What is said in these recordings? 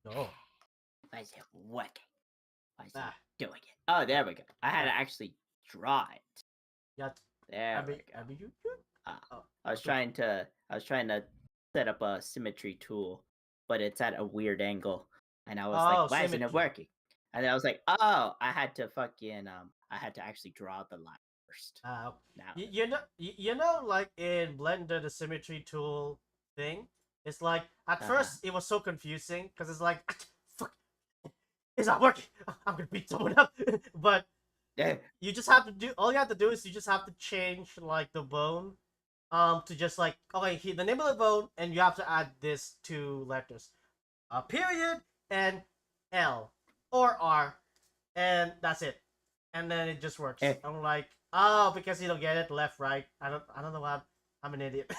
No. Why is it working? Why is it Ah. doing it? Oh, there we go. I had to actually draw it. Yeah. There we go. I was trying to set up a symmetry tool, but it's at a weird angle, and I was like, why isn't it symmetry. working? And then I was like, oh, I had to actually draw the line first. Now You know, like in Blender, the symmetry tool thing, it's like at first it was so confusing because it's like, fuck, it's not working. I'm gonna beat someone up, but you just have to do. All you have to do is you just have to change like the bone, to just like okay, the name of the bone, and you have to add this two letters, a period and L or R, and that's it, and then it just works. I'm like, oh, because you don't get it left, right. I don't know why I'm an idiot.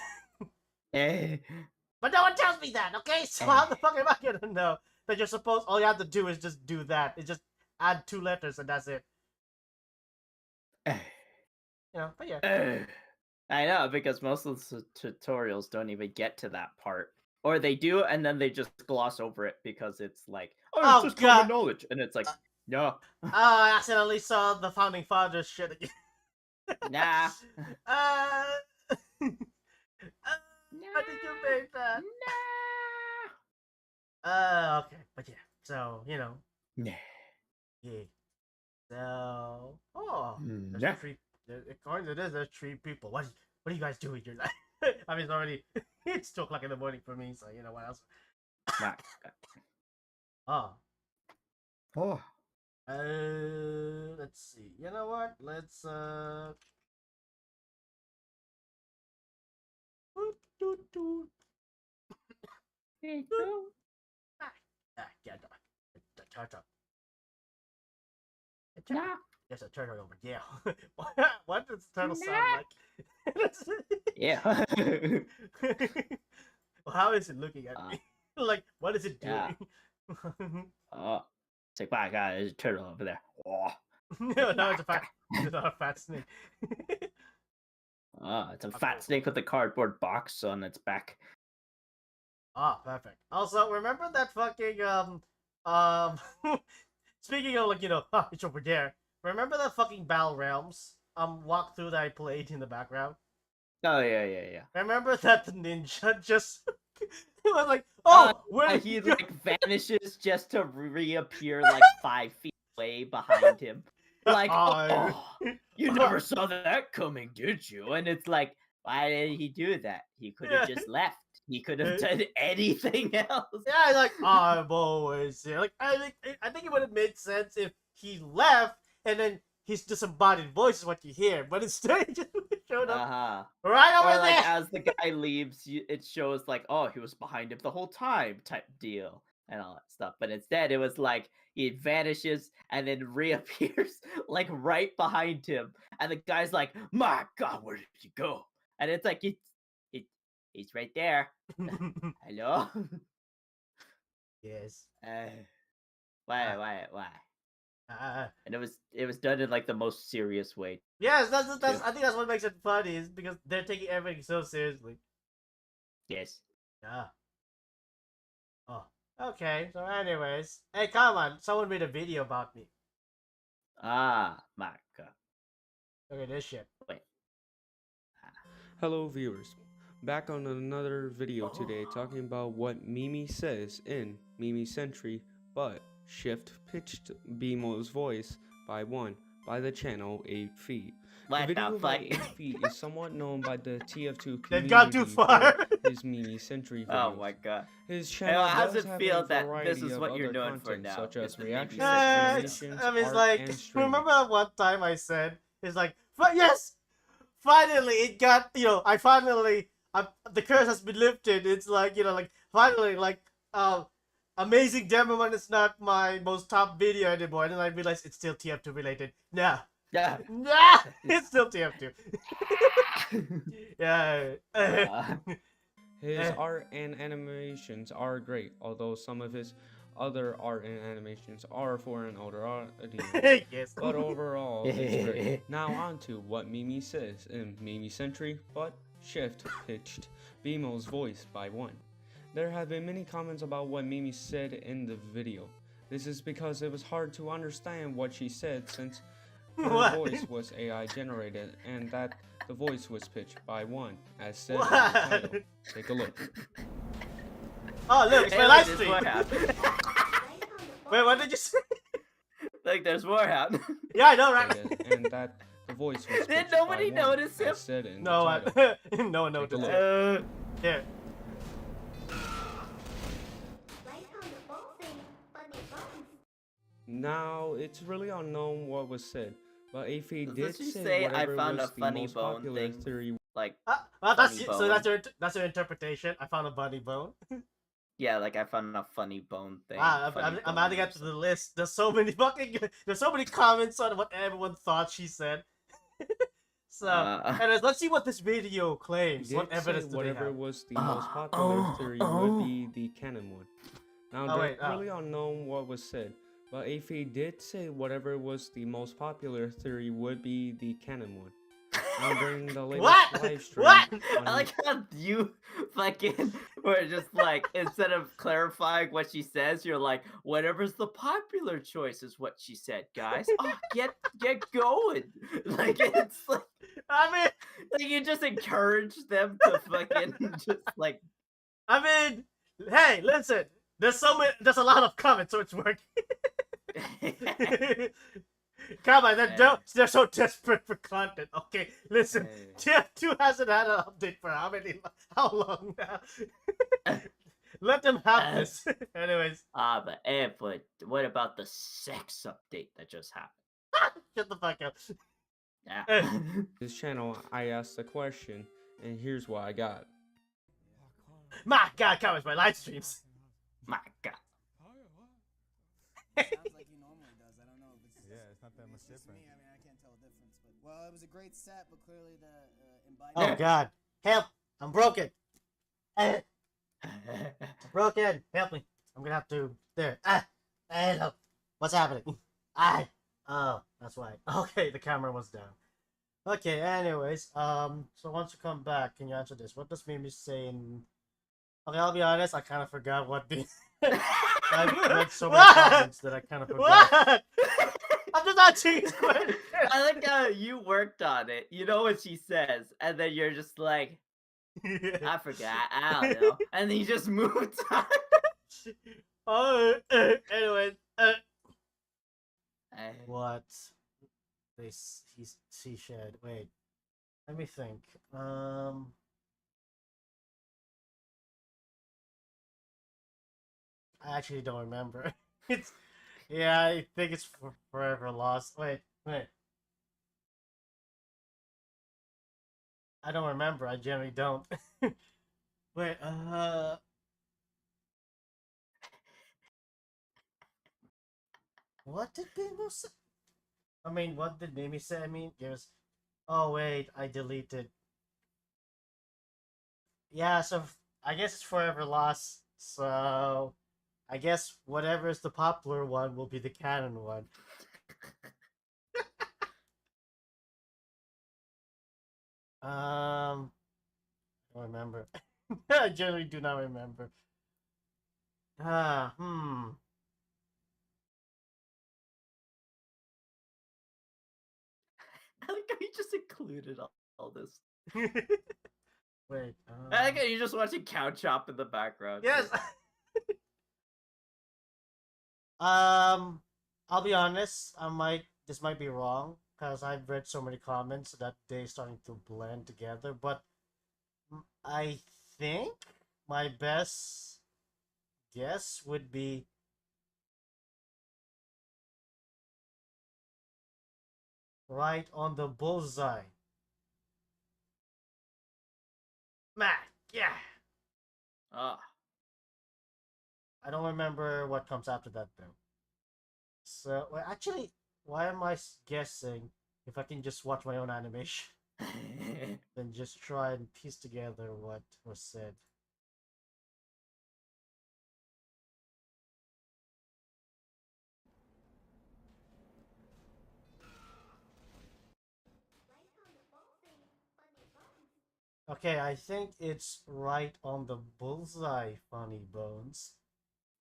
But no one tells me that, okay? So how the fuck am I gonna know that you're supposed? All you have to do is just do that. It's just add two letters and that's it. You know, but yeah. I know, because most of the tutorials don't even get to that part. Or they do, and then they just gloss over it because it's like, oh, it's just common knowledge. And it's like, no. I accidentally saw the Founding Fathers shit again. Nah. How did you make that? Nah. Okay, but yeah. So, you know. Yeah. So, there's three. According to this, there's three people. What are you guys doing here? I mean, it's already it's 2 o'clock in the morning for me, so you know what else. Let's see. You know what? Let's There's a turtle over there. What does the turtle sound like? Yeah. Well, how is it looking at me? Like, what is it doing? It's like, my God, there's a turtle over there. No, it's not a fat snake. It's a fat snake with a cardboard box on its back. Perfect. Also, remember that fucking speaking of, like, you know, it's over there. Remember that fucking Battle Realms walkthrough that I played in the background? Oh yeah. Remember that the ninja just was like, where he like vanishes just to reappear like 5 feet away behind him. Like, you never saw that coming, did you? And it's like, why did he do that? He could have just left. He could have done anything else. Yeah, like, I'm always here. Like, I think it would have made sense if he left and then his disembodied voice is what you hear, but instead he just showed up right over like, there. As the guy leaves, it shows like, oh, he was behind him the whole time type deal and all that stuff. But instead, it was like he vanishes and then reappears like right behind him, and the guy's like, "My God, where did you go?" And it's like he's right there. Hello. Yes. Why? And it was done in like the most serious way. Yes, that's I think that's what makes it funny, is because they're taking everything so seriously. Yes. Yeah. Okay. So, anyways, hey, come on! Someone made a video about me. My God. Look at this shit. Wait. Hello, viewers. Back on another video today, talking about what Mimi says in Mimi Sentry, but shift-pitched BMO's voice by 1 by the channel 8 feet. The video about 8 feet is somewhat known by the TF2 community. They've gone too far. His Mimi Sentry videos. Oh my God. His channel how's does it have feel a that variety this is of what you're other known for content, now? such as reactions, animations, art, and streaming. Remember that one time I said, it's like, yes, finally it got, you know, the curse has been lifted. It's like, you know, like, finally, like, Amazing Demoman is not my most top video anymore. And then I realized it's still TF2 related. Nah, it's still TF2. Yeah. His art and animations are great, although some of his other art and animations are for an older audience. Yes. But overall, it's great. Now on to what Mimi says in Mimi Sentry, but shift-pitched BMO's voice by 1. There have been many comments about what Mimi said in the video. This is because it was hard to understand what she said since her What? voice was AI generated and that the voice was pitched by one, as said in the What? title. Take a look. Oh look, it's my Hey, live look, there's stream. more happening. Wait, what did you say? Look, there's more happening. Yeah, I know, right? And that the voice was Did pitched nobody by one, notice him? as said in No, the title. no one Take a noticed. look. Here. Now, it's really unknown what was said, but Afi Does did she say say, "I whatever found was a the funny most bone popular thing"? theory. Like, Well, that's Funny so bone. that's your interpretation. I found a bunny bone. yeah, like I found a funny bone thing. Ah, funny I'm bone adding or it to the list. There's so many there's so many comments on what everyone thought she said. So, anyways, let's see what this video claims. Did What evidence say do they whatever have? was the most popular theory would be the canon one. Now, Oh, it's wait, really unknown what was said, but Afi did say whatever was the most popular theory would be the canon one. Now, during the latest What? live stream, What? I like how you fucking were just like, instead of clarifying what she says, you're like, whatever's the popular choice is what she said, guys. Oh, get going. Like, it's like, I mean, you just encourage them to fucking just like. hey, listen. There's a lot of comments, so it's working. Come on, they're so desperate for content. Okay, listen, TF2 hasn't had an update for how long now? Let them have this. Anyways. But what about the sex update that just happened? Shut the fuck up. Yeah. this channel, I asked a question, and here's what I got. My God, comments my live streams. My God. Sounds like he normally does. I don't know if it's It's not that much it's just different. me. I mean, I can't tell the difference. But well, it was a great set, but clearly the Oh God, help! I'm broken. I'm broken. Help me. I'm gonna have to. There. Help. What's happening? Oh, that's why. Okay, the camera was down. Okay. Anyways, so once you come back, can you answer this? What does Mimi say in? Okay, I'll be honest. I kind of forgot what the. I've read so many comments that I kind of forgot. What? I'm just answering his question. I like how you worked on it. You know what she says, and then you're just like, I forgot. I don't know, and then you just moved on. Oh, anyways, what he said. Wait, let me think. I actually don't remember. Yeah, I think it's forever lost. Wait. I don't remember. I generally don't. Wait, what did Bimbo say? I mean, what did Mimi say? I mean, there's. Oh wait, I deleted. Yeah, so I guess it's forever lost. So I guess whatever is the popular one will be the canon one. I don't remember. I generally do not remember. Ah, I like how you just included all this. Wait. I like how you just watching cow chop in the background. Yes. I'll be honest. This might be wrong because I've read so many comments that they're starting to blend together. But I think my best guess would be right on the bullseye. Mac, yeah. Ah. I don't remember what comes after that though. So, well, actually, why am I guessing if I can just watch my own animation? Then just try and piece together what was said. Okay, I think it's right on the bullseye, Funny Bones.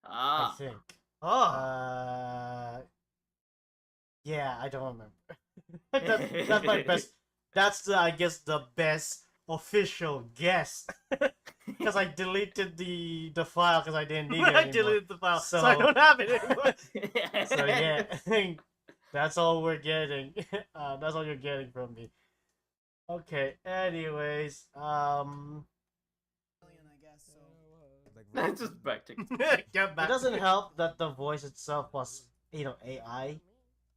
I Ah. think. Oh. Yeah, I don't remember. That's my best. That's the, I guess, the best official guess. Because I deleted the file because I didn't need it anymore. I deleted the file, so I don't have it anymore. So yeah, that's all we're getting. That's all you're getting from me. Okay. Anyways, Alien, I guess. So. That's just practical. It doesn't help that the voice itself was, AI.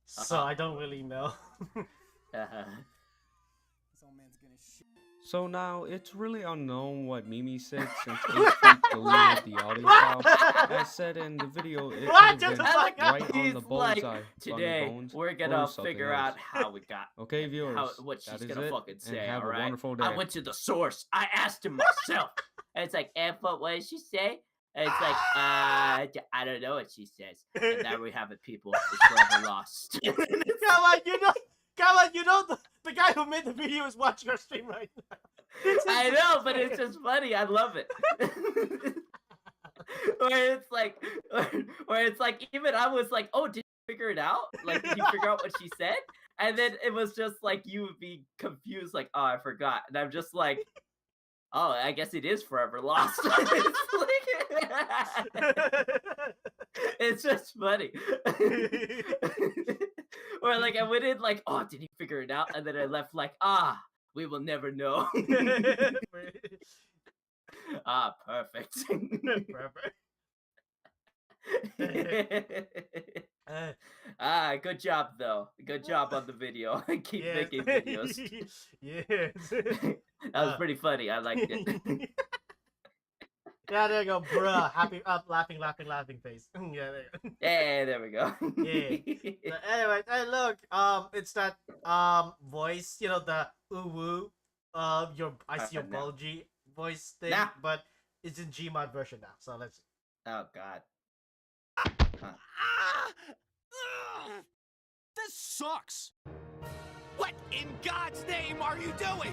So I don't really know. This old man's gonna shoot. So now, it's really unknown what Mimi said since 8feet deleted the audio file. As said in the video, it What? could have been Just like right on He's the like, bullseye, today Bones, we're or gonna something figure else. out how we got Okay, viewers, what she's that is gonna it, fucking and say. have All a right, wonderful day. I went to the source. I asked him myself. And it's like, and what did she say? And it's like, I don't know what she says. And there we have it, people. It's forever lost. Come on, the guy who made the video is watching our stream right now. I know, but it's just funny. I love it. Where it's like, even I was like, oh, did you figure it out? Like, did you figure out what she said? And then it was just like, you would be confused, like, oh, I forgot. And I'm just like, oh, I guess it is forever lost. It's just funny. Or like, I went in like, oh, did he figure it out? And then I left like, we will never know. Perfect. Good job though. Good job on the video. Keep making videos. Yes. That was pretty funny. I liked it. Yeah, there you go, bruh. Happy laughing face. Yeah, there you go. Yeah, there we go. Yeah. So anyway, hey, look, it's that voice, the ooh woo, I see your No. bulgy voice thing, Nah. but it's in Gmod version now. So let's see. Oh god. This sucks! What in God's name are you doing?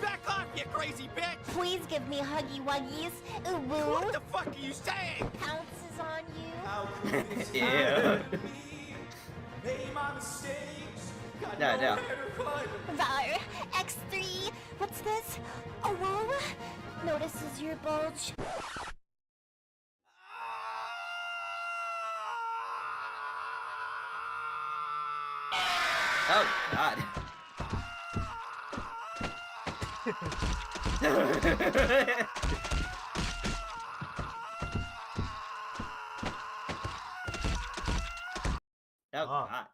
Back off, you crazy bitch! Please give me huggy wuggies. Ooh woo. What the fuck are you saying? Pounces on you. Yeah. No. Var. X3. What's this? Oh, whoa. Notices your bulge. Oh god. Oh god.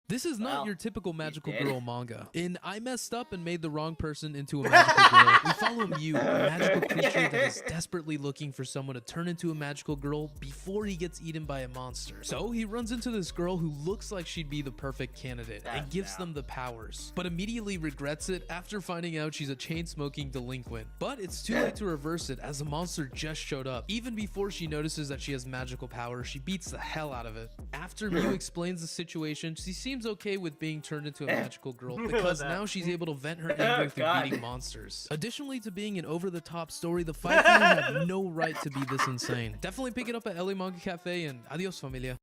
This is not Well, your typical magical did. girl manga. In I Messed Up and Made the Wrong Person into a Magical Girl, we follow Mew, a magical creature that is desperately looking for someone to turn into a magical girl before he gets eaten by a monster. So he runs into this girl who looks like she'd be the perfect candidate and gives them the powers, but immediately regrets it after finding out she's a chain-smoking delinquent. But it's too late to reverse it as the monster just showed up. Even before she notices that she has magical power, she beats the hell out of it. After Mew explains the situation, she seems okay with being turned into a magical girl because now she's able to vent her anger through beating monsters. Additionally to being an over-the-top story, the fight team have no right to be this insane. Definitely pick it up at LA Manga Cafe, and adios familia.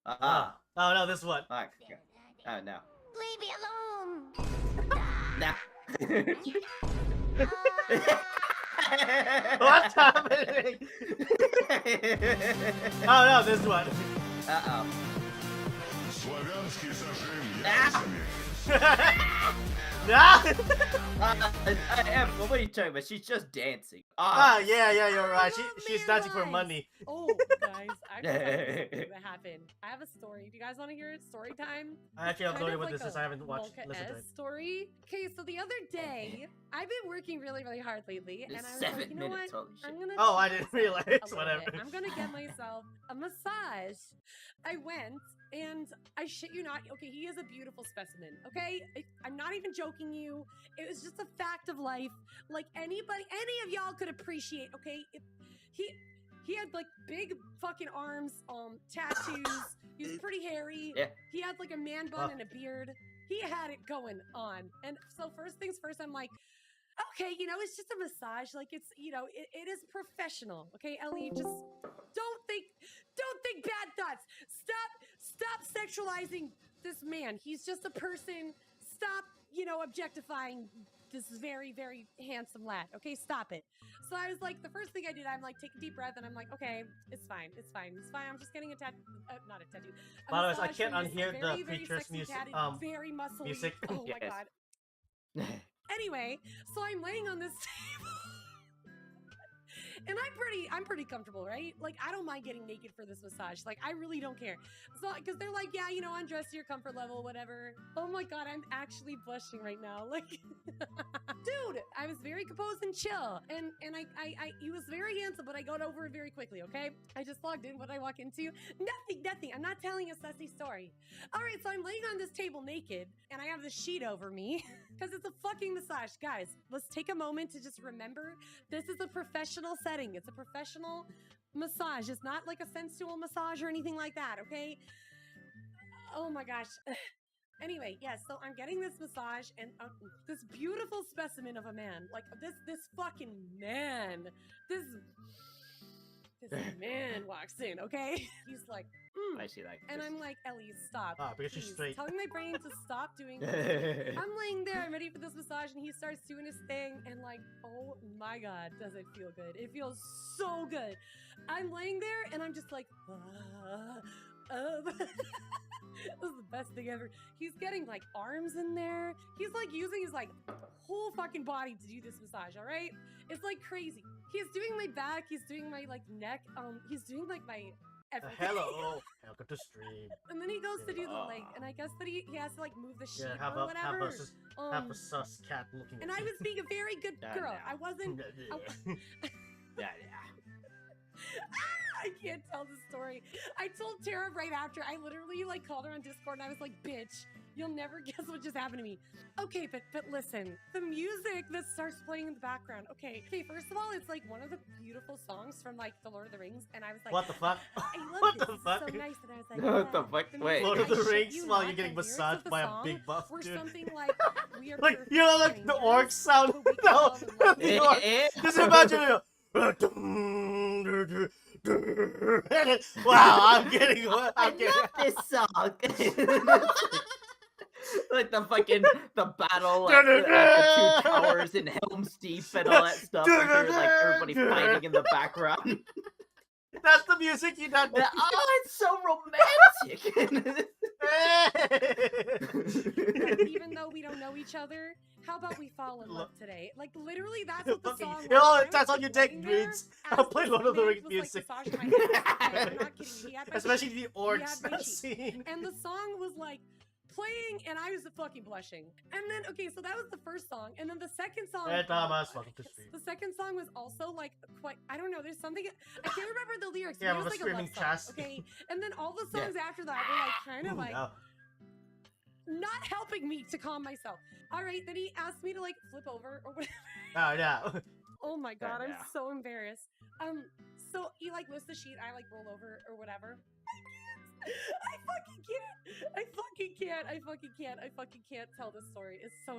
Oh no, this one. Oh no. Leave me alone. Nah. What's happening? Oh no, this one. Uh-oh. Славянский зажим Ah! яйцами. What are you talking about? She's just dancing. Yeah, you're right. She's dancing for Mirror money. Oh, guys, I actually have something that happened. I have a story. Do you guys want to hear it? Story time? I actually Kind uploaded of what like this is. a I haven't listened to it. Wonka-esque story. Okay, so the other day, I've been working really, really hard lately, and I was 7 like, you know what? minutes, holy shit. I'm gonna. Oh, I treat didn't myself realize. a little Whatever. bit. I'm gonna get myself a massage. I went, and I shit you not. Okay, he is a beautiful specimen. Okay, I'm not even joking you. It was just a fact of life. Like any of y'all could appreciate. Okay, he had like big fucking arms, tattoos. He was pretty hairy. Yeah. He had like a man bun and a beard. He had it going on. And so first things first, I'm like, okay, you know, it's just a massage. Like it's, you know, it is professional. Okay, Ellie, just don't think bad thoughts. Stop sexualizing this man. He's just a person. Stop, you know, objectifying this very, very handsome lad. Okay, stop it. So I was like, the first thing I did, I'm like, take a deep breath, and I'm like, okay, it's fine. I'm just getting a tattoo, not a tattoo. By the way, I massage can't from this unhear the very, very creature's sexy music. tatted, very muscly. Music. Oh my Yes. god. Anyway, so I'm laying on this table. And I'm pretty comfortable, right? Like, I don't mind getting naked for this massage. Like, I really don't care. So, because they're like, yeah, you know, undress to your comfort level, whatever. Oh my god, I'm actually blushing right now. Like, dude, I was very composed and chill. And he was very handsome, but I got over it very quickly, okay? I just logged in. What I walk into? Nothing. I'm not telling a sussy story. All right, so I'm laying on this table naked, and I have the sheet over me. Because it's a fucking massage. Guys, let's take a moment to just remember this is a professional setting. It's a professional massage. It's not like a sensual massage or anything like that, okay? Oh my gosh. Anyway, yes, so I'm getting this massage, and this beautiful specimen of a man, like this fucking man, this man walks in, okay? He's like, I see that. and I'm like, Ellie, stop. Ah, because she's please." straight. Telling my brain to stop doing this. I'm laying there, I'm ready for this massage, and he starts doing his thing, and like, oh my god, does it feel good? It feels so good. I'm laying there, and I'm just like, this is the best thing ever. He's getting like arms in there. He's like using his like whole fucking body to do this massage, all right? It's like crazy. He's doing my back, he's doing my like neck, he's doing like my everything. Hello, welcome to stream. And then he goes to do the leg, and I guess that he has to like move the sheet Yeah, have or a whatever. have a sus cat looking. And at I you. was being a very good girl. I wasn't. Yeah. I can't tell the story. I told Tara right after. I literally like called her on Discord, and I was like, "Bitch, you'll never guess what just happened to me." Okay, but listen, the music that starts playing in the background. Okay, first of all, it's like one of the beautiful songs from like The Lord of the Rings, and I was like, What the fuck? I love What this. the This is fuck? so nice, and I was like, What the yeah. fuck? The Wait. music, Lord of I the shit Rings you while not, you're getting the lyrics massaged of the by a song big buff were dude. something like, we are Like, perfect you know, like the strangers, orc sound. but we can No, fall in love. the orc. Just imagine it. Wow, I'm getting what? I I'm getting. love this song. Like the battle at the two towers in Helm's Deep and all that stuff. You hear like everybody fighting in the background. That's the music you done. Oh, it's so romantic. Even though we don't know each other, how about we fall in love today? Like literally, that's what the Fucking- song was. you know, I was, that's how like, you take laying there reads. as I'll play this Lord of the man Rings was, music. Like, massaging my head. I'm not kidding. He had my Especially sheet. the He had orcs my that sheet. scene. And the song was like playing, and I was fucking blushing. And then, okay, so that was the first song, and then the second song. Hey Thomas, welcome to stream. The second song was also like quite. I don't know. There's something I can't remember the lyrics. Yeah, but it with was the like a love screaming song, chest. okay. And then all the songs after that were like kind of Ooh, like no. not helping me to calm myself. All right, then he asked me to like flip over or whatever. Oh yeah. Oh my god, I'm yeah. so embarrassed. So he like lifts the sheet, I like roll over or whatever. I fucking can't. I fucking can't tell this story. It's so.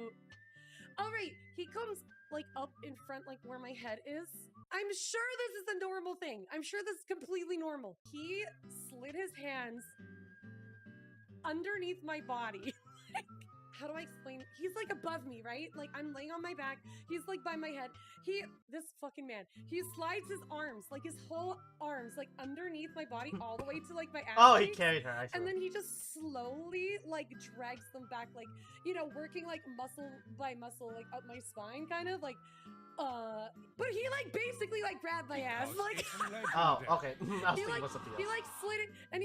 All right, he comes like up in front, like where my head is. I'm sure this is a normal thing. I'm sure this is completely normal. He slid his hands underneath my body. How do I explain? He's like above me, right? Like I'm laying on my back. He's like by my head. This fucking man, he slides his arms, like his whole arms, like underneath my body, all the way to like my ass. Oh, he cheeks. carried her. I see. And then he just slowly like drags them back, like, you know, working like muscle by muscle, like up my spine, kind of like, but he like basically like grabbed my ass, like, Oh, okay. I was he thinking like, about something he else. like slid it, and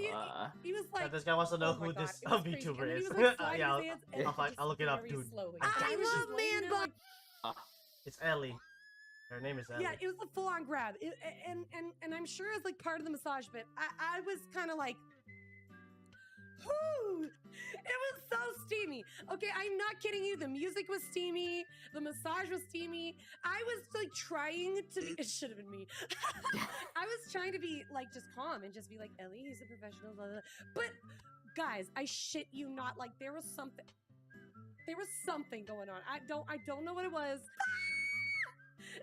he was like, This guy wants to know oh my who God, this it was crazy. VTuber And then is. he was, like, sliding Yeah, his hands, and I'll look it up, very dude. slowly. I And I was just laying there, like, It's Ellie. Her name is Ellie. yeah, it was a full-on grab, and I'm sure it's like part of the massage, but I was kind of like, whoo, it was so steamy. Okay, I'm not kidding you. The music was steamy. The massage was steamy. I was like trying to be. It should have been me. I was trying to be like just calm and just be like, Ellie, he's a professional. Blah, blah. But guys, I shit you not. Like there was something going on. I don't know what it was.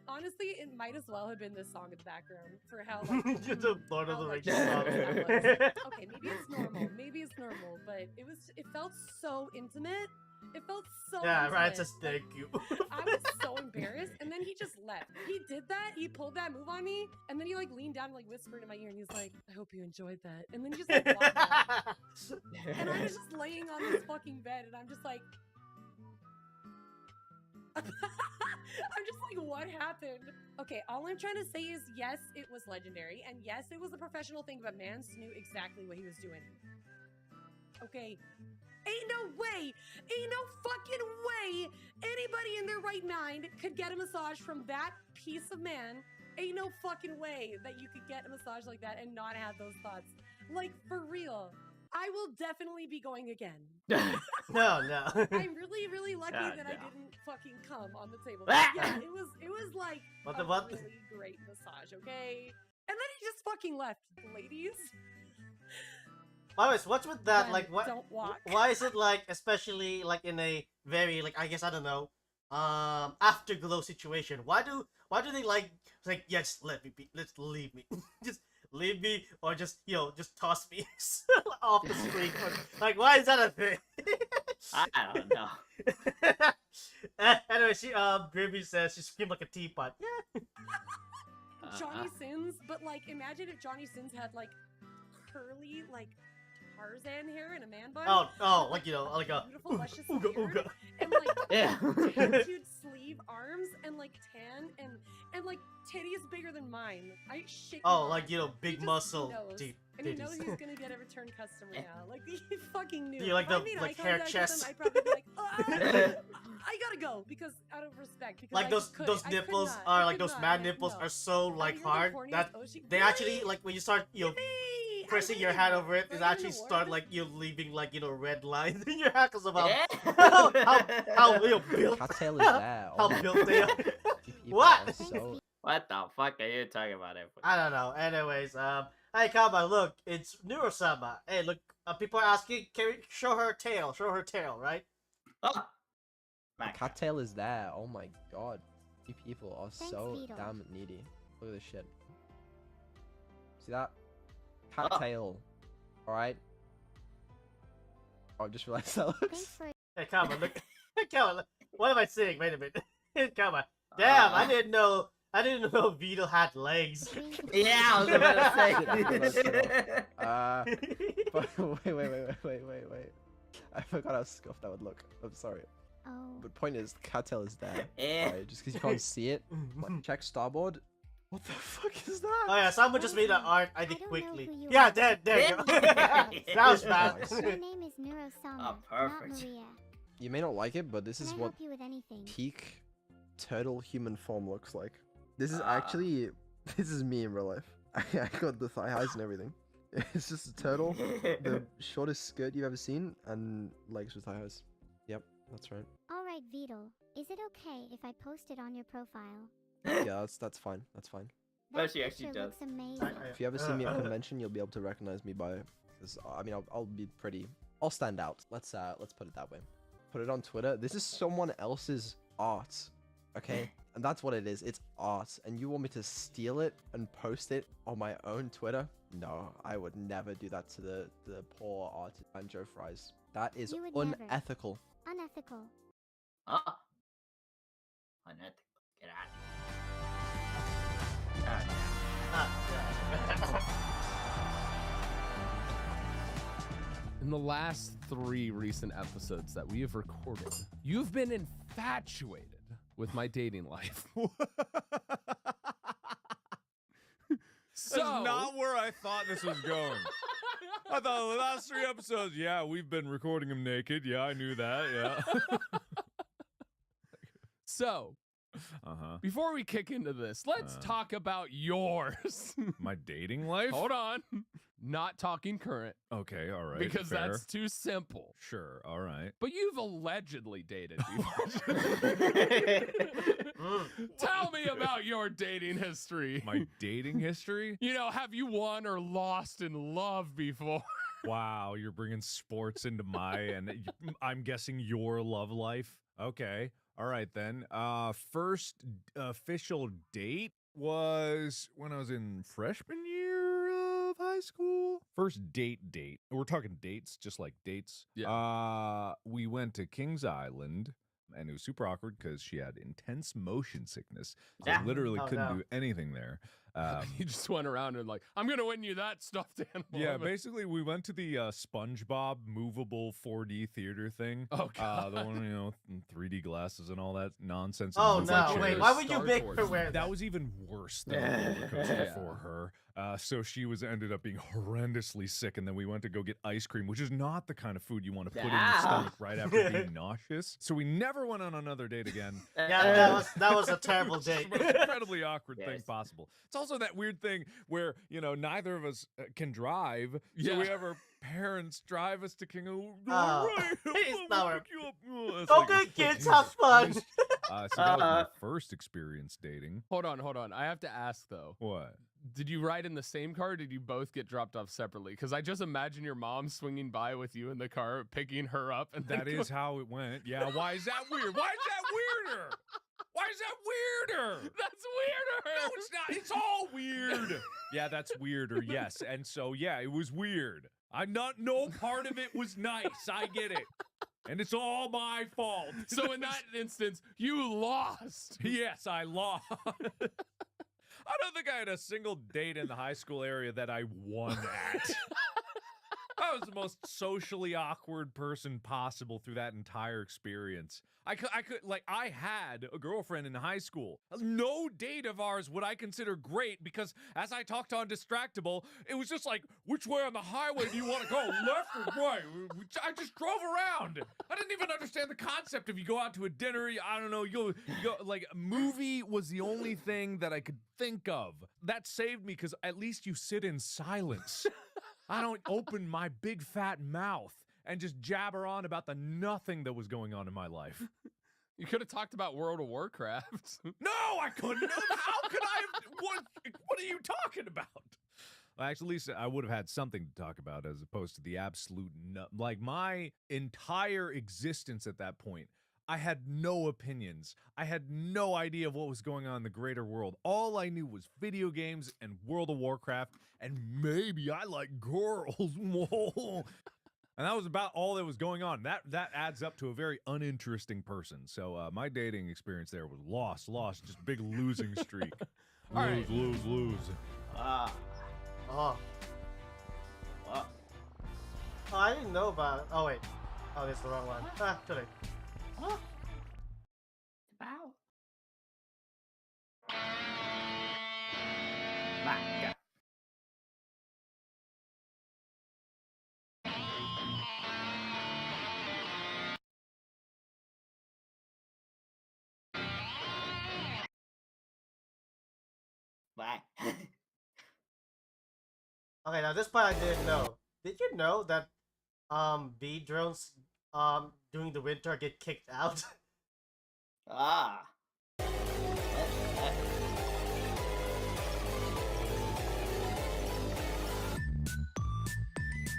Honestly, it might as well have been this song in the background for how like The Lord of how, the like, Rings song. that was. Okay, maybe it's normal. Maybe it's normal, but it felt so intimate. It felt so Yeah, intimate. right. Says thank you. I was so embarrassed, and then he just left. He did that. He pulled that move on me, and then he like leaned down and like whispered in my ear, and he was like, "I hope you enjoyed that." And then he just like walked out. And I was just laying on this fucking bed, and I'm just like, I'm just like, what happened? Okay, all I'm trying to say is yes, it was legendary, and yes, it was a professional thing, but Mans knew exactly what he was doing. Okay. Ain't no way, ain't no fucking way anybody in their right mind could get a massage from that piece of man. Ain't no fucking way that you could get a massage like that and not have those thoughts. Like, for real. I will definitely be going again. No, no. I'm really, really lucky Ah, that I no. didn't fucking come on the table. Ah! But yeah, it was like What a the what? really great massage, okay? And then he just fucking left. Ladies, Anyways, what's with that? Gwen, Like, what? don't walk. Why is it like, especially like in a very like I guess I don't know, afterglow situation? Why do they like yes, let me be, let's leave me, just leave me, or just just toss me off the screen? Like, why is that a thing? I don't know. Anyway, Grimmy says she screamed like a teapot. Yeah. Johnny Sins, but like imagine if Johnny Sins had like curly like Tarzan hair and a man bun. Oh, like like a beautiful luscious ooga beard, ooga. and like Yeah. tattooed sleeve arms and like tan and like titties bigger than mine. I shit. you Oh, not. like He big just muscle knows. deep And he knows titties. he's gonna get a return customer now. Like he fucking knew. Do you like If I the, made like, eye hair contact with chest? him, I'd probably be like, I gotta go because out of respect. Because Like I those could, those I could nipples not, are I like could those not, man I- nipples no. are so like You're the hard horniest that Oshi- they Really? actually like when you start Yippee! pressing I your win. hand over it, Do I it get an actually start award? like leaving like red lines in your hand because of how Yeah. how built Cattail is there. how my built they are. God. You people What? are so- What the fuck are you talking about? I don't know. Anyways, hey Kaba, look, it's Neurosama. Hey, look, people are asking, can we show her tail? Show her tail, right? Oh. My God. Cattail is there. Oh my god. You people are Thanks, so Beetle. damn needy. Look at this shit. See that? Cattail. Alright? Oh, I just realized that Thanks looks. for Hey Kaba, look. Kaba, look. What am I saying? Wait a minute. Kaba. Damn, I didn't know Vito had legs. drinking. Yeah, I was about to say. But wait. I forgot how scuffed that would look. I'm sorry. Oh. But point is, Cattail is there. Eh. Right? Just because you can't see it. Like, check starboard. What the fuck is that? Oh yeah, someone just made an art, I I think, don't know quickly. who you Yeah, are. there you go. Yeah. That was fast. Nice. My name is Neurosama, Oh, not perfect. Maria. You may not like it, but this Can is I what help you with anything? peak turtle human form looks like. This is Ah. actually, this is me in real life. I got the thigh highs and everything. It's just a turtle, the shortest skirt you've ever seen, and legs with thigh highs. Yep, that's right. Alright, Vito. Is it okay if I post it on your profile? Yeah, that's fine. That's fine. Oh, That she actually picture does. looks amazing. If you ever see me at convention, you'll be able to recognize me by, because I mean, I'll be pretty. I'll stand out. Let's put it that way. Put it on Twitter. This is someone else's art, okay? And that's what it is. It's art. And you want me to steal it and post it on my own Twitter? No, I would never do that to the poor artist Banjo Fries. That is You would never. unethical. Unethical. Oh. Unethical. Get out. In the last 3 recent episodes that we have recorded, you've been infatuated with my dating life. That's not where I thought this was going. I thought the last 3 episodes, yeah, we've been recording him naked. Yeah, I knew that. Yeah. So, before we kick into this, let's talk about yours. My dating life? Hold on. Not talking current. Okay, all right. Because fair. that's too simple. Sure, all right. But you've allegedly dated before. Tell me about your dating history. My dating history? You know, have you won or lost in love before? Wow, you're bringing sports into my, and I'm guessing your love life. Okay, All right then. First official date was when I was in freshman year of high school. First date. We're talking dates, just like dates. Yeah. We went to Kings Island, and it was super awkward because she had intense motion sickness. So I literally couldn't do anything there. You just went around and like, I'm gonna win you that stuffed animal. Yeah, basically we went to the SpongeBob movable 4D theater thing. Oh god. The one, you know, 3D glasses and all that nonsense. Oh and no! moving Wait, chairs. why would you make her wear that? That was even worse than a roller coaster for her. So she ended up being horrendously sick, and then we went to go get ice cream, which is not the kind of food you want to put in your stomach right after being nauseous. So we never went on another date again. Yeah, that was a terrible date. It's the most incredibly awkward thing possible. It's also that weird thing where, you know, neither of us can drive, so we have our parents drive us to King. Okay, kids, have fun. So that was my first experience dating. Hold on. I have to ask though. What? Did you ride in the same car or did you both get dropped off separately? Because I just imagine your mom swinging by with you in the car, picking her up. And that is how it went. Yeah, why is that weird? Why is that weirder? Why is that weirder? That's weirder. No, it's not. It's all weird. Yeah, that's weirder, yes. And so, yeah, it was weird. No part of it was nice. I get it. And it's all my fault. So in that instance, you lost. Yes, I lost. I don't think I had a single date in the high school area that I won at. I was the most socially awkward person possible through that entire experience. I had a girlfriend in high school. No date of ours would I consider great because as I talked on Distractable, it was just like, which way on the highway do you want to go, left or right? I just drove around. I didn't even understand the concept of you go out to a dinner, I don't know, you go like a movie was the only thing that I could think of. That saved me because at least you sit in silence. I don't open my big fat mouth and just jabber on about the nothing that was going on in my life. You could have talked about World of Warcraft. No, I couldn't. How could I have? What are you talking about? Well, actually, at least I would have had something to talk about as opposed to the absolute like my entire existence at that point. I had no opinions. I had no idea of what was going on in the greater world. All I knew was video games and World of Warcraft, and maybe I like girls. And that was about all that was going on. That adds up to a very uninteresting person. So my dating experience there was lost, just big losing streak. Lose. Oh, I didn't know about it. Oh, wait. Oh, that's the wrong one. Too late. Huh? Wow. My God. Bye. Okay, now this part I didn't know. Did you know that bee drones during the winter get kicked out? Ah.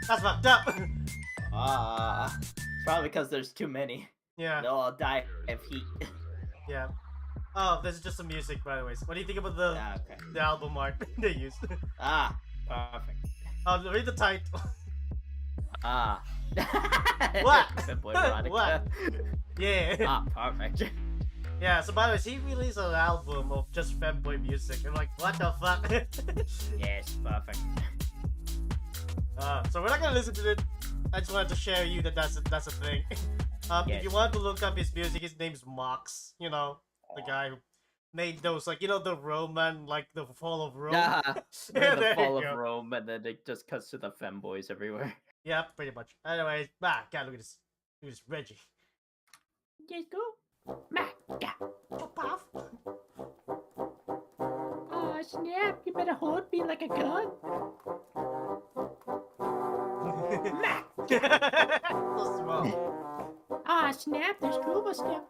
That's fucked up. Probably because there's too many. Yeah. They'll all die of heat. Yeah. Oh, this is just some music, by the way. What do you think about the album art they used? Perfect. Read the title. What? What? Yeah. Perfect. Yeah, so by the way, he released an album of just femboy music. I'm like, what the fuck? Yes, perfect. So we're not gonna listen to it. I just wanted to share you that that's a thing. If you want to look up his music, his name's Mox. You know, the guy who made those, like, you know, the Roman, like the Fall of Rome. The Fall of Rome, and then it just cuts to the femboys everywhere. Yeah, pretty much. Anyways, God, look at this. Look at this Reggie. Just go. Puff. Oh snap! You better hold me like a gun. So small. Ah snap! There's two of us now.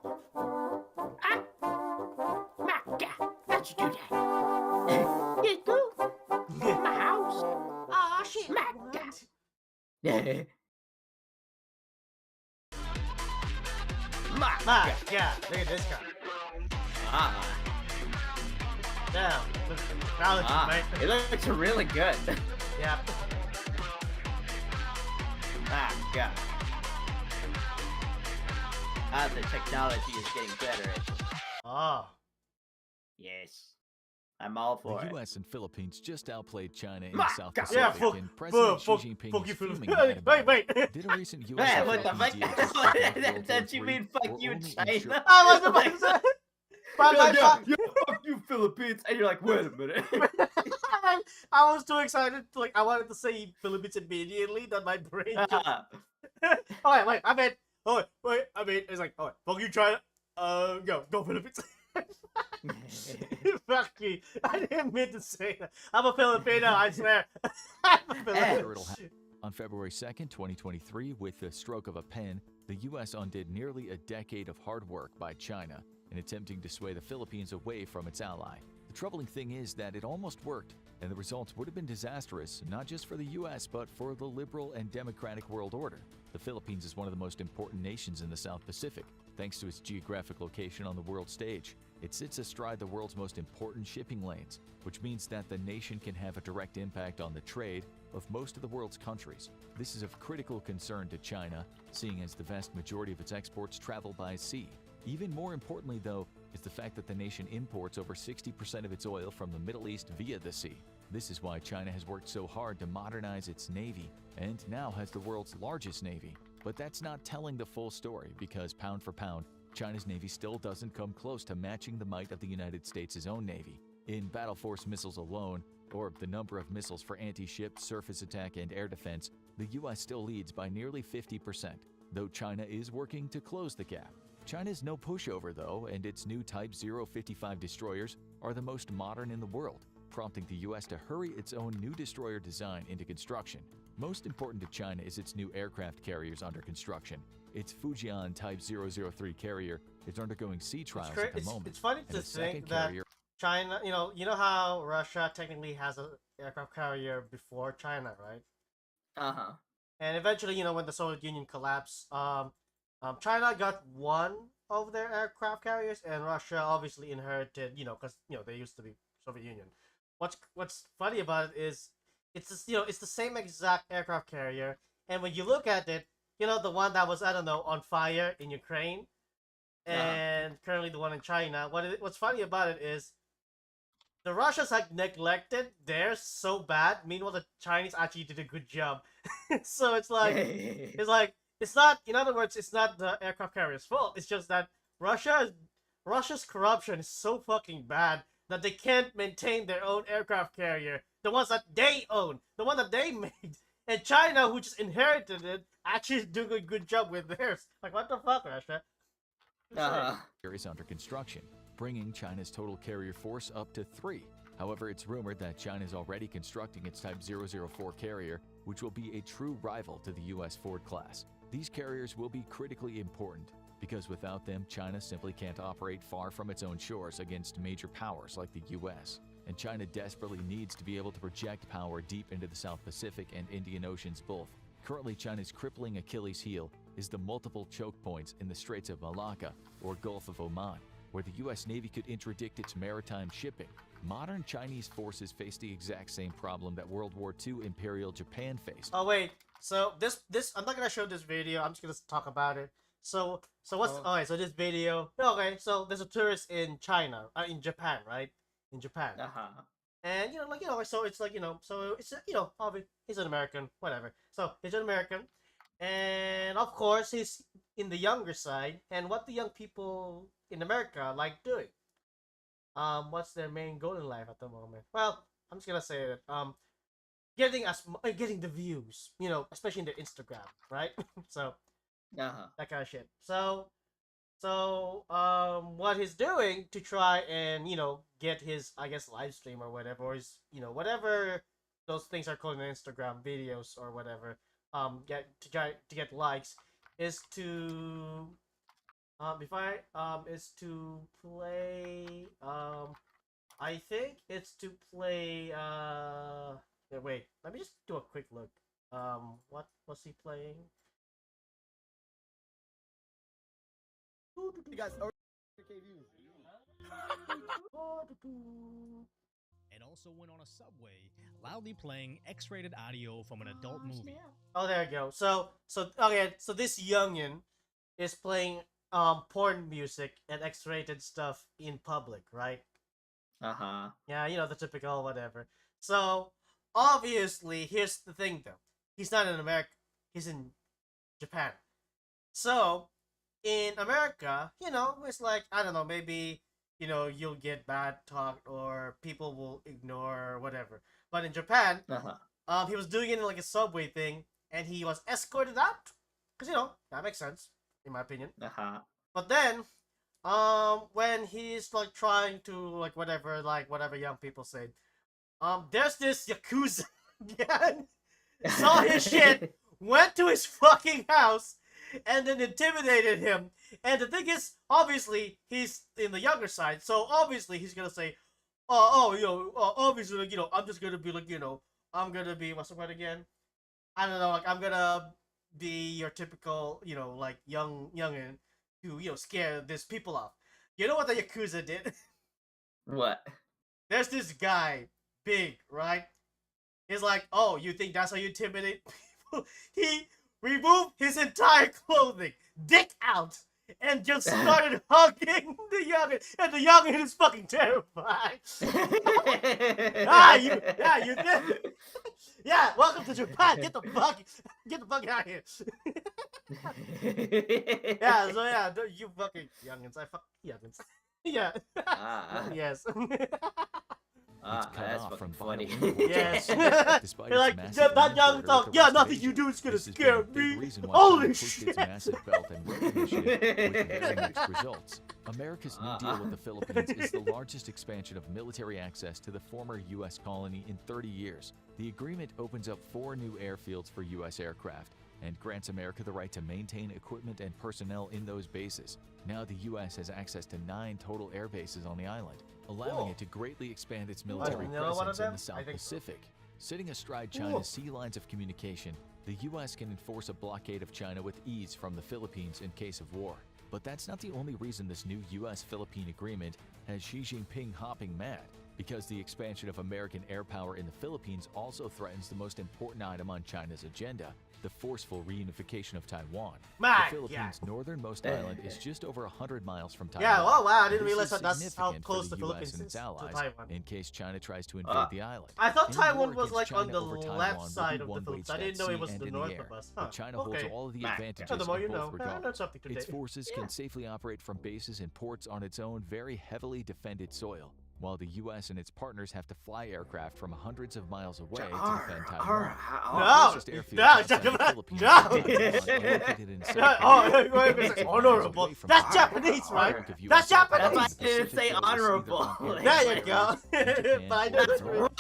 How'd you do that? Just go. My house. Oh shit! My My God, look at this guy. Ah, Damn, look at the technology, mate. it looks really good. Yeah. Ah, God. Ah, the technology is getting better. Oh. Yes. I'm all for The it. U.S. and Philippines just outplayed China in My the South God. Pacific, Yeah, and President Xi Jinping fuck is you, fuming Philippines. mad about Wait. it. Did a recent U.S. Man, and what the Philippines fuck? deal just prevent World Don't you War mean III, fuck or you, only ensure- China? I was about to say. But You're my like, fa- fuck you, Philippines. And you're like, wait a minute. I was too excited. I wanted to say Philippines immediately. That my brain. Ah. Oh wait. I mean, it's like, oh, fuck you, China. Go Philippines. Fuck me. I didn't mean to say that. I'm a Filipino. I swear. I'm a Filipino. It'll happen. On February 2nd, 2023, with the stroke of a pen, the U.S. undid nearly a decade of hard work by China in attempting to sway the Philippines away from its ally. The troubling thing is that it almost worked, and the results would have been disastrous, not just for the U.S., but for the liberal and democratic world order. The Philippines is one of the most important nations in the South Pacific, thanks to its geographic location on the world stage. It sits astride the world's most important shipping lanes, which means that the nation can have a direct impact on the trade of most of the world's countries. This is of critical concern to China, seeing as the vast majority of its exports travel by sea. Even more importantly, though, is the fact that the nation imports over 60% of its oil from the Middle East via the sea. This is why China has worked so hard to modernize its navy, and now has the world's largest navy. But that's not telling the full story, because pound for pound, China's navy still doesn't come close to matching the might of the United States' own navy. In battle force missiles alone, or the number of missiles for anti-ship, surface attack, and air defense, the U.S. still leads by nearly 50%, though China is working to close the gap. China's no pushover, though, and its new Type 055 destroyers are the most modern in the world, prompting the U.S. to hurry its own new destroyer design into construction. Most important to China is its new aircraft carriers under construction. Its Fujian Type 003 carrier is undergoing sea trials at the moment. It's funny and to a second think that carrier China, you know how Russia technically has an aircraft carrier before China, right? Uh-huh. And eventually, when the Soviet Union collapsed, China got one of their aircraft carriers, and Russia obviously inherited, because they used to be Soviet Union. What's funny about it is it's just, it's the same exact aircraft carrier, and when you look at it, the one that was, I don't know, on fire in Ukraine, and currently the one in China. What's funny about it is the Russians had neglected theirs so bad. Meanwhile, the Chinese actually did a good job. So it's not. In other words, it's not the aircraft carrier's fault. It's just that Russia's corruption is so fucking bad that they can't maintain their own aircraft carrier, the ones that they own, the one that they made. And China, who just inherited it, actually is doing a good job with theirs. Like, what the fuck, Russia? is under construction, bringing China's total carrier force up to 3. However, it's rumored that China is already constructing its Type 004 carrier, which will be a true rival to the U.S. Ford class. These carriers will be critically important, because without them, China simply can't operate far from its own shores against major powers like the U.S. And China desperately needs to be able to project power deep into the South Pacific and Indian Oceans both. Currently, China's crippling Achilles heel is the multiple choke points in the Straits of Malacca or Gulf of Oman, where the U.S. Navy could interdict its maritime shipping. Modern Chinese forces face the exact same problem that World War II Imperial Japan faced. Oh wait, so this I'm not gonna show this video. I'm just gonna talk about it. So what's okay? So this video. Okay, so there's a tourist in China, in Japan, right? In Japan. And so it's so it's obviously he's an American, whatever. So he's an American, and of course he's in the younger side. And what the young people in America like doing? What's their main goal in life at the moment? Well, I'm just gonna say it. Getting the views, especially in the Instagram, right? So that kind of shit. So what he's doing to try and get his, I guess, live stream or whatever, or his whatever those things are called in Instagram videos or whatever, get likes, is to is to play I think it's to play wait, let me just do a quick look. What was he playing? You guys already 100K views. It also went on a subway, loudly playing X-rated audio from an adult movie. Oh, there you go. So this youngin is playing porn music and X-rated stuff in public, right? Yeah, you know, the typical whatever. So obviously, here's the thing though. He's not in America. He's in Japan. So in America, you know, it's like, I don't know, maybe, you know, you'll get bad talk or people will ignore or whatever. But in Japan, he was doing it in like a subway thing, and he was escorted out. Because, you know, that makes sense, in my opinion. But then, when he's like trying to like whatever young people say, there's this Yakuza gang, saw his shit, went to his fucking house, and then intimidated him. And the thing is, obviously, he's in the younger side, so obviously he's gonna say, obviously, like, you know, I'm just gonna be like, you know, I'm gonna be, what's the word again? I don't know, like, I'm gonna be your typical, you know, like, youngin who, you know, scare these people off. You know what the Yakuza did? What? There's this guy, big, right? He's like, oh, you think that's how you intimidate people? He removed his entire clothing, dick out, and just started hugging the youngin, and the youngin is fucking terrified. You did. Yeah, welcome to Japan. Get the fuck out of here. Yeah, so yeah, you fucking youngins. I fuck youngins. Yeah. Yes. It's cut that's off from fucking funny. Yes. Despite You're its like, massive that young murder thought, of yeah, its nothing invasion, you do is gonna this has been scare a big me. reason why Holy China pushed its shit. massive belt and road initiative with very mixed results. America's new deal with the Philippines is the largest expansion of military access to the former U.S. colony in 30 years. The agreement opens up 4 new airfields for U.S. aircraft and grants America the right to maintain equipment and personnel in those bases. Now the U.S. has access to 9 total air bases on the island, allowing it to greatly expand its military presence in the South Pacific. Sitting astride China's sea lines of communication, the U.S. can enforce a blockade of China with ease from the Philippines in case of war. But that's not the only reason this new U.S.-Philippine agreement has Xi Jinping hopping mad, because the expansion of American air power in the Philippines also threatens the most important item on China's agenda, the forceful reunification of Taiwan. My the Philippines' northernmost island is just over 100 miles from Taiwan. Yeah, oh wow, I didn't This realize is that's how significant close for the US Philippines and is its to allies Taiwan. in case China tries to invade the island. I thought Any war Taiwan was against like on China the over Taiwan left will side be of the one-way Philippines. I didn't know at it was sea the and in north the air, of us. but China holds all of the advantages the more you in know. both I learned regards. something today. Its forces can safely operate from bases and ports on its own very heavily defended soil, while the U.S. and its partners have to fly aircraft from hundreds of miles away to defend Taiwan. No, honorable. That's Japanese, right? That's Japanese. Didn't say honorable. There you go. But I know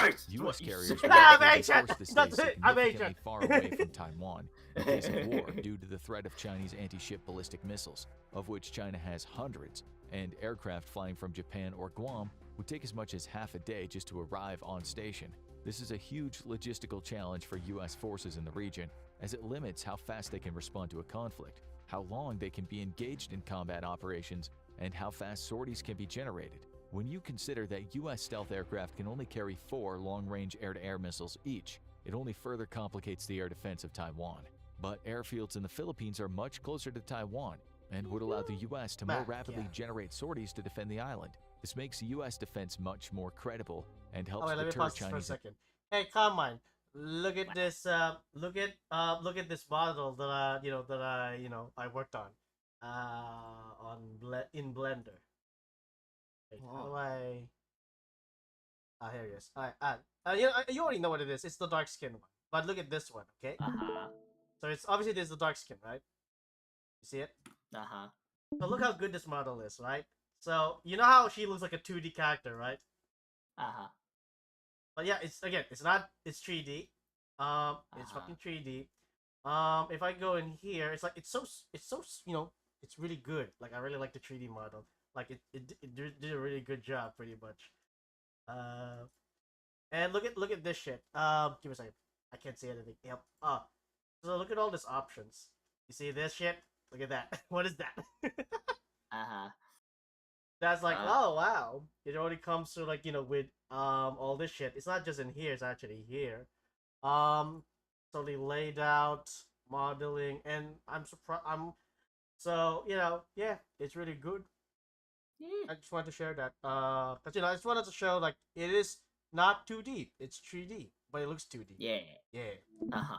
it's U.S. carriers I'm will Asian. force to stay That's it. I'm significantly Asian. far away from Taiwan in case of war due to the threat of Chinese anti-ship ballistic missiles, of which China has hundreds, and aircraft flying from Japan or Guam would take as much as half a day just to arrive on station. This is a huge logistical challenge for U.S. forces in the region, as it limits how fast they can respond to a conflict, how long they can be engaged in combat operations, and how fast sorties can be generated. When you consider that U.S. stealth aircraft can only carry 4 long-range air-to-air missiles each, it only further complicates the air defense of Taiwan. But airfields in the Philippines are much closer to Taiwan and would allow the U.S. to more rapidly generate sorties to defend the island. This makes U.S. defense much more credible and helps let me deter pause this for a Chinese. second. Hey, come on. Look at this. Look at this model that I worked on. In Blender. Wait, how do I? Here it is. You already know what it is. It's the dark skin one. But look at this one, okay? So it's obviously this is the dark skin, right? You see it? So look how good this model is, right? So you know how she looks like a 2D character, right? But yeah, it's 3D. It's fucking 3D. If I go in here, it's so it's really good. Like I really like the 3D model. Like it did a really good job, pretty much. And look at this shit. Give me a second. I can't see anything. Yep. So look at all these options. You see this shit? Look at that. What is that? Uh-huh. That's like, oh wow, it already comes to like with all this shit. It's not just in here; it's actually here. So they laid out modeling, and I'm surprised. So yeah, it's really good. I just wanted to share that. Cause I just wanted to show like it is not 2D; it's 3D, but it looks 2D. Yeah. Yeah. Uh-huh.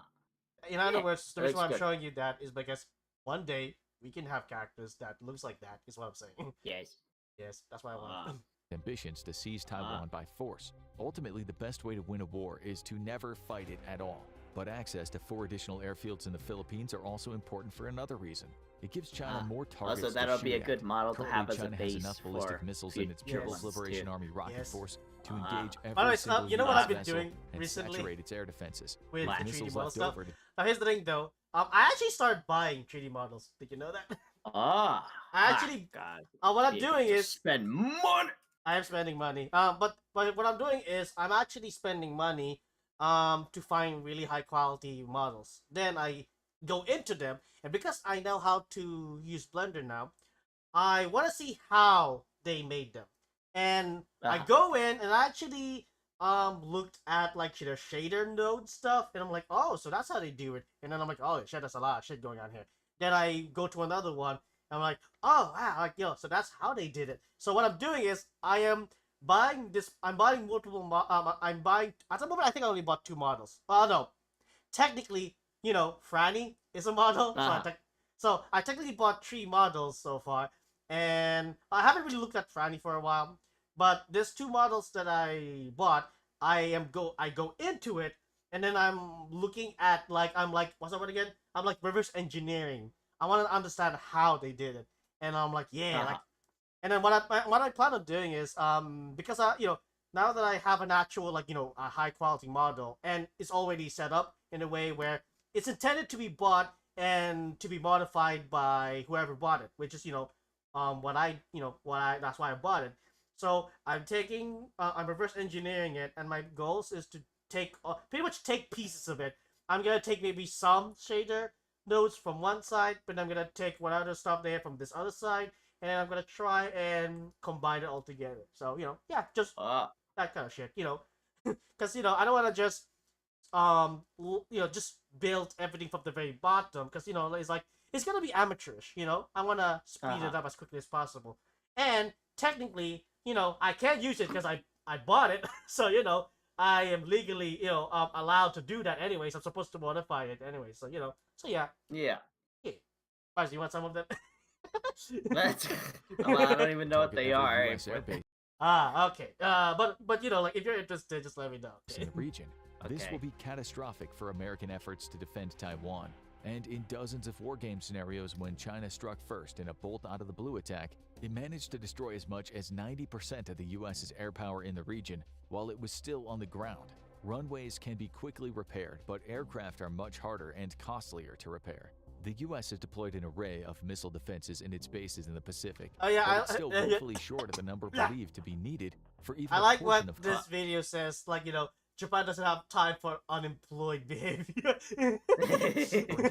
In other words, the it reason looks why I'm good. showing you that is because one day we can have characters that looks like that. Is what I'm saying. Yes. Yes, that's what I want. Ambitions to seize Taiwan by force. Ultimately, the best way to win a war is to never fight it at all. But access to 4 additional airfields in the Philippines are also important for another reason. It gives China more targets Also, that'll to be a shoot good at. model to Currently, have as a China base has enough ballistic for missiles in its future People's ones, Liberation too. Army rocket Yes. force to engage By the every way, single you know what US I've been vessel doing and recently saturate its air defenses. with With the 3D missiles model left stuff? over to Now here's the thing though. I actually started buying 3D models. Did you know that? I actually, God. what I'm doing is spend money. I am spending money. But what I'm doing is I'm actually spending money to find really high quality models. Then I go into them, and because I know how to use Blender now, I want to see how they made them. And I go in and I actually looked at like their shader node stuff, and I'm like, oh, so that's how they do it. And then I'm like, oh shit, there's a lot of shit going on here. Then I go to another one, and I'm like, oh wow, like so that's how they did it. So what I'm doing is I am buying this. I'm buying multiple. I'm buying at the moment. I think I only bought 2 models. Oh no, technically, Franny is a model. So I technically bought 3 models so far, and I haven't really looked at Franny for a while. But there's 2 models that I bought. I go into it, and then I'm looking at I'm like, what's that word again? I'm like reverse engineering. I want to understand how they did it, and I'm like, yeah, like, and then what I plan on doing is because now that I have an actual a high quality model and it's already set up in a way where it's intended to be bought and to be modified by whoever bought it, which is that's why I bought it. So I'm reverse engineering it, and my goals is to pretty much take pieces of it. I'm gonna take maybe some shader nodes from one side, but I'm gonna take what other stuff they have from this other side, and I'm gonna try and combine it all together. So just that kind of shit, because I don't want to just just build everything from the very bottom, because it's like it's gonna be amateurish. I want to speed it up as quickly as possible, and technically, I can't use it because I bought it, so I am legally allowed to do that anyways. I'm supposed to modify it anyway, so so yeah. Buzz, you want some of them? Well, I don't even know what they are. Okay. But like if you're interested, just let me know. In the region. This will be catastrophic for American efforts to defend Taiwan. And in dozens of wargame scenarios when China struck first in a bolt-out-of-the-blue attack, it managed to destroy as much as 90% of the US's air power in the region while it was still on the ground. Runways can be quickly repaired, but aircraft are much harder and costlier to repair. The U.S. has deployed an array of missile defenses in its bases in the Pacific, but it's still woefully short of the number believed to be needed for even I like a what portion of this video says, Japan doesn't have time for unemployed behavior.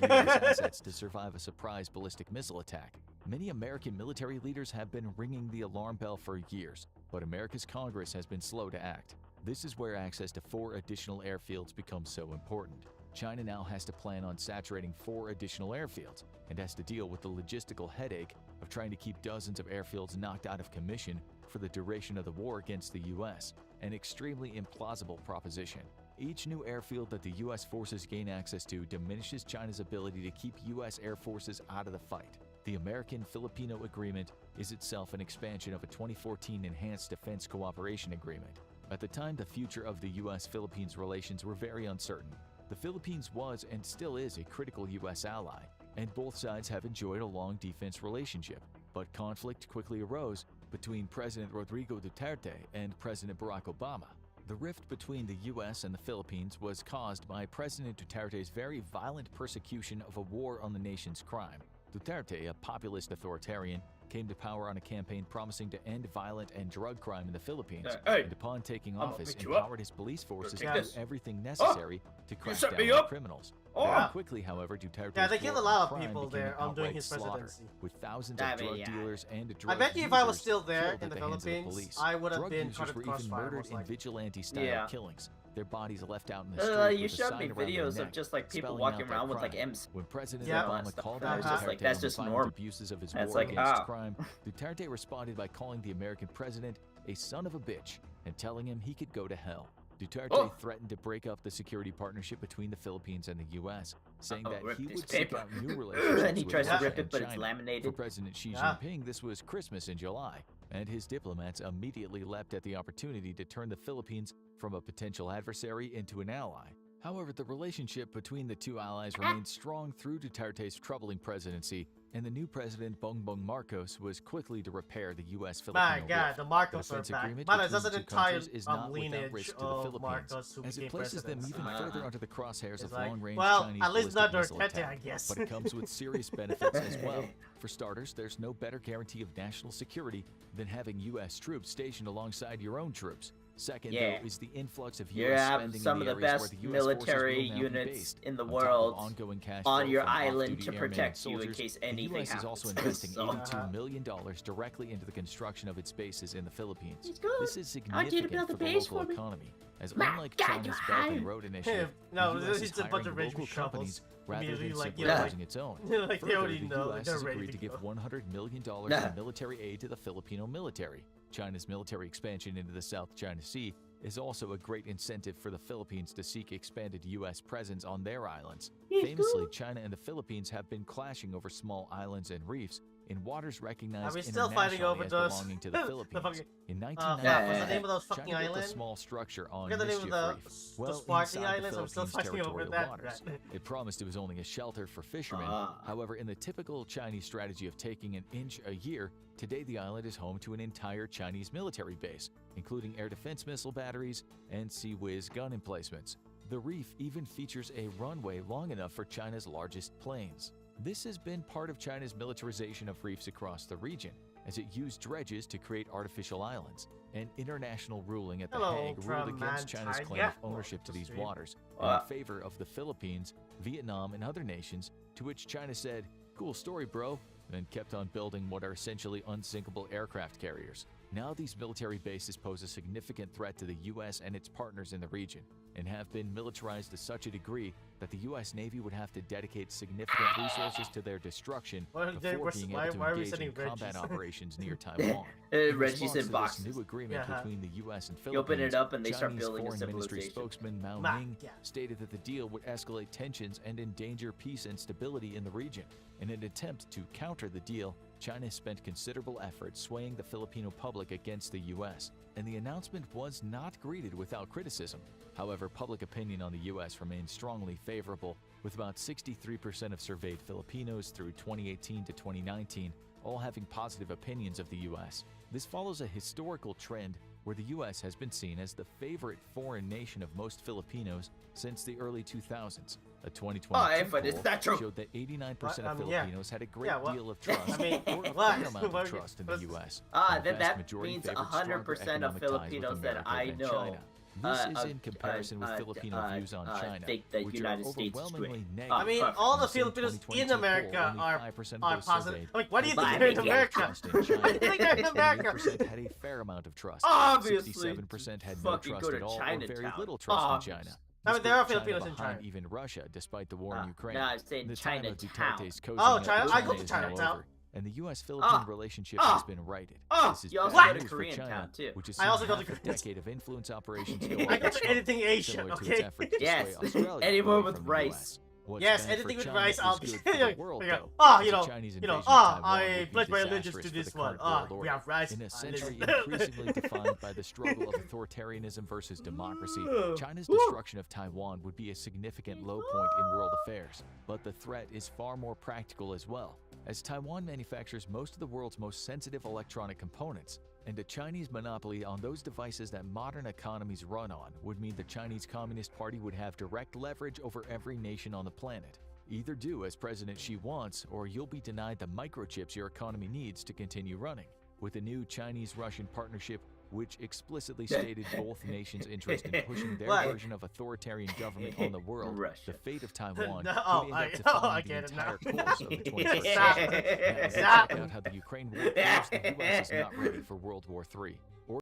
assets to survive a surprise ballistic missile attack. Many American military leaders have been ringing the alarm bell for years, but America's Congress has been slow to act. This is where access to 4 additional airfields becomes so important. China now has to plan on saturating 4 additional airfields and has to deal with the logistical headache of trying to keep dozens of airfields knocked out of commission for the duration of the war against the U.S., an extremely implausible proposition. Each new airfield that the U.S. forces gain access to diminishes China's ability to keep U.S. air forces out of the fight. The American-Filipino Agreement is itself an expansion of a 2014 Enhanced Defense Cooperation Agreement. At the time, the future of the U.S.-Philippines relations were very uncertain. The Philippines was and still is a critical U.S. ally, and both sides have enjoyed a long defense relationship. But conflict quickly arose between President Rodrigo Duterte and President Barack Obama. The rift between the U.S. and the Philippines was caused by President Duterte's very violent persecution of a war on the nation's crime. Duterte, a populist authoritarian, came to power on a campaign promising to end violent and drug crime in the Philippines, Hey, and upon taking I'ma office, beat you up. empowered his police forces Take to do this. everything necessary to crack set down me on up. criminals. Oh. Very quickly, however, Duterte's Yeah, they killed a war lot on of crime people became there an during outright his slaughter, presidency. with thousands I of mean, drug yeah. dealers and I drug bet you if I was users still there killed in the at hands of Philippines, police. I would have Drug been users caught at were the even crossfire. murdered most in likely. vigilante-style Yeah. killings. Their bodies left out in the street with You a showed sign me around their videos of neck, just like people spelling walking out their around with like crime. M's. When President Yeah. Obama Stuff. called I out was just like, Duterte that's on just violent norm. abuses of his And it's war like, against ah. crime, Duterte responded by calling the American president a son of a bitch and telling him he could go to hell. Duterte threatened to break up the security partnership between the Philippines and the U.S., saying that rip he this would seek paper. out new relationships And he with tries to Russia rip it, and but it's China. laminated. For President Xi Yeah. Jinping, this was Christmas in July, and his diplomats immediately leapt at the opportunity to turn the Philippines from a potential adversary into an ally. However, the relationship between the two allies remained strong through Duterte's troubling presidency, and the new president, Bongbong Marcos, was quickly to repair the U.S.-Filipino My God, rift. the Marcos The are defense back. agreement Man, between that's the an two entire countries is not without lineage risk to the of Philippines, Marcos who as became it places them presidents. even further onto the crosshairs It's of like, long-range well, Chinese at least not ballistic missile Duterte, attack. I guess. But it comes with serious benefits as well. For starters, there's no better guarantee of national security than having U.S. troops stationed alongside your own troops. Second, Yeah. though, is the influx of You U.S. have spending some in of the the areas where best the U.S. forces military will now be units based, in the on top of world ongoing cash on flow your from island off-duty to airmen and protect you in soldiers. case The anything U.S. is also happens. investing So- $82 million directly into the construction of its bases in the Philippines. It's good. This is I want you to significant build for a the base local for me. economy, as My unlike God, China's you're Belt and hiring. Road Initiative, no, the U.S. it's is a bunch of hiring rich local shovels. companies rather Immediately, than like, simply you know, using its own. like, they Further, already the know U.S. they're has ready agreed to to give go. $100 million Nah. in military aid to the Filipino military. China's military expansion into the South China Sea is also a great incentive for the Philippines to seek expanded U.S. presence on their islands. Famously, China and the Philippines have been clashing over small islands and reefs in waters recognized Are we still fighting internationally over as those? belonging to the Philippines. fucking, In what's 1995, the name of those fucking China built a islands? small structure on Forget the name of Mischief the Reef, well Sparky inside Islands. the I'm still Philippines' fighting over territorial that. waters. Right. It promised it was only a shelter for fishermen. However, in the typical Chinese strategy of taking an inch a year, today the island is home to an entire Chinese military base, including air defense missile batteries and Sea Whiz gun emplacements. The reef even features a runway long enough for China's largest planes. This has been part of China's militarization of reefs across the region, as it used dredges to create artificial islands. An international ruling at The Hague ruled against China's claim of ownership to these waters and in favor of the Philippines, Vietnam, and other nations, to which China said, "Cool story, bro," and kept on building what are essentially unsinkable aircraft carriers. Now these military bases pose a significant threat to the U.S. and its partners in the region, and have been militarized to such a degree that the U.S. Navy would have to dedicate significant resources to their destruction before being able to engage in combat operations near Taiwan. In Reggie's response in to this boxes. new agreement between the U.S. and You open Philippines, it up and they start Chinese building a Foreign Ministry civilization. spokesman Mao Ma, Ning yeah. stated that the deal would escalate tensions and endanger peace and stability in the region. In an attempt to counter the deal, China spent considerable effort swaying the Filipino public against the U.S., and the announcement was not greeted without criticism. However, public opinion on the U.S. remains strongly favorable, with about 63% of surveyed Filipinos through 2018 to 2019 all having positive opinions of the U.S. This follows a historical trend where the U.S. has been seen as the favorite foreign nation of most Filipinos since the early 2000s. A 2022 but is that poll true? showed that 89% of yeah. Filipinos had a great Yeah, what? deal of trust I mean, or a what? fair amount What- of trust in the U.S. Ah, and the then vast that majority means favored 100% stronger of economic ties with Filipinos that America I than know, China. This is in comparison with Filipino views on China, think the which United are States is overwhelmingly great. negative. I mean, fuck. all In the same Filipinos in 2022 America poll, only are 5% of are those positive. surveyed Like, why do you think But they're in yeah. America? trust in Why do you China. think they're in America? 28% had a fair amount of trust. Obviously, 67% had no fucking trust go to at all or very Chinatown. little trust Obvious. in China. I mean, This there are put China Filipinos in behind China. even Russia, despite the war in Ukraine. No, I'm saying The time of Chinatown. Duterte's cozying Oh, up China- with I go to is now Chinatown. over, and the U.S.-Philippine relationship has been righted. This is you also bad go to news for Koreatown, China, too. which has I seen also go to half a Koreatown. decade of influence operations go I go up, to anything Asian, similar to okay? its efforts to Yes. sway Australia Anywhere away with from the rice. US. What's Yes, bad for anything with China rice, is I'll be. good for the world, though, Oh, as you the know, Chinese you know. invasion of Taiwan I would be pledge my allegiance disastrous to for the this one. current world We order. have rice. In a century listen. increasingly defined by the struggle of authoritarianism versus democracy, China's destruction of Taiwan would be a significant low point in world affairs. But the threat is far more practical as well, as Taiwan manufactures most of the world's most sensitive electronic components, and a Chinese monopoly on those devices that modern economies run on would mean the Chinese Communist Party would have direct leverage over every nation on the planet. Either do as President Xi wants, or you'll be denied the microchips your economy needs to continue running. With a new Chinese-Russian partnership, which explicitly stated both nations' interest in pushing their What? version of authoritarian government on the world, Russia. the fate of Taiwan No, could end I up defining the get it now. entire course of the 21st Stop. century. Now, let's Stop. check out how the Ukraine war proves the U.S. is not ready for World War III. Or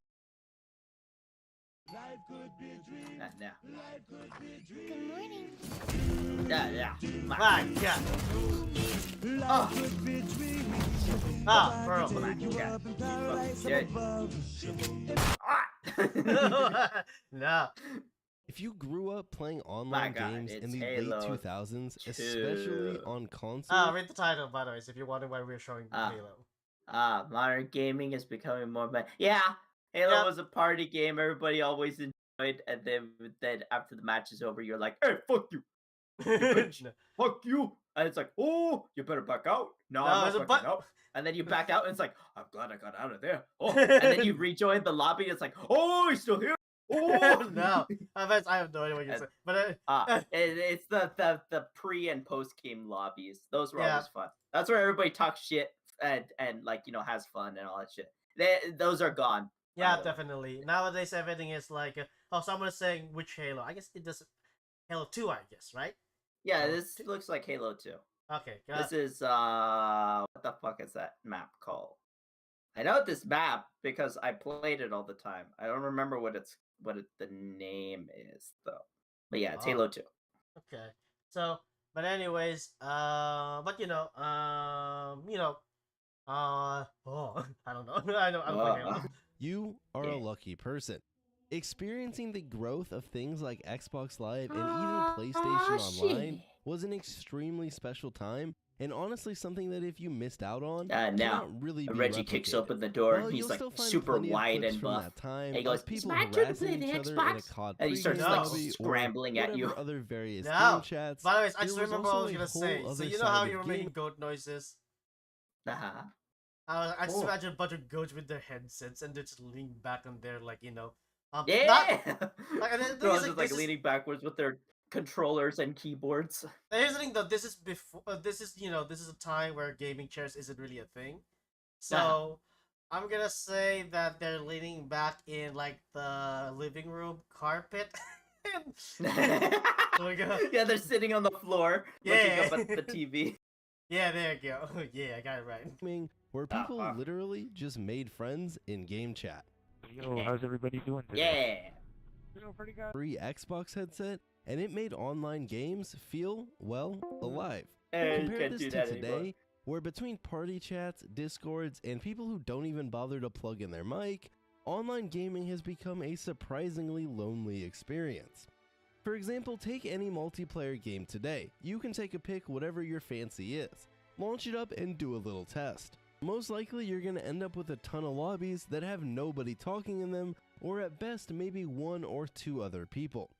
Now. Good morning. Yeah. My God. Ah, bro. My God. No. If you grew up playing online God, games in it's the Halo late 2000s, 2. especially on console, Read the title, by the way, if you're wondering why we're showing Halo. Modern gaming is becoming more. Yeah, Halo Yep. was a party game. Everybody always enjoyed, and then after the match is over, you're like, "Hey, fuck you, bitch. Fuck you," and it's like, "Oh, you better back out." No, I'm there's a not but- backing out. And then you back out, and it's like, "I'm glad I got out of there." Oh, and then you rejoin the lobby. And it's like, "Oh, he's still here." Oh No, I have no idea what you're saying. But it's the pre and post game lobbies. Those were Yeah. always fun. That's where everybody talks shit and like has fun and all that shit. Those are gone. yeah, by the way. definitely. Nowadays, everything is like, someone is saying which Halo. I guess it does Halo 2, I guess, right? Yeah, this looks like Halo 2. Okay. This is what the fuck is that map called? I know this map because I played it all the time. I don't remember what the name is though. But yeah, it's Halo 2. Okay. So, but anyways, but I don't know. I don't play Halo. you are a lucky person. Experiencing the growth of things like Xbox Live and even PlayStation Online was an extremely special time, and honestly something that if you missed out on, Now cannot really be Reggie kicks replicated. open the door. Well, He's you'll like still find super plenty of wide clips and from buff. that time And he goes, of people "It's my turn to harassing play the each other in a Xbox?" COD And he starts pregame like lobby or scrambling at you. whatever other various No. game chats. By the way, I There just was remember what I also was a gonna whole say. So other you know side how of you were game- making goat noises? Uh-huh. I just Oh. imagine a bunch of goats with their headsets and they're just leaning back on their Yeah. Like, and the thing Girls is, just like this is- leaning backwards with their controllers and keyboards. Now, here's the thing though, this is before this is a time where gaming chairs isn't really a thing. So I'm gonna say that they're leaning back in like the living room carpet. So we go. Yeah, they're sitting on the floor looking Yeah. up at the TV. Yeah, there you go. Yeah, I got it right. Gaming where people literally just made friends in game chat. Yo, how's everybody doing today? Yeah. Free Xbox headset, and it made online games feel, well, alive. Hey, you Compare can't this do to that today, anymore. where between party chats, discords, and people who don't even bother to plug in their mic, online gaming has become a surprisingly lonely experience. For example, take any multiplayer game today. You can take a pick whatever your fancy is, launch it up and do a little test. Most likely you're going to end up with a ton of lobbies that have nobody talking in them, or at best maybe one or two other people.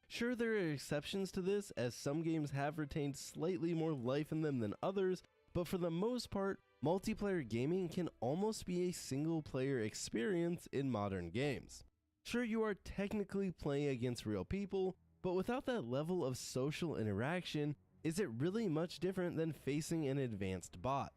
Sure, there are exceptions to this, as some games have retained slightly more life in them than others, but for the most part, multiplayer gaming can almost be a single player experience in modern games. Sure, you are technically playing against real people, but without that level of social interaction, is it really much different than facing an advanced bot?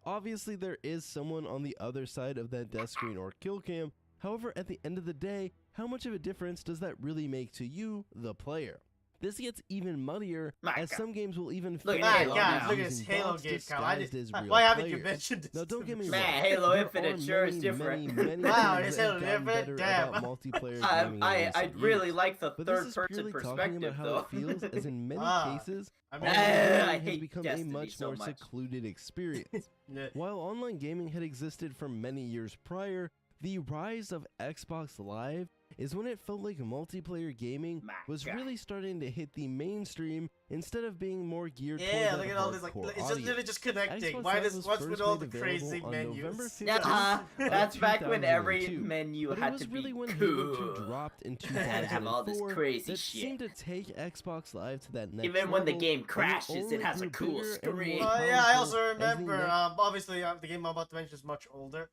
Obviously, there is someone on the other side of that death screen or kill cam. However, at the end of the day, how much of a difference does that really make to you, the player? This gets even muddier, as some games will even Look fail at out Halo now. Look at this using Halo bots game, Kyle. I disguised just, as real why haven't you players. mentioned this? Now, don't get me wrong. Man, Halo there Infinite are sure is many, different. Many Wow, things it's that Halo have gotten Infinite? better Damn. about multiplayer gaming in I recent really years. like the But this is third-person purely talking perspective, about how though. it feels, as in many cases, I mean, online I gaming has hate become Destiny a much so more much. secluded experience. Yeah. While online gaming had existed for many years prior, the rise of Xbox Live is when it felt like multiplayer gaming was really starting to hit the mainstream instead of being more geared Yeah, toward look that at all this, like, hardcore it's just literally audience. just connecting. Xbox Why Live does was what's first with all made the crazy available on November menus? 15th That's of back when every 2002. menu But it had was to really be when Halo 2 cool. dropped in And have all this 2004 crazy that shit. seemed to take Xbox Live to that next Even when the level, game and crashes, it only has a grew cool bigger and more screen. Yeah, I also powerful as the remember. next Obviously, the game I'm about to mention is much older,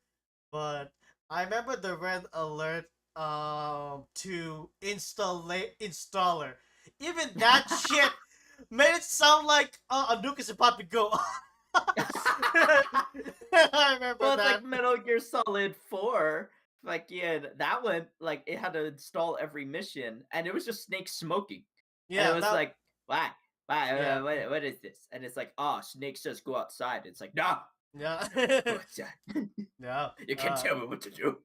but I remember the red alert to installer. Even that shit made it sound like a nuke is about to go. I remember Well, it's that. like Metal Gear Solid 4. Like, yeah, that one, like, it had to install every mission, and it was just Snake smoking. Yeah, and it was that- like, why? Yeah. What is this? And it's like, oh, snakes just go outside. It's like, no. Yeah. No. You can't tell me what to do.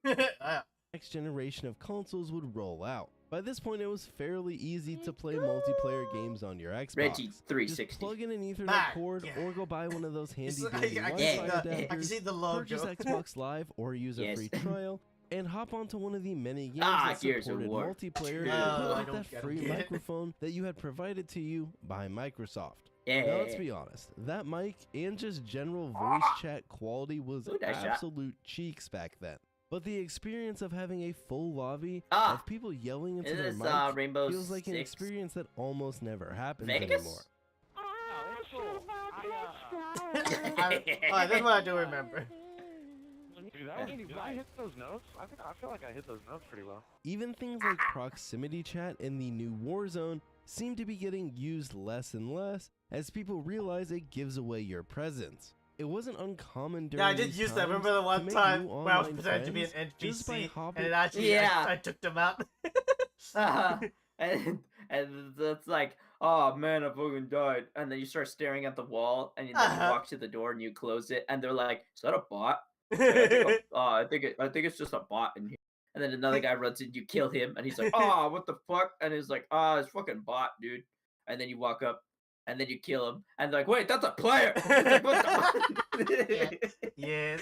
Next generation of consoles would roll out. By this point, it was fairly easy to play multiplayer games on your Xbox. Reggie 360. Just plug in an Ethernet Ah, cord yeah. or go buy one of those handy I dandy can Wi-Fi see I can see adapters, the logo. purchase Xbox Live or use a Yes. free trial, and hop onto one of the many games Ah, that Gears of supported War. multiplayer No, and I put out don't that get free it. microphone that you had provided to you by Microsoft. Yeah. Now, let's be honest, that mic and just general voice chat quality was Ooh, nice shot. absolute cheeks back then. But the experience of having a full lobby of people yelling into Is their this, mic Rainbow feels like an Six experience that almost never happens Vegas? anymore. Alright, that's what I do remember. Dude, did I hit those notes? I feel like I hit those notes pretty well. Even things like proximity chat in the new Warzone seem to be getting used less and less as people realize it gives away your presence. It wasn't uncommon during Yeah, I did these use that. times Remember the to one make time new where I was online pretending to be an friends just by NPC, hopping- and it actually Yeah. I took them out. and it's like, oh man, I fucking died. And then you start staring at the wall, and then you walk to the door and you close it, and they're like, "Is that a bot?" I think it's just a bot in here. And then another guy runs in, you kill him, and he's like, "Oh, what the fuck?" And he's like, "Oh, it's fucking bot, dude." And then you walk up, and then you kill him, and they're like, "Wait, that's a player." It's like, what the Yes.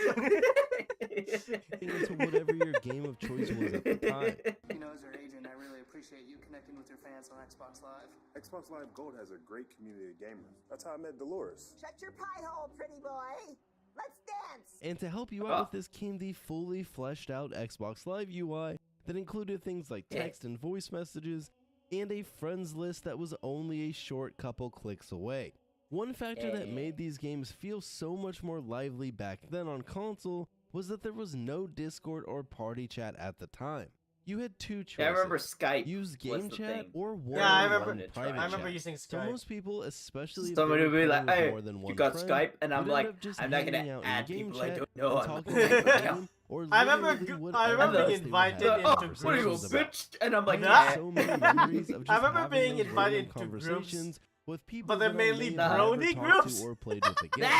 into whatever your game of choice was at the time. You know, as your agent, I really appreciate you connecting with your fans on Xbox Live. Xbox Live Gold has a great community of gamers. That's how I met Dolores. Shut your pie hole, pretty boy. Let's dance. And to help you out with this came the fully fleshed out Xbox Live UI that included things like text and voice messages and a friends list that was only a short couple clicks away. One factor that made these games feel so much more lively back then on console was that there was no Discord or party chat at the time. You had two choices. Yeah, I remember Skype Use was game the chat thing. or one Yeah, I remember. private I remember chat. using So Skype. most people, especially if Somebody they would were be like, playing with "Hey, more than you one got friend, Skype?" And I'm you'd like, end up just "I'm not gonna hanging out in add game people I chat don't know and on talking my about the account." game, or I remember literally whatever I remember else being they were invited having into conversations What are you, a about. bitch? And I'm like, I have "Yeah." so many memories of just I remember having being those invited random into groups, conversations with people but they're that I mainly may never brony talk groups. to or played with again.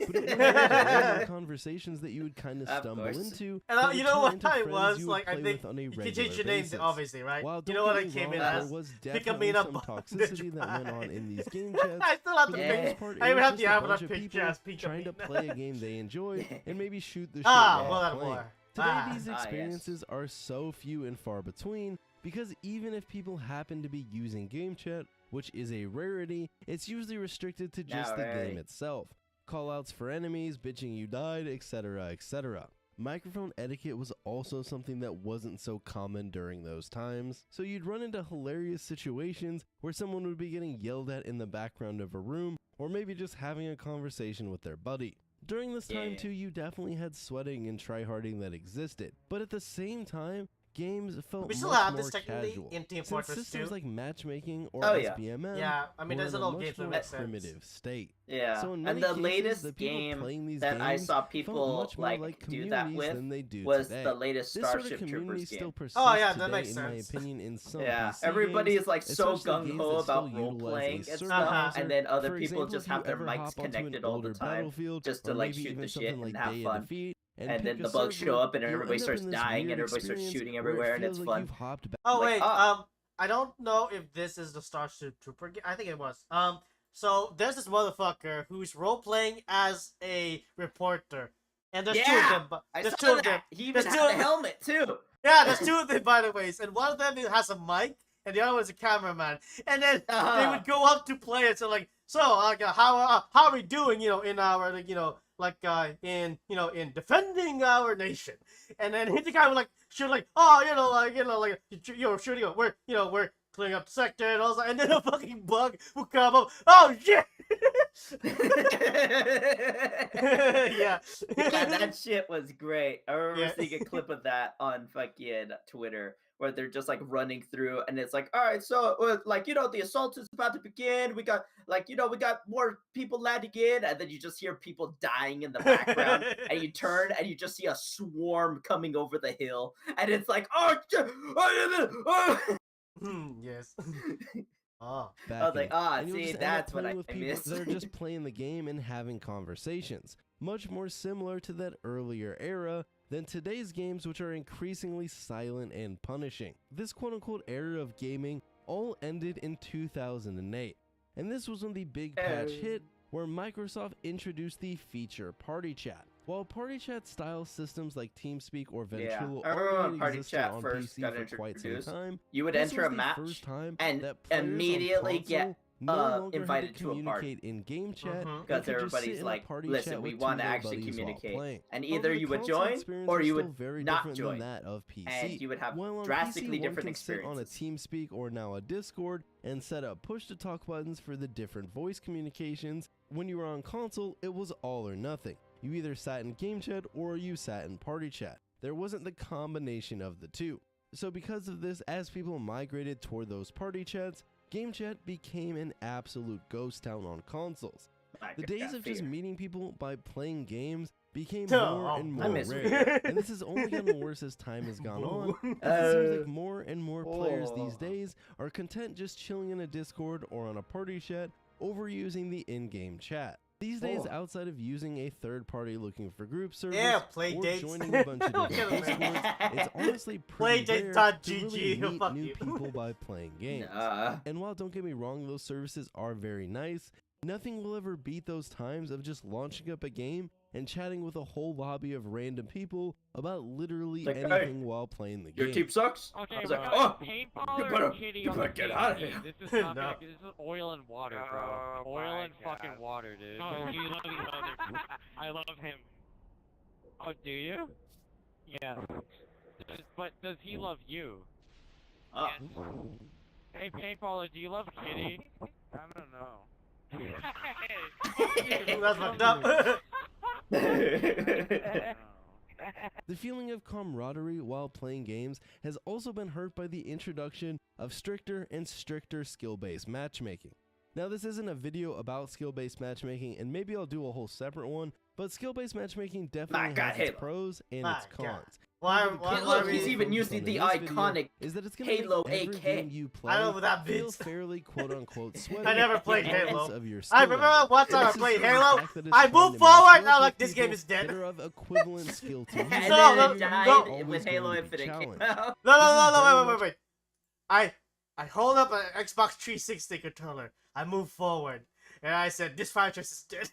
But it was those random conversations that you would kind of Of stumble course. into. And that you would know turn what into I friends was you would like? I play think with on a you can regular change your name, basis. obviously, right? While You don't know what get I me came wrong, in there as? was Pick a definitely meet up some on toxicity that went on in these game chats. I still have but the for the picture. most part, I it even was have just the a avatar bunch of picture people as Pick a trying to Meet. play a game they enjoyed and maybe shoot the shit Ah, while well, playing. more. Today, Ah. these experiences are so few and far between because even if people happen to be using game chat, which is a rarity, it's usually restricted to just the game itself. Callouts for enemies, bitching you died, etc., etc. Microphone etiquette was also something that wasn't so common during those times, so you'd run into hilarious situations where someone would be getting yelled at in the background of a room, or maybe just having a conversation with their buddy. During this time too, you definitely had sweating and tryharding that existed, but at the same time, games felt We still much have more this technically casual. in Team Since Fortress systems 2. like matchmaking or Oh, yeah. SBMM Yeah, I mean, were there's in a a lot of much games that more make sense. primitive state. Yeah, So in and many the cases, latest the people game playing these that I games saw felt people much more like do that communities with than they do was today. the latest This sort of Starship community Troopers still game. persists Oh, yeah, that today, makes in my sense. opinion, in some Yeah, PC everybody games, is like so especially gung games ho that about still role utilize playing a and certain stuff, browser. and then other For people example, just if you have their ever mics hop onto an connected all the older time Battlefield, just or to like maybe shoot even the shit something like and have Day of fun. Defeat, And pick then a the bugs server, show up and you'll everybody end up starts in this dying and weird everybody starts experience shooting where it everywhere and feels it's like fun. you've hopped back. Oh Like, wait, oh. I don't know if this is the Starship Trooper game. I think it was. So there's this motherfucker who's role playing as a reporter, and there's two of them. But I there's saw two of that. them. He even There's had two the of them. helmet too. Yeah, there's two of them, by the way, and one of them has a mic, and the other one's a cameraman. And then they would go up to players and like, so how are we doing? You know, in our in defending our nation. And then the guy would like shoot like, oh, you're shooting. We're clearing up the sector and all that. And then a fucking bug would come up. Oh shit! Yeah. That shit was great. I remember Yeah. seeing a clip of that on fucking Twitter where they're just like running through and it's like, all right, so like, you know, the assault is about to begin. We got like, you know, we got more people landing in, and then you just hear people dying in the background, and you turn and you just see a swarm coming over the hill, and it's like, oh, Yes. Oh. I was like, ah, and you'll see, just end up that's what playing I with people missed. that are just playing the game and having conversations, much more similar to that earlier era than today's games, which are increasingly silent and punishing. This quote-unquote era of gaming all ended in 2008, and this was when the big patch hit, where Microsoft introduced the feature Party Chat. While Party Chat style systems like TeamSpeak or Ventool I remember when already Party existed Chat on first got PC for quite some introduced, time, you would this enter was a the match first time and that players on immediately console get no longer invited had to to a party. communicate in game chat Because they could just sit everybody's in a like, party listen, chat we with want two to of their actually buddies while communicate. playing. And However, either the you would console join experience or was you still would very not different join. than that of PC. And you would have While on drastically PC, different one can sit on a experiences. TeamSpeak or now a Discord and set up push-to-talk buttons for the different voice communications. When you were on console, it was all or nothing. You either sat in game chat or you sat in party chat. There wasn't the combination of the two. So because of this, as people migrated toward those party chats, game chat became an absolute ghost town on consoles. The days of just meeting people by playing games became more and more rare, and this has only gotten worse as time has gone on, as it seems like more and more players these days are content just chilling in a Discord or on a party chat over using the in-game chat. These days, outside of using a third party looking for group service play or dates. joining a bunch of different Discords, it's honestly pretty rare to really meet Fuck new you. people by playing games. And while don't get me wrong, those services are very nice, nothing will ever beat those times of just launching up a game and chatting with a whole lobby of random people about literally Like, hey, anything while playing the game. Your team sucks? Okay, I was we like, got oh, paintball you or better, kitty you on better the get same out of team. here. This is not No. this is oil and water, bro. Oh Oil my and fucking God. water, dude. Oh, you love each other. I love him. Oh, do you? Yeah. But does he love you? Oh. Yes. Hey, paintballer, do you love Kitty? I don't know. That's fucked up. The feeling of camaraderie while playing games has also been hurt by the introduction of stricter and stricter skill-based matchmaking. Now, this isn't a video about skill-based matchmaking, and maybe I'll do a whole separate one, but skill-based matchmaking definitely has its pros and its cons. Look, he's even using the iconic is that it's gonna Halo make every AK. game you play I know that feel bitch. fairly quote-unquote sweaty. I never played regardless Halo. of your I skill remember level. one time I This is played due to the Halo. fact that it's I trying moved to forward. match Now up like with this game people is dead. that are of equivalent skill to you. And No, then no, it died no. when Always Halo going to be Infinite came challenged. out. No, wait. I hold up an Xbox 360 controller. I move forward, and I said, "This franchise is dead."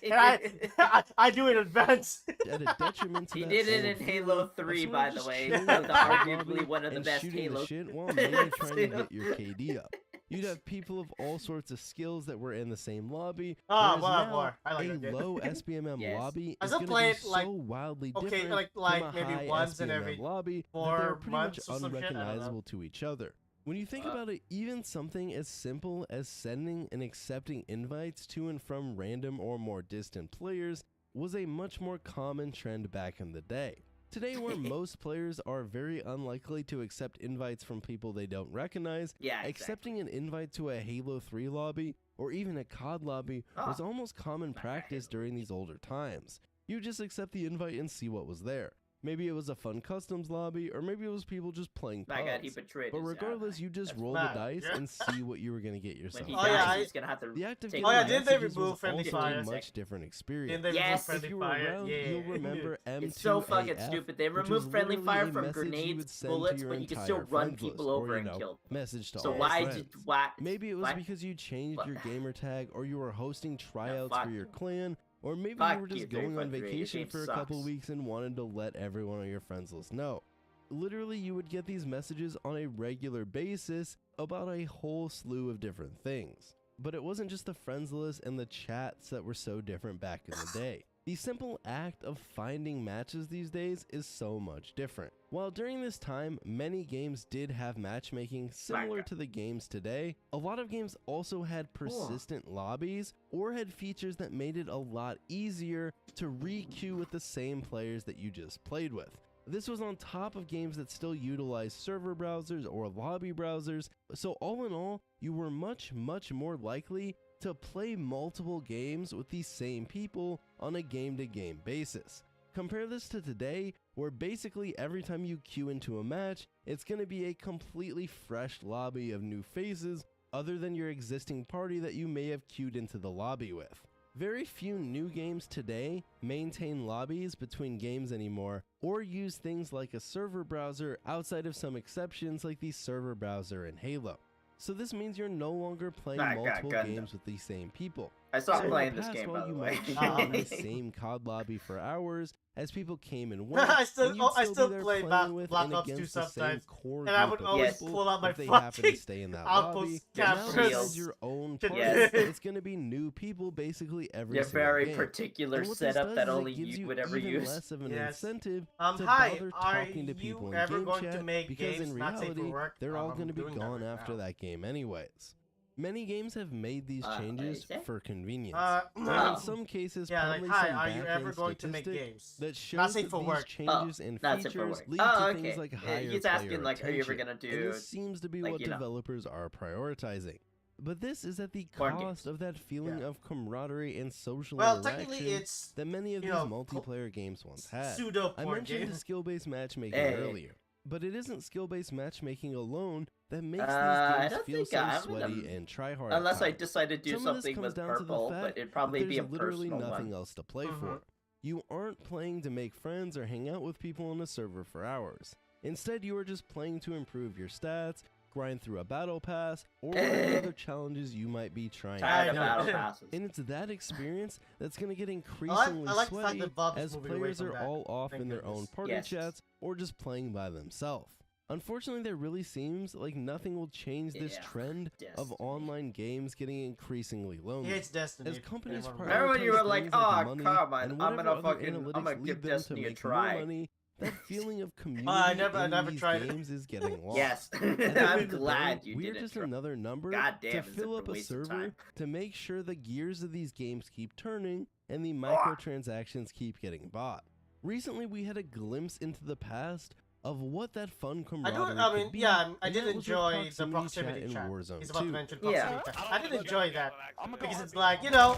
And I do it in advance. At a detriment to He that did it whole in feeling Halo of 3, someone by the just way. chilling That in was the hard arguably lobby one of the and best shooting Halo shit while maybe trying to get your KD up. You'd have people of all sorts of skills that were in the same lobby. Oh, whereas well, now, more. I like a that game. low SBMM Yes. lobby I is still going play to be it, like, so wildly okay, different like from a maybe high once in SBMM every lobby that 4 they're pretty much months or some shit, I don't know. unrecognizable to each other. When you think about it, even something as simple as sending and accepting invites to and from random or more distant players was a much more common trend back in the day. Today, where most players are very unlikely to accept invites from people they don't recognize, accepting an invite to a Halo 3 lobby or even a COD lobby was almost common practice during these older times. You just accept the invite and see what was there. Maybe it was a fun customs lobby, or maybe it was people just playing My God, he pubs. betrayed But his regardless, you just That's roll bad. the dice Yeah. and see what you were going to get yourself. When he Oh, dies, yeah, he's gonna have to The act of take getting didn't they messages remove was friendly also fire? a much different experience. Didn't they remove Yes. friendly If you were fire? around, Yeah. you'll remember M2AF, It's so fucking stupid. They which was removed friendly literally fire a from message you would grenades, send to bullets, your but you can still entire run friends people list, over or, and kill them. message to So all why friends. did why? Maybe it was why? because you changed Fuck. your gamer tag, or you were hosting tryouts fuck for your you. clan, or maybe Fuck you were just you, going on 343. Your vacation game for a couple sucks. weeks and wanted to let everyone on your friends list know. Literally, you would get these messages on a regular basis about a whole slew of different things. But it wasn't just the friends list and the chats that were so different back in the day. The simple act of finding matches these days is so much different. While during this time, many games did have matchmaking similar to the games today, a lot of games also had persistent lobbies or had features that made it a lot easier to re-queue with the same players that you just played with. This was on top of games that still utilize server browsers or lobby browsers, so all in all, you were much more likely to play multiple games with the same people on a game-to-game basis. Compare this to today, where basically every time you queue into a match, it's going to be a completely fresh lobby of new faces other than your existing party that you may have queued into the lobby with. Very few new games today maintain lobbies between games anymore, or use things like a server browser outside of some exceptions like the server browser in Halo. So this means you're no longer playing multiple games with the same people. I stopped So playing in the this past, game, while by the you way. might chill in the same COD lobby for hours as people came and went, I still, and you'd I be still there play playing with Black and Ops 2 against the same sometimes, core and I group would of always people pull out my if they happen to fucking stay in that outpost lobby. cameras. Now that is your own party. Yes. It's going to be new people basically every Your single very game. particular And what this setup does that is it only gives you would ever even use. less of an Yes. incentive to Hi, bother are talking to you people in ever game going to chat make because games in not safe for reality work? they're all I'm going to be doing that gone right after now. that game anyways. Many games have made these what changes is it? for convenience. No. And in some cases, Yeah, like, probably hi, some are you ever back-end going to make statistic games? that Not shows safe that for these work. changes and not safe for features work. lead Oh, to okay. things like Yeah, higher he's asking, player like, are you ever retention. gonna do, And this seems to be like, what you know. developers are prioritizing. But this is at the Board cost games. of that feeling of camaraderie and social Well, interaction technically, it's, that many of you these know, multiplayer games once had. pseudo I porn mentioned game. skill-based matchmaking Hey. earlier, but it isn't skill-based matchmaking alone that makes I these don't games feel think so I'm sweaty gonna- and try-hard. Unless I times. decide to do Some of this something comes with down to the purple, fact but it'd that probably be a there's literally personal nothing one. else to play for. You aren't playing to make friends or hang out with people on a server for hours. Instead, you are just playing to improve your stats, grind through a battle pass, or whatever other challenges you might be trying Tired of to battle finish. passes. And it's that experience that's going to get increasingly I like the fact sweaty that Bob's as moving away players from are that. all off Thank in their goodness. own party Yes. chats or just playing by themselves. Unfortunately, there really seems like nothing will change this Yeah. trend of Destiny. online games getting increasingly lonely. It's Destiny. As companies Anyone Remember when you prioritize were like, things "Oh, money come on, and I'm whatever gonna other fucking- I'm analytics gonna lead give them Destiny to a make try." more money, that feeling of community I never in tried these it. games is getting lost. Yes. At the end I'm of the glad day, you we're didn't just try. another number God to damn, it's fill a up a waste of server time. to make sure the gears of these games keep turning and the microtransactions keep getting bought. Recently, we had a glimpse into the past of what that fun camaraderie could be, I and did that was with enjoy the proximity proximity in chat. Warzone He's about to 2. mention Yeah. proximity chat. I did enjoy that because it's like, you know,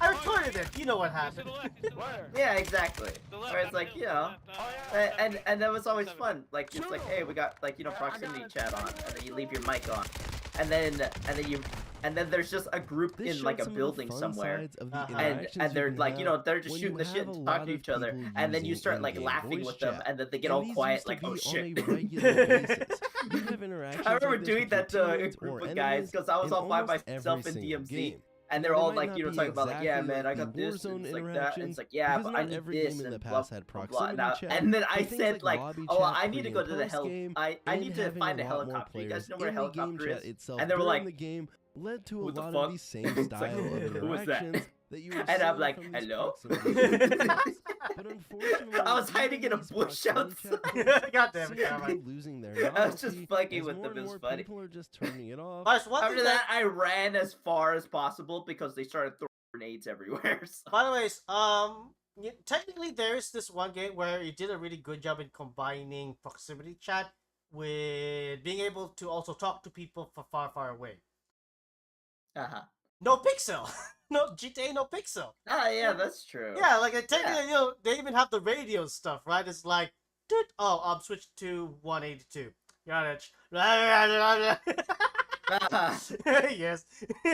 I recorded it. You know what happened. Yeah, exactly. Where it's like, you know, and that was always fun. Like, it's like, hey, we got, like, you know, proximity chat on, and then you leave your mic on, and then there's just a group This in like showed a some of the building fun somewhere, sides of the and interactions they're you can like, you know, have they're just when shooting you the shit have a and lot talking to of each other, people and then you using start like in-game laughing voice with them, chat. and then they get And all these quiet, used to like, be oh on shit. a regular basis. You'd have interactions I remember like this doing with your that to a teammates group or of guys enemies because I was in all by almost myself every in single DMZ. game. And Now, they're they all might like, not you know, be talking about like, yeah, exactly man, like I the got this, and Warzone it's like that, and interactions, it's like, yeah, because but I not need every this, game in the and blah, past had blah, blah. proximity Now, chat, and then I but things said like like, lobby oh, well, chat I need to pre- go and to the hell. post-game, I and need to having find a a lot more helicopter. You guys players know where a in the game helicopter chat is? itself And they were during like, the game led to a what the lot fuck? of the same It's style like, of who was that? interactions that you were And I'm seeing like, from these hello? proximity chats. But unfortunately, I was hiding in a these bush proximity outside. chat God damn it, seem to Caroline. be losing their I was just novelty fucking as with more them. and It was more funny. people are just turning it off. Guys, one After thing that, I ran as far as possible because they started throwing grenades everywhere. So. By the way, technically there is this one game where it did a really good job in combining proximity chat with being able to also talk to people from far, far away. No pixel. No GTA, no pixel. Ah, yeah, that's true. Yeah, like technically, you know, they even have the radio stuff, right? It's like, dude, oh, switch to 182. Got it. Yes.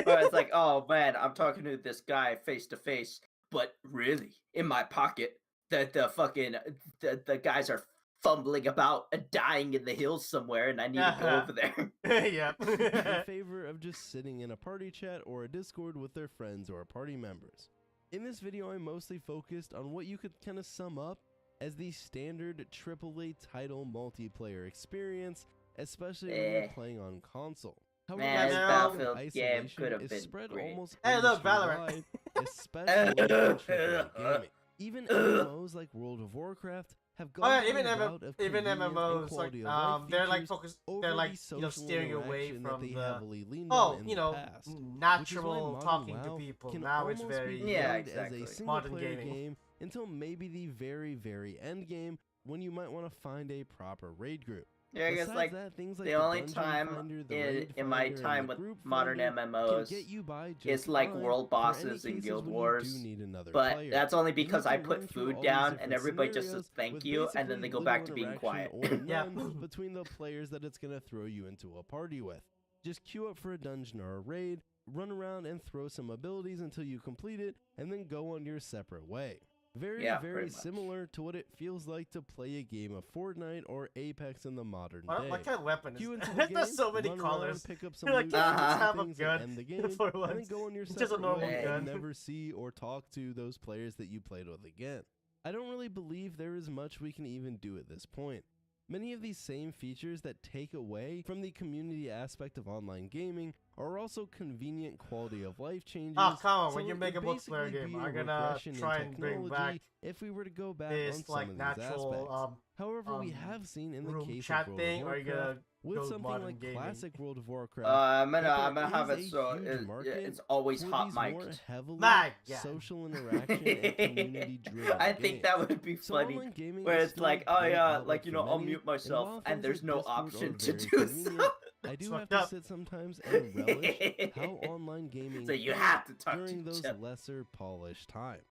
But it's like, oh man, I'm talking to this guy face to face, but really, in my pocket, the guys are fumbling about, dying in the hills somewhere, and I need to go over there. Yeah. In favor of just sitting in a party chat or a Discord with their friends or party members. In this video, I mostly focused on what you could kind of sum up as the standard AAA title multiplayer experience, especially when you're playing on console. However, Man, this this level of Battlefield game isolation could have is been spread great. almost Hey, look, industry-wide, Valorant. especially in AAA gaming. Even MMOs like World of Warcraft have gone Oh yeah, down even the route of even convenient and MMOs like quality of life they're like features focused, over they're like the steering social away interaction that from they the heavily leaned on in you the know past, which is why natural modern talking to WoW people. can Now it's almost very be viewed as a single modern player gaming. game until maybe the very end game when you might want to find a proper raid group. Yeah, I guess Besides like that, things like the the only dungeon time finder, the in raid my finder, and time the with group modern finder MMOs can get you by just is like fine world for any bosses and cases guild when wars. you do need another But player. that's only You because can I run put through food all these down and different everybody just says scenarios thank with you, and then they basically go back to little being interaction quiet. or none between the players that it's gonna throw you into a party with. Just queue up for a dungeon or a raid, run around and throw some abilities until you complete it, and then go on your separate way. Very pretty much. similar to what it feels like to play a game of Fortnite or Apex in the modern day. What kind of weapon is Queue into the that? There's game, so many run around, colors. pick up some You're like, loot, just and have a things gun that end the game, for and then once. go on your Just a separate normal way gun. and never see or talk to those players that you played with again. I don't really believe there is much we can even do at this point. Many of these same features that take away from the community aspect of online gaming are also convenient quality of life changes. Oh come on! so When you it make a would multiplayer basically game, be a I'm gonna regression in try and bring back technology if we were to go back on this some like of these natural aspects. However, we have seen in the room case chat of World thing, of or you gonna Warcraft, with go something modern like gaming? classic World of Warcraft, I'm that gonna there have is it so a huge it, market it's always for hot these more mic'd. heavily My God. social interaction and community-driven I think that would be So funny, online gaming where is it's still like, a oh great yeah, outlet like you for know, I'll many, mute and myself, while and things there's like no Discord option are to very do convenient, so. I do have fucked to up. sit sometimes and relish how online gaming So you felt have to talk to during each those other. lesser polished times.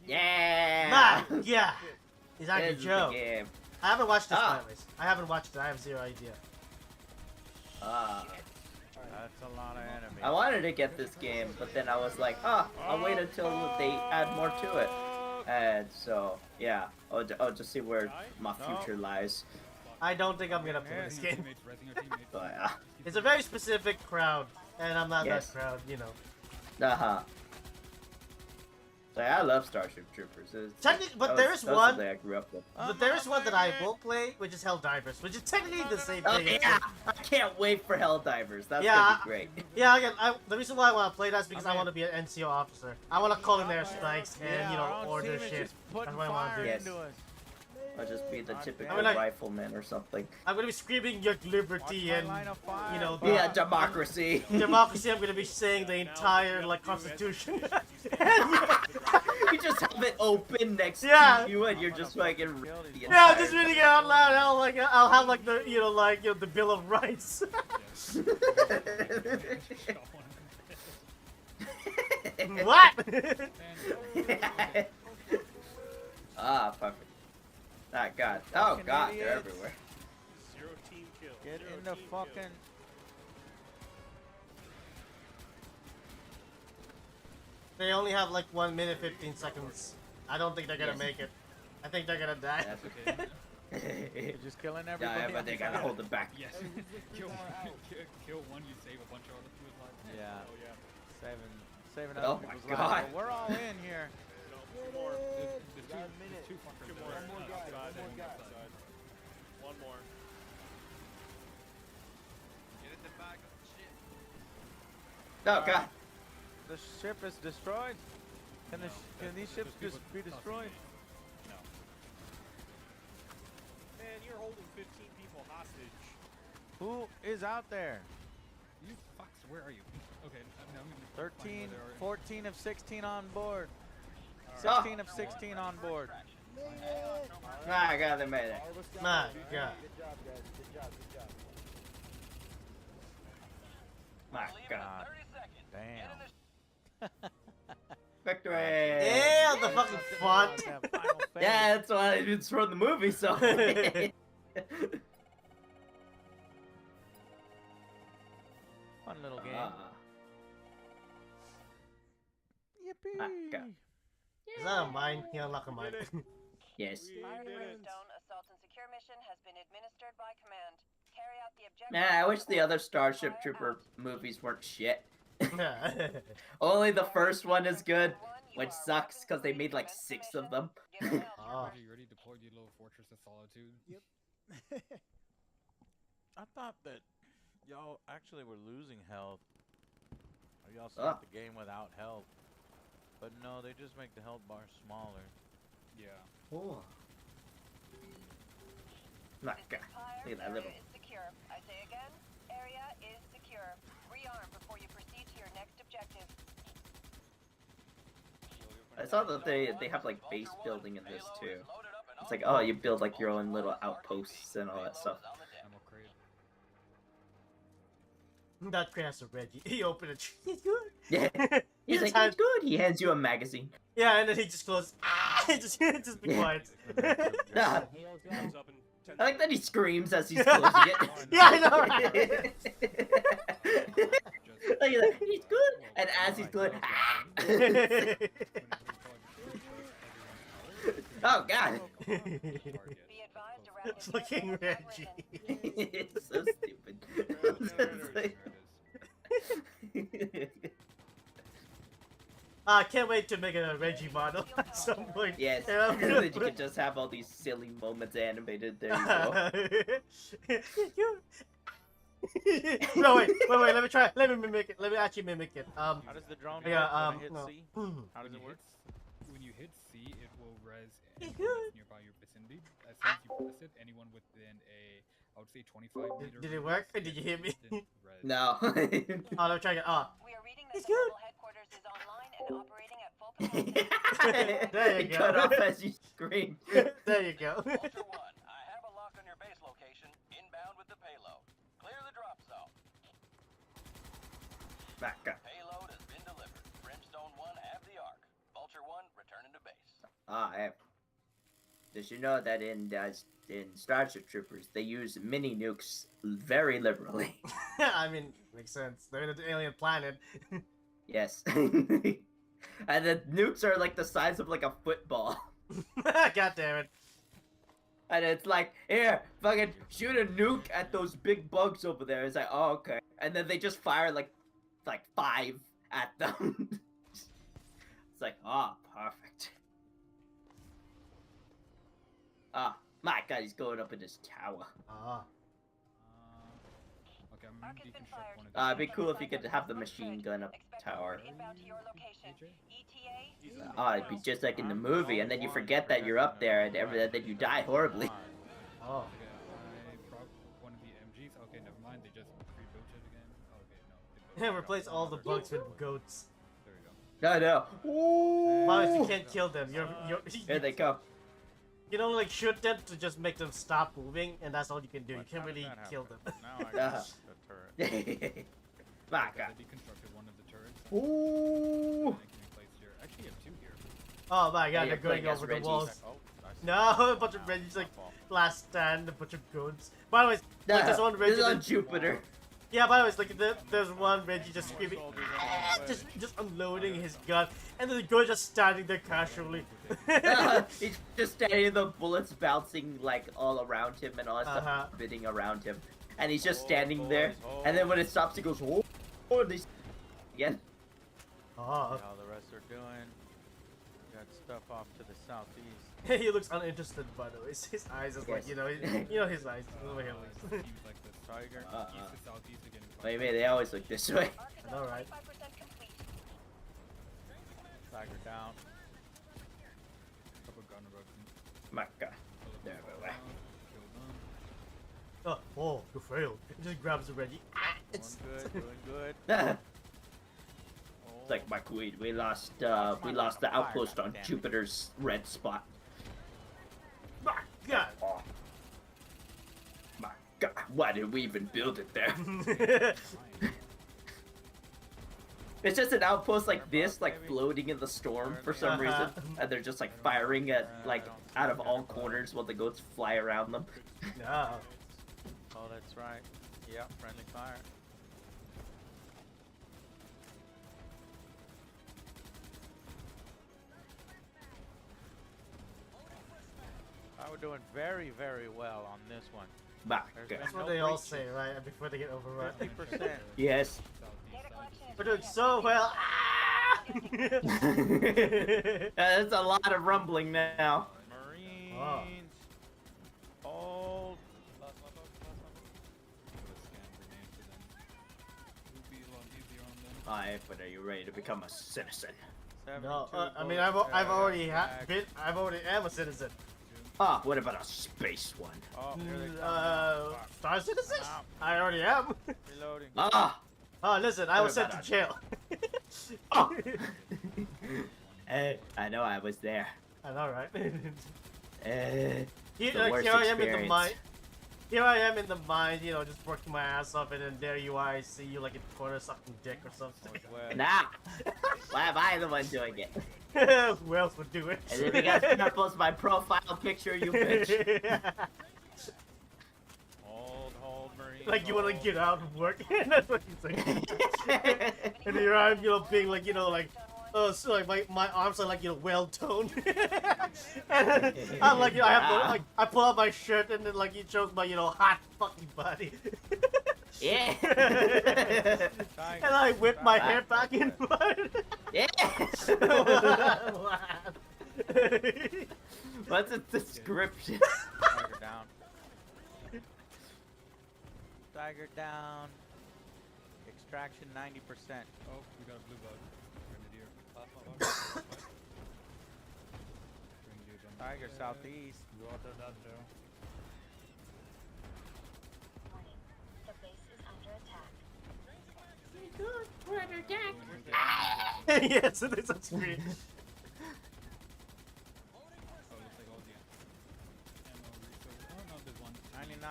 Yeah. Yeah. Is that a This is the joke? game. I haven't watched this by the way. I haven't watched it. I have zero idea. That's a lot of enemies. I wanted to get this game, but then I was like, I'll wait until they add more to it. And so, yeah, I'll just see where my future lies. I don't think I'm gonna play this game. But, yeah. It's a very specific crowd, and I'm not Yes. that crowd, you know. Like, I love Starship Troopers. But there is one. I grew up with. But there is one that I will play, which is Helldivers, which is technically the same Oh thing. yeah, I can't wait for Helldivers. That's Yeah, gonna be great. Yeah, again, the reason why I want to play that is because I want to be an NCO officer. I want to call in airstrikes and, you know, order shit. That's what I want to do. Yes. I'll just be the typical I mean, like- rifleman or something. I'm gonna be screaming your liberty and, you know, Yeah, democracy. democracy. I'm gonna be saying the entire, like, constitution. You just have it open next to you and you're just fucking reading the Yeah, I'm entire just reading it out loud. I'll have like the, you know, like, the Bill of Rights. What? Perfect. Ah, God. Oh, Fucking God, they're idiots. everywhere. Zero team kill. Get in the fucking. They only have like 1 minute 15 seconds. I don't think they're gonna Yes. make it. I think they're gonna die. That's okay. You're just killing everybody. Yeah, but they gotta hold them back. Yes. kill one, you save a bunch of other people's lives. Yeah. Oh yeah. Saving Oh other my people's God. lives. But we're all in here. There's two fuckers there. Outside. One more. Get in the back of the ship. Oh, God. The ship is destroyed. Can these ships just be destroyed? No. Man, you're holding 15 people hostage. Who is out there? You fucks, where are you? Okay, now I'm gonna 13, find where they are. 14 of 16 on board. Ah. 16 of 16 on board. My God, they made it. My God. My God. Damn. Victory! Yeah, the fucking font. Yeah, that's why it's from the movie, so. Fun little game. Yippee! Is that a mine? Yeah, unlock a mine. Yes. Stone assault and secure mission has been administered by command. Carry out the objective. Nah, I wish the other Starship Trooper movies weren't shit. Only the first one is good, which sucks because they made like 6 of them. Are you ready to deploy your little fortress of solitude? Yep. I thought that y'all actually were losing health. Are We also start the game without health. But no, they just make the health bar smaller. Yeah. Oh. My God. Look at that little. Area is secure. I say again, area is secure. Rearm before you proceed to your next objective. I saw that they have like base building in this too. It's like, oh, you build like your own little outposts and all that stuff. That crashed a Reggie. He opened it. He's good. Yeah. He's like, it's good. He hands you a magazine. Yeah, and then he just closes. just be quiet. Nah. I like that he screams as he's closing it. Yeah, I know. Right? Look at that. He's good. And as he's going, oh God. Fucking Reggie. It's so stupid. I can't wait to make a Reggie model at some point. Yes, Yeah, and then you could just have all these silly moments animated. There you go. No, wait, let me try. Let me mimic it. Let me actually mimic it. How does the drone yeah, work? Hit no. C? How does it work? When you hit C, it will res anyone that's nearby your vicinity. As soon as you press it, anyone within a, I would say 25 meter. Did it work? Did you hear me? No. Oh, let me try it. Oh. We are reading that the mobile headquarters is online and operating at full capacity. There you It go. cut off as you scream. There you go. Ultra One, I have a lock on your base location. Inbound with the payload. Clear the drop zone. Back up. Payload has been delivered. Brimstone 1 have the arc. Vulture 1 returning to base. Did you know that in Starship Troopers they use mini nukes very liberally? I mean, makes sense. They're in an alien planet. Yes. And the nukes are like the size of like a football. God damn it. And it's like, here, fucking shoot a nuke at those big bugs over there. It's like, oh, okay. And then they just fire like 5 at them. It's like, oh, perfect. Ah, my God, he's going up in this tower. Ah. Okay, I'm deconstruct one of It'd be cool if you could have the machine gun up tower. It'd be just like in the movie, and then you forget that you're up there, and then you die horribly. Oh. I broke one of the MGs. Okay, never mind. They just rebuilt it again. Okay, no. Replace all the bugs with goats. There we go. No. Miles, you can't kill them. Here they come. You don't like shoot them to just make them stop moving, and that's all you can do. You can't really kill them. Now I got the turret. My God. I deconstructed one of the turrets. Ooh. Actually, I have 2 here. Oh my God, Yeah, they're going playing as over the Reggies. walls. Oh, No, a bunch of Reggies like last stand, a bunch of goats. By the way, like, there's one Reggie This is on that- Jupiter. Yeah, by the way, it's like there's one Reggie just screaming, just unloading his gun, and then the goat just standing there casually. He's just standing, the bullets bouncing like all around him and all that Uh-huh. stuff bidding around him, and he's just standing there. And then when it stops, he goes, "Oh!" And he's again. Oh. How the rest are doing. Got stuff off to the southeast. He looks uninterested, by the way. His eyes is like, you know his eyes. The way he looks. Tiger. What do you mean? They always look this way. I know, right? Tiger down. My God. There we go. Oh, you failed. He just grabs the Reggie. It's Doing good. It's like, Mark, we lost the outpost on Jupiter's red spot. My God. Oh. My God, why did we even build it there? It's just an outpost like this, like floating in the storm for some reason, and they're just like firing at like out of all corners while the goats fly around them. No. Oh, that's right. Yeah, friendly fire. We're doing very, very well on this one. That's what they all say, right? Before they get overrun. 50%. Yes. We're doing so well. There's a lot of rumbling now. Marines. Oh. Hold. Aye, but are you ready to become a citizen? No, I mean I've already been. I've already am a citizen. Ah, what about a space one? Oh, here they come. Star citizen? I already am. Reloading. Ah! Oh, listen, I What was sent about to jail. Oh. I know I was there. I know, right? The Here worst I am in the experience. mine. Here I am in the mine, you know, just working my ass off, and then there you are, I see you like in the corner sucking dick or something. Nah! Why am I the one doing it? Who else would do it? And then we got purples my profile picture, you bitch. Hold, Marine. Like you want to get out and work, and that's what he's saying. And here I'm, you know, being like, you know, like, so like my arms are like, you know, well toned. And I'm like, you know, I have to, like, I pull out my shirt and then like it shows my, you know, hot fucking body. Yeah. And I whip my hair back in front. Yeah. What's the description? Tiger down. Tiger down. Extraction 90%. Oh, we got a blue bug. Grenadier. Tiger southeast. The base is under attack. We're under attack. Yes, it is a screen. Oh, looks like all the ammo resources. Oh no, there's one. 99.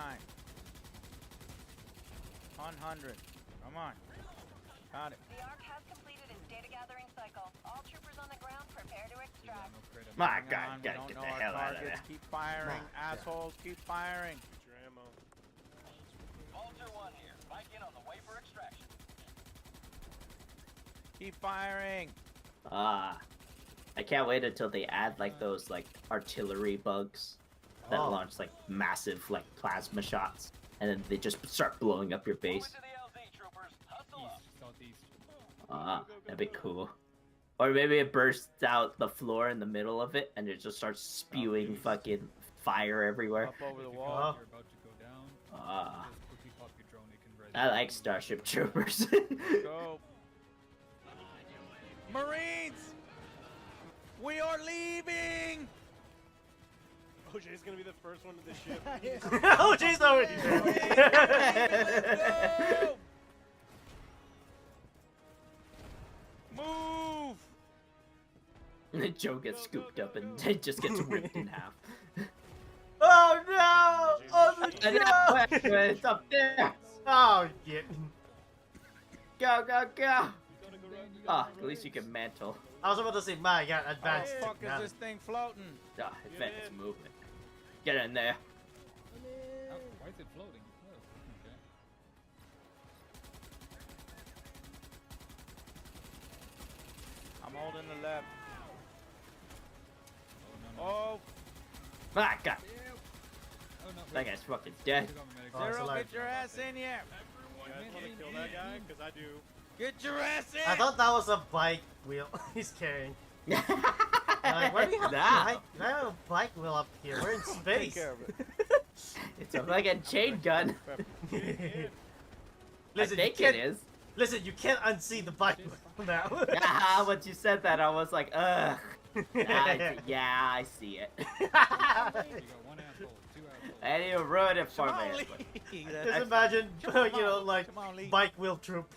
100. Come on. Got it. The Ark has completed its data gathering cycle. All troopers on the ground, prepare to extract. My Hang God, on, we gotta don't get know the our hell out of targets. there. Keep firing, assholes. Keep firing. Get your ammo. Vulture 1 here. Bike in on the way for extraction. Keep firing. Ah. I can't wait until they add like those like artillery bugs that Oh. launch like massive like plasma shots, and then they just start blowing up your base. Southeast. Ah, that'd be cool. Or maybe it bursts out the floor in the middle of it, and it just starts spewing fucking fire everywhere. Up over the Oh. wall. You're about to go down. Ah, Just quickly pop your drone. It can res. I like Starship Troopers. Go. Marines! We are leaving! OJ's gonna be the first one to the ship. Oh, jeez, already. Move! Joe gets scooped up and it just gets ripped in half. Oh no! Oh the No! It's up there! Oh shit! Go, go, go! Ah, at least you can mantle. I was about to say, my God, How advanced. the fuck is this thing floating? Ah, advanced movement. Get in there. Oh, why is it floating? Oh, okay. I'm holding the left. Oh, no, no. Oh, Ah, God. Oh, no. That guy's fucking dead. Oh, it's Zero, alive. get your ass in here. You guys wanna kill that guy? Cause I do. Get your ass in. I thought that was a bike wheel he's carrying. Like, where do you have Nah. a bike wheel up here? We're in Take space. care of it. It's a fucking chain gun. Listen, I you think can't, it is. listen, you can't unsee the bike wheel now. Ah, once you said that, I was like, ugh. Yeah, I see it. You got one asshole, two assholes. And you ruined it for Come on, me. Lee. Just imagine, you know, like, Come on, Lee. bike wheel troop.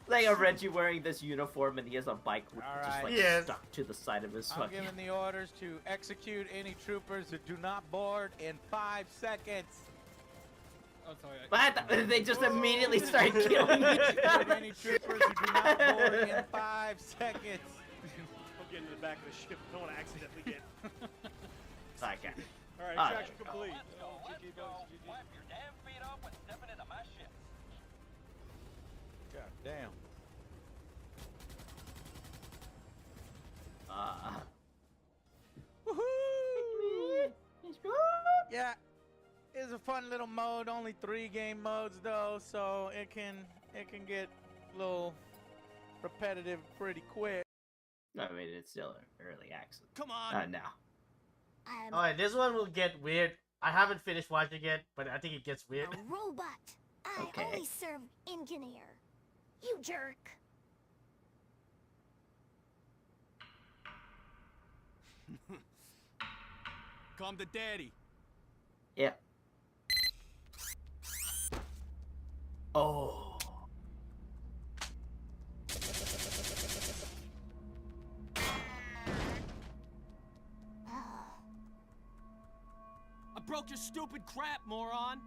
Like a Reggie wearing this uniform and he has a bike just Alright. like Yes. stuck to the side of his I'm fucking. giving the orders to execute any troopers who do not board in 5 seconds. Oh, sorry. What? They just immediately start killing each Execute other. any troopers who do not board in 5 seconds. Don't get into the back of the ship. Don't want to accidentally get. Okay. All right, Ah, extraction complete. Let's go. Wipe your damn feet off when stepping into my ship. God damn. Woohoo! Yeah, it's a fun little mode. Only 3 game modes though, so it can get a little repetitive pretty quick. I mean, it's still an early access. Come on. Now. Alright, this one will get weird. I haven't finished watching it, but I think it gets weird. A robot. I Okay. only serve engineer. You jerk. Come to daddy. Yeah. Oh. I broke your stupid crap, moron.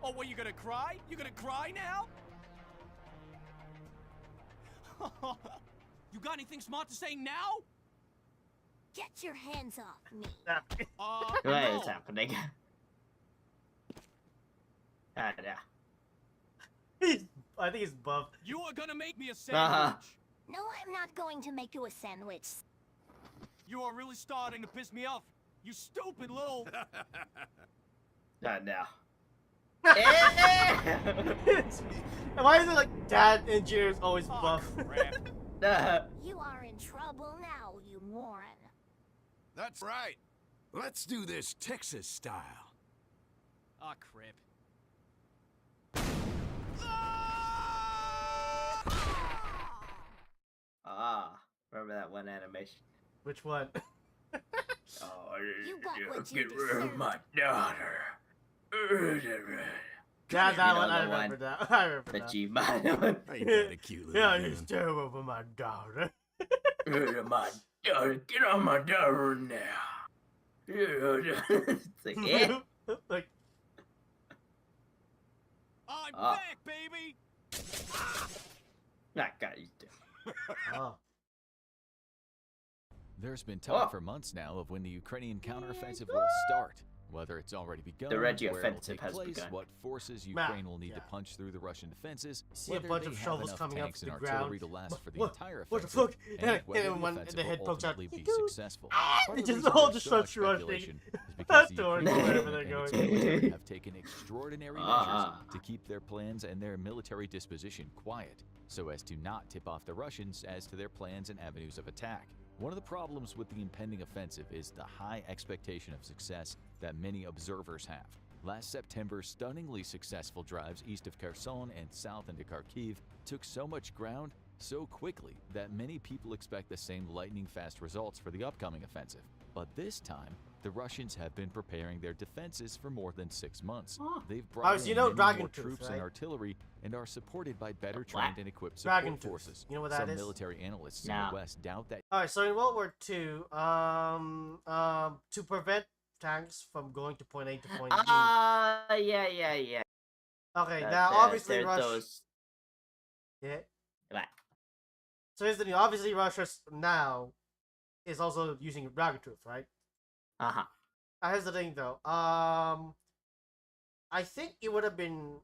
Oh, what, you gonna cry? You gonna cry now? You got anything smart to say now? Get your hands off me. What No. is happening? Ah, yeah. I think he's buffed. You are gonna make me a Uh-huh. sandwich. No, I'm not going to make you a sandwich. You are really starting to piss me off. You stupid little. Not now. Why is it like dad engineers always buff? You are in trouble now, you moron. That's right. Let's do this Texas style. Ah, crap. Ah, remember that one animation? Which one? Oh, You got what you get rid of deserve. my daughter. Yeah, that You one, know I the remember one. that. I remember The that. G-Man one. Ain't that a cute little Yeah, man? he's terrible for my daughter. Get rid of my daughter. Get on my daughter now. It's like, yeah. Like, I'm Oh. back, baby. That guy used to. oh. There's been talk Oh. for months now of when the Ukrainian counteroffensive will start. Whether it's already begun, The Reggie where it'll offensive take has place, begun. what forces Nah, Ukraine will need to yeah. punch through the Russian defenses, See a whether bunch they of have shovels enough coming up tanks to and the ground. artillery to last for the What- entire what the offensive, fuck? and And whether then the when offensive the head will pokes out, ultimately be "Dude." successful. Ah, Part they of the just reason all there's just so much start rushing. speculation is because That's the towards Ukrainian wherever government they're and its going. military have taken extraordinary measures Ah. to keep their plans and their military disposition quiet, so as to not tip off the Russians as to their plans and avenues of attack. One of the problems with the impending offensive is the high expectation of success that many observers have. Last September's stunningly successful drives east of Kherson and south into Kharkiv took so much ground so quickly that many people expect the same lightning-fast results for the upcoming offensive. But this time, the Russians have been preparing their defenses for more than 6 months. They've brought you in know many Dragon more Tooth, troops right? and artillery and are supported by better What? trained and equipped Dragon support Tooth. forces. You know what that Some is? military analysts in No. the West doubt that Alright, so in World War II, to prevent tanks from going to point A to point B. Yeah. Okay, That- now that- obviously there's Russia. those- Yeah. What? So here's the thing. Obviously, Russia now is also using Dragon Tooth, right? Uh-huh. Here's the thing, though. I think it would have been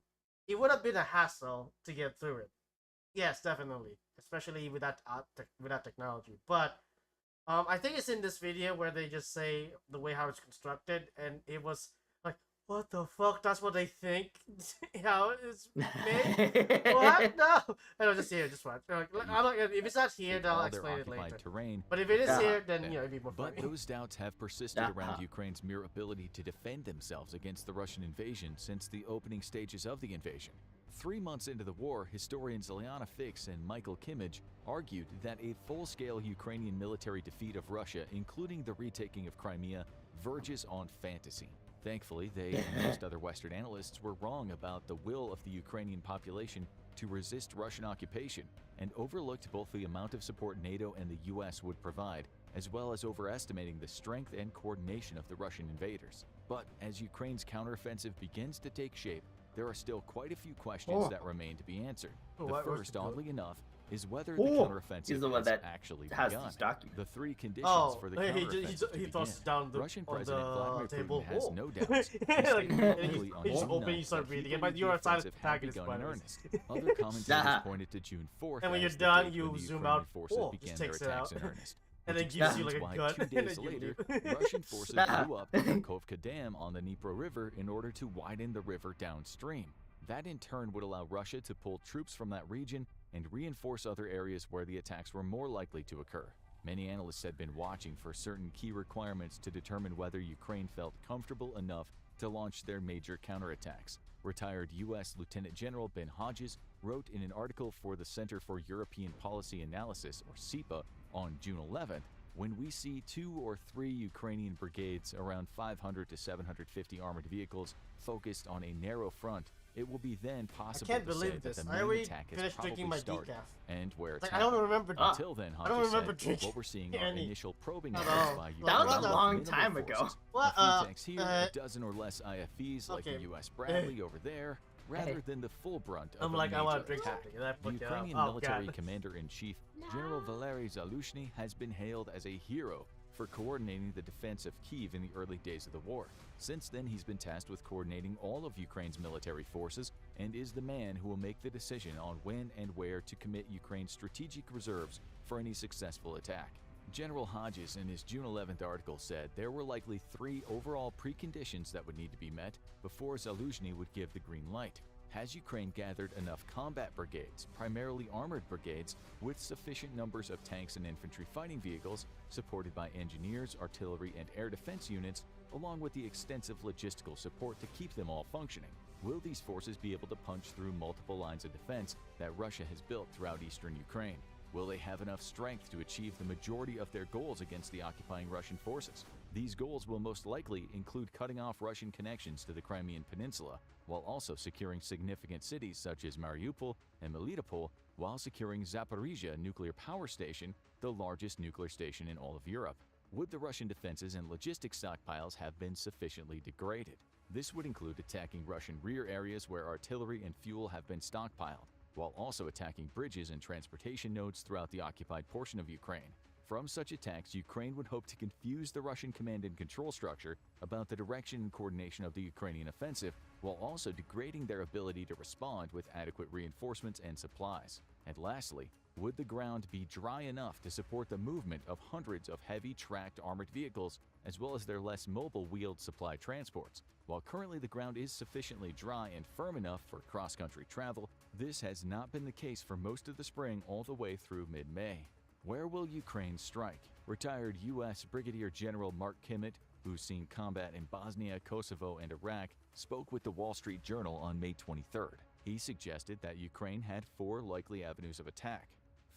a hassle to get through it. Yes, definitely, especially with that with that technology. But I think it's in this video where they just say the way how it's constructed, and it was like, what the fuck? That's what they think how it's made. What? No. And I'll just here, just watch. Like, I'm not, if it's not here, then I'll all their explain it occupied later. terrain. But if it is Uh-huh. here, then you know it'd be more But funny. those doubts have persisted Uh-huh. around Ukraine's mere ability to defend themselves against the Russian invasion since the opening stages of the invasion. 3 months into the war, historians Ilyana Fix and Michael Kimmage argued that a full-scale Ukrainian military defeat of Russia, including the retaking of Crimea, verges on fantasy. Thankfully, they and most other Western analysts were wrong about the will of the Ukrainian population to resist Russian occupation, and overlooked both the amount of support NATO and the US would provide, as well as overestimating the strength and coordination of the Russian invaders. But as Ukraine's counteroffensive begins to take shape, there are still quite a few questions that remain to be answered. The what- where's first, the goat? oddly enough, is whether the He's counteroffensive the one has that actually has begun. these documents. The three conditions for the counteroffensive to he throws begin. down the Russian on President the Vladimir table. Putin has Oh. no doubts. Like, He stated and publicly you on just June open, you 9th start that he reading it, but believed you're the outside of offensive the had packet is begun in fine. earnest. Other commentators pointed to June 4th And when you're as the done, date you when the zoom Ukrainian out. forces Oh, began just their takes it attacks out. in earnest. And which then gives you explains like a why gun, 2 and days then you later, leave. Russian forces blew up the Kakhovka Dam on the Dnipro River in order to widen the river downstream. That in turn would allow Russia to pull troops from that region and reinforce other areas where the attacks were more likely to occur. Many analysts had been watching for certain key requirements to determine whether Ukraine felt comfortable enough to launch their major counterattacks. Retired U.S. Lieutenant General Ben Hodges wrote in an article for the Center for European Policy Analysis, or CEPA, on June 11th, "When we see 2 or 3 Ukrainian brigades, around 500 to 750 armored vehicles, focused on a narrow front, it will be then possible can't to say believe that this. the I main already attack has finished drinking probably my started." decaf. And where it's Like, I don't happening. remember. Until then, I don't Hodges remember said, drinking what we're seeing are any initial probing at attacks all. by That Ukrainian was a long minimal time ago. forces. What, A few tanks here, a dozen or less IFVs like the okay. U.S. Bradley over there, rather than the full brunt of I'm a like, I want to major drink attack. something. And I The put it up. Ukrainian Oh, military God. commander-in-chief, General Valery Zaluzhny, has been hailed as a hero for coordinating the defense of Kyiv in the early days of the war. Since then, he's been tasked with coordinating all of Ukraine's military forces and is the man who will make the decision on when and where to commit Ukraine's strategic reserves for any successful attack. General Hodges, in his June 11th article, said there were likely 3 overall preconditions that would need to be met before Zaluzhny would give the green light. Has Ukraine gathered enough combat brigades, primarily armored brigades, with sufficient numbers of tanks and infantry fighting vehicles, supported by engineers, artillery, and air defense units, along with the extensive logistical support to keep them all functioning? Will these forces be able to punch through multiple lines of defense that Russia has built throughout eastern Ukraine? Will they have enough strength to achieve the majority of their goals against the occupying Russian forces? These goals will most likely include cutting off Russian connections to the Crimean Peninsula, while also securing significant cities such as Mariupol and Melitopol, while securing Zaporizhia nuclear power station, the largest nuclear station in all of Europe. Would the Russian defenses and logistics stockpiles have been sufficiently degraded? This would include attacking Russian rear areas where artillery and fuel have been stockpiled, while also attacking bridges and transportation nodes throughout the occupied portion of Ukraine. From such attacks, Ukraine would hope to confuse the Russian command and control structure about the direction and coordination of the Ukrainian offensive, while also degrading their ability to respond with adequate reinforcements and supplies. And lastly, would the ground be dry enough to support the movement of hundreds of heavy tracked armored vehicles, as well as their less mobile wheeled supply transports? While currently the ground is sufficiently dry and firm enough for cross-country travel, this has not been the case for most of the spring all the way through mid-May. Where will Ukraine strike? Retired U.S. Brigadier General Mark Kimmett, who's seen combat in Bosnia, Kosovo, and Iraq, spoke with the Wall Street Journal on May 23rd. He suggested that Ukraine had 4 likely avenues of attack.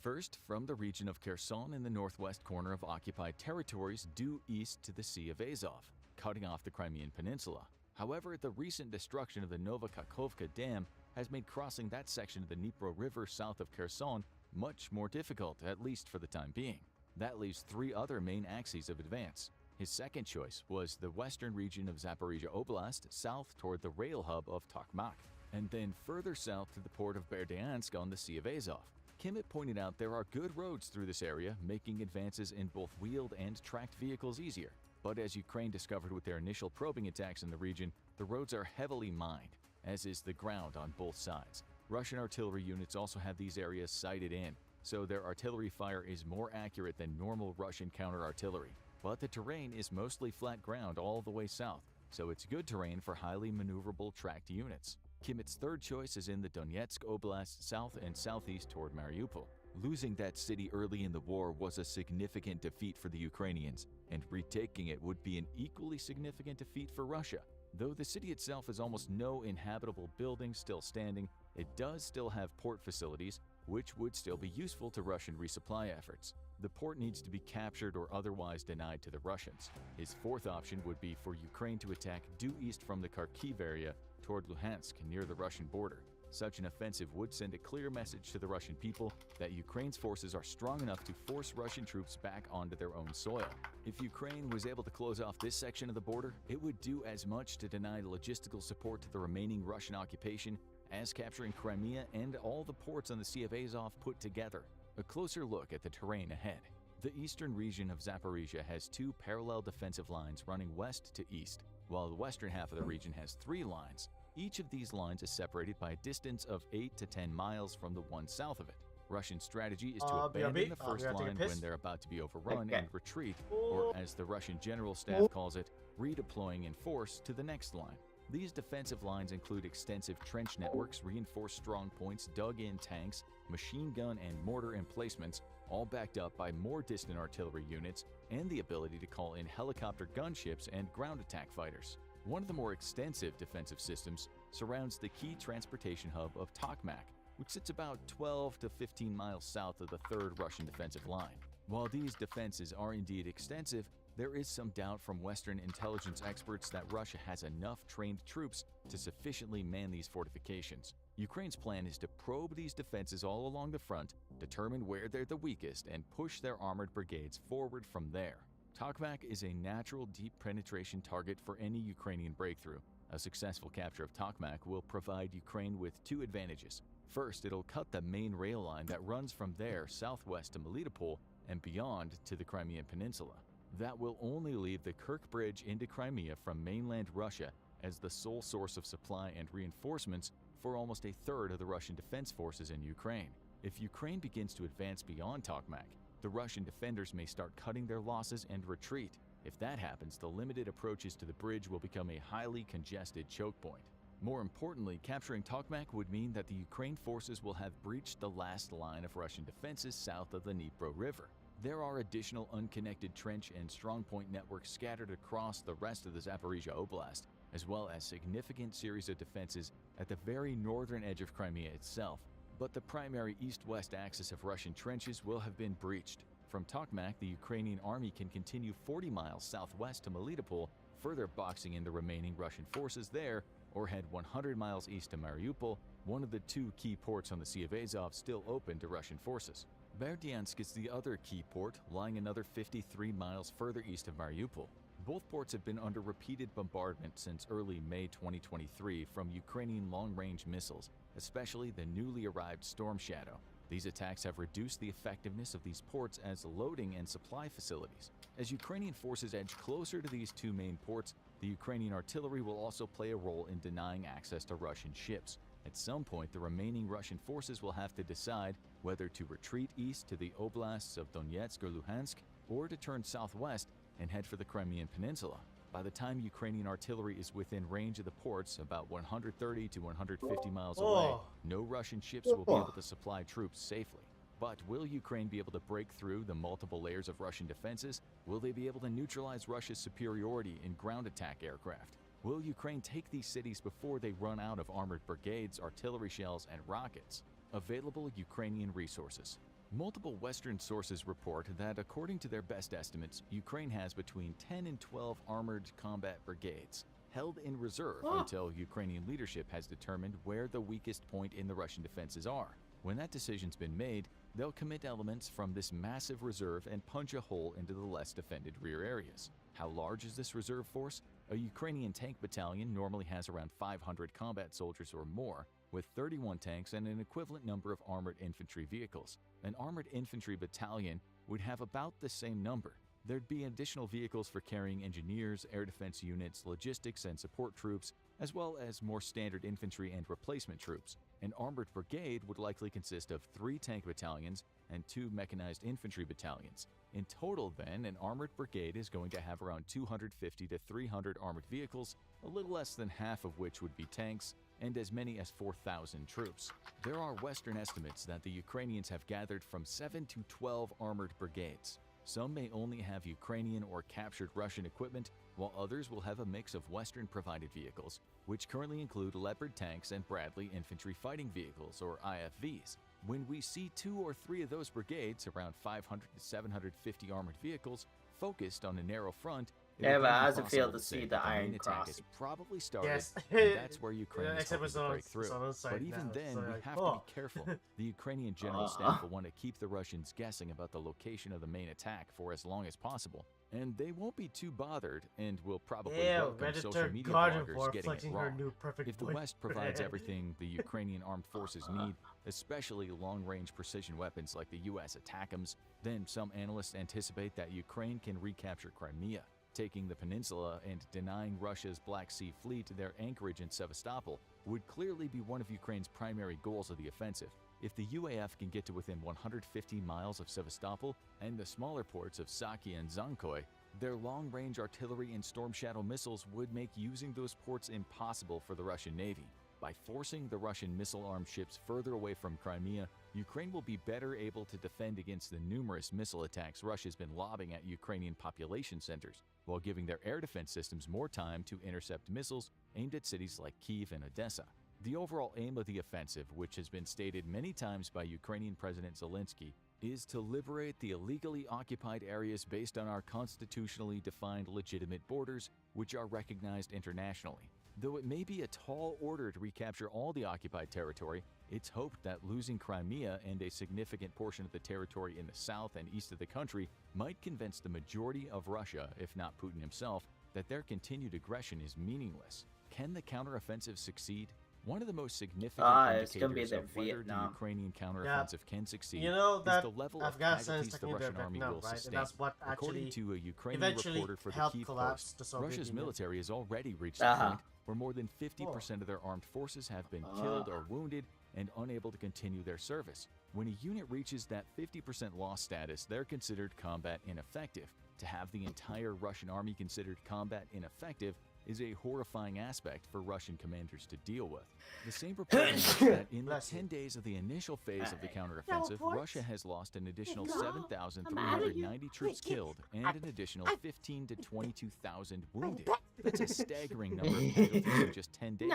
First, from the region of Kherson in the northwest corner of occupied territories due east to the Sea of Azov, cutting off the Crimean Peninsula. However, the recent destruction of the Novokakhovka Dam has made crossing that section of the Dnipro River south of Kherson much more difficult, at least for the time being. That leaves 3 other main axes of advance. His second choice was the western region of Zaporizhia Oblast, south toward the rail hub of Tokmak, and then further south to the port of Berdyansk on the Sea of Azov. Kimmett pointed out there are good roads through this area, making advances in both wheeled and tracked vehicles easier. But as Ukraine discovered with their initial probing attacks in the region, the roads are heavily mined, as is the ground on both sides. Russian artillery units also have these areas sighted in, so their artillery fire is more accurate than normal Russian counter-artillery. But the terrain is mostly flat ground all the way south, so it's good terrain for highly maneuverable tracked units. Kimmett's third choice is in the Donetsk Oblast south and southeast toward Mariupol. Losing that city early in the war was a significant defeat for the Ukrainians, and retaking it would be an equally significant defeat for Russia. Though the city itself has almost no inhabitable buildings still standing, it does still have port facilities, which would still be useful to Russian resupply efforts. The port needs to be captured or otherwise denied to the Russians. His fourth option would be for Ukraine to attack due east from the Kharkiv area toward Luhansk near the Russian border. Such an offensive would send a clear message to the Russian people that Ukraine's forces are strong enough to force Russian troops back onto their own soil. If Ukraine was able to close off this section of the border, it would do as much to deny logistical support to the remaining Russian occupation as capturing Crimea and all the ports on the Sea of Azov put together. A closer look at the terrain ahead. The eastern region of Zaporizhia has 2 parallel defensive lines running west to east, while the western half of the region has 3 lines. Each of these lines is separated by a distance of 8 to 10 miles from the one south of it. Russian strategy is to abandon the first line when they're about to be overrun and retreat, or as the Russian General Staff calls it, redeploying in force to the next line. These defensive lines include extensive trench networks, reinforced strong points, dug-in tanks, machine gun and mortar emplacements, all backed up by more distant artillery units and the ability to call in helicopter gunships and ground attack fighters. One of the more extensive defensive systems surrounds the key transportation hub of Tokmak, which sits about 12 to 15 miles south of the 3rd Russian defensive line. While these defenses are indeed extensive, there is some doubt from Western intelligence experts that Russia has enough trained troops to sufficiently man these fortifications. Ukraine's plan is to probe these defenses all along the front, determine where they're the weakest, and push their armored brigades forward from there. Tokmak is a natural deep penetration target for any Ukrainian breakthrough. A successful capture of Tokmak will provide Ukraine with 2 advantages. First, it'll cut the main rail line that runs from there southwest to Melitopol and beyond to the Crimean Peninsula. That will only leave the Kerch Bridge into Crimea from mainland Russia as the sole source of supply and reinforcements for almost a third of the Russian defense forces in Ukraine. If Ukraine begins to advance beyond Tokmak, the Russian defenders may start cutting their losses and retreat. If that happens, the limited approaches to the bridge will become a highly congested choke point. More importantly, capturing Tokmak would mean that the Ukraine forces will have breached the last line of Russian defenses south of the Dnipro River. There are additional unconnected trench and strongpoint networks scattered across the rest of the Zaporizhia Oblast, as well as significant series of defenses at the very northern edge of Crimea itself. But the primary east-west axis of Russian trenches will have been breached. From Tokmak, the Ukrainian army can continue 40 miles southwest to Melitopol, further boxing in the remaining Russian forces there, or head 100 miles east to Mariupol, one of the 2 key ports on the Sea of Azov still open to Russian forces. Berdyansk is the other key port, lying another 53 miles further east of Mariupol. Both ports have been under repeated bombardment since early May 2023 from Ukrainian long-range missiles, especially the newly arrived Storm Shadow. These attacks have reduced the effectiveness of these ports as loading and supply facilities. As Ukrainian forces edge closer to these 2 main ports, the Ukrainian artillery will also play a role in denying access to Russian ships. At some point, the remaining Russian forces will have to decide whether to retreat east to the oblasts of Donetsk or Luhansk, or to turn southwest and head for the Crimean Peninsula. By the time Ukrainian artillery is within range of the ports, about 130 to 150 miles away, no Russian ships will be able to supply troops safely. But will Ukraine be able to break through the multiple layers of Russian defenses? Will they be able to neutralize Russia's superiority in ground attack aircraft? Will Ukraine take these cities before they run out of armored brigades, artillery shells, and rockets? Available Ukrainian resources. Multiple Western sources report that, according to their best estimates, Ukraine has between 10 and 12 armored combat brigades, held in reserve until Ukrainian leadership has determined where the weakest point in the Russian defenses are. When that decision's been made, they'll commit elements from this massive reserve and punch a hole into the less defended rear areas. How large is this reserve force? A Ukrainian tank battalion normally has around 500 combat soldiers or more, with 31 tanks and an equivalent number of armored infantry vehicles. An armored infantry battalion would have about the same number. There'd be additional vehicles for carrying engineers, air defense units, logistics and support troops, as well as more standard infantry and replacement troops. An armored brigade would likely consist of 3 tank battalions and 2 mechanized infantry battalions. In total, then, an armored brigade is going to have around 250 to 300 armored vehicles, a little less than half of which would be tanks, and as many as 4,000 troops. There are Western estimates that the Ukrainians have gathered from 7 to 12 armored brigades. Some may only have Ukrainian or captured Russian equipment, while others will have a mix of Western-provided vehicles, which currently include Leopard tanks and Bradley infantry fighting vehicles, or IFVs. When we see 2 or 3 of those brigades, around 500 to 750 armored vehicles, focused on a narrow front, yeah, but how does it feel to see the Iron Cross? Has probably started, Yes. and that's where Ukraine is hoping it's to on- break through. it's on the site But even now, then, so we like, have to be careful. The Ukrainian general staff will want to keep the Russians guessing about the location of the main attack for as long as possible, and they won't be too bothered and will probably welcome social media bloggers getting it wrong. If the West provides everything the Ukrainian armed forces need, especially long-range precision weapons like the U.S. ATACMS, then some analysts anticipate that Ukraine can recapture Crimea. Taking the peninsula and denying Russia's Black Sea Fleet their anchorage in Sevastopol would clearly be one of Ukraine's primary goals of the offensive. If the UAF can get to within 150 miles of Sevastopol and the smaller ports of Saki and Zankoy, their long-range artillery and Storm Shadow missiles would make using those ports impossible for the Russian Navy. By forcing the Russian missile-armed ships further away from Crimea, Ukraine will be better able to defend against the numerous missile attacks Russia's been lobbing at Ukrainian population centers, while giving their air defense systems more time to intercept missiles aimed at cities like Kyiv and Odessa. The overall aim of the offensive, which has been stated many times by Ukrainian President Zelensky, is to liberate the illegally occupied areas based on our constitutionally defined legitimate borders, which are recognized internationally. Though it may be a tall order to recapture all the occupied territory, it's hoped that losing Crimea and a significant portion of the territory in the south and east of the country might convince the majority of Russia, if not Putin himself, that their continued aggression is meaningless. Can the counteroffensive succeed? One of the most significant indicators of whether the Ukrainian counteroffensive can succeed is the level of casualties the Russian army will sustain. According to a Ukrainian reporter for the Kyiv Post, Russia's military has already reached a point where more than 50% of their armed forces have been killed or wounded and unable to continue their service. When a unit reaches that 50% loss status, they're considered combat ineffective. To have the entire Russian army considered combat ineffective is a horrifying aspect for Russian commanders to deal with. The same report notes that in the 10 days of the initial phase of the counteroffensive, Russia has lost an additional 7,390 troops killed and an additional 15 to 22,000 wounded. That's a staggering number of casualties in just 10 days.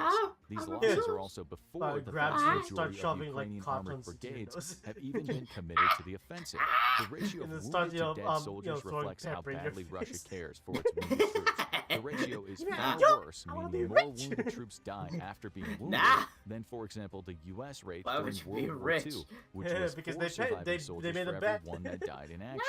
These losses are also before the vast majority of Ukrainian armored brigades have even been committed to the offensive. The ratio of wounded to dead soldiers reflects how badly Russia cares for its wounded troops. The ratio is far worse, meaning more wounded troops die after being wounded than, for example, the U.S. rate during World War II, which was 4 surviving soldiers for every one that died in action.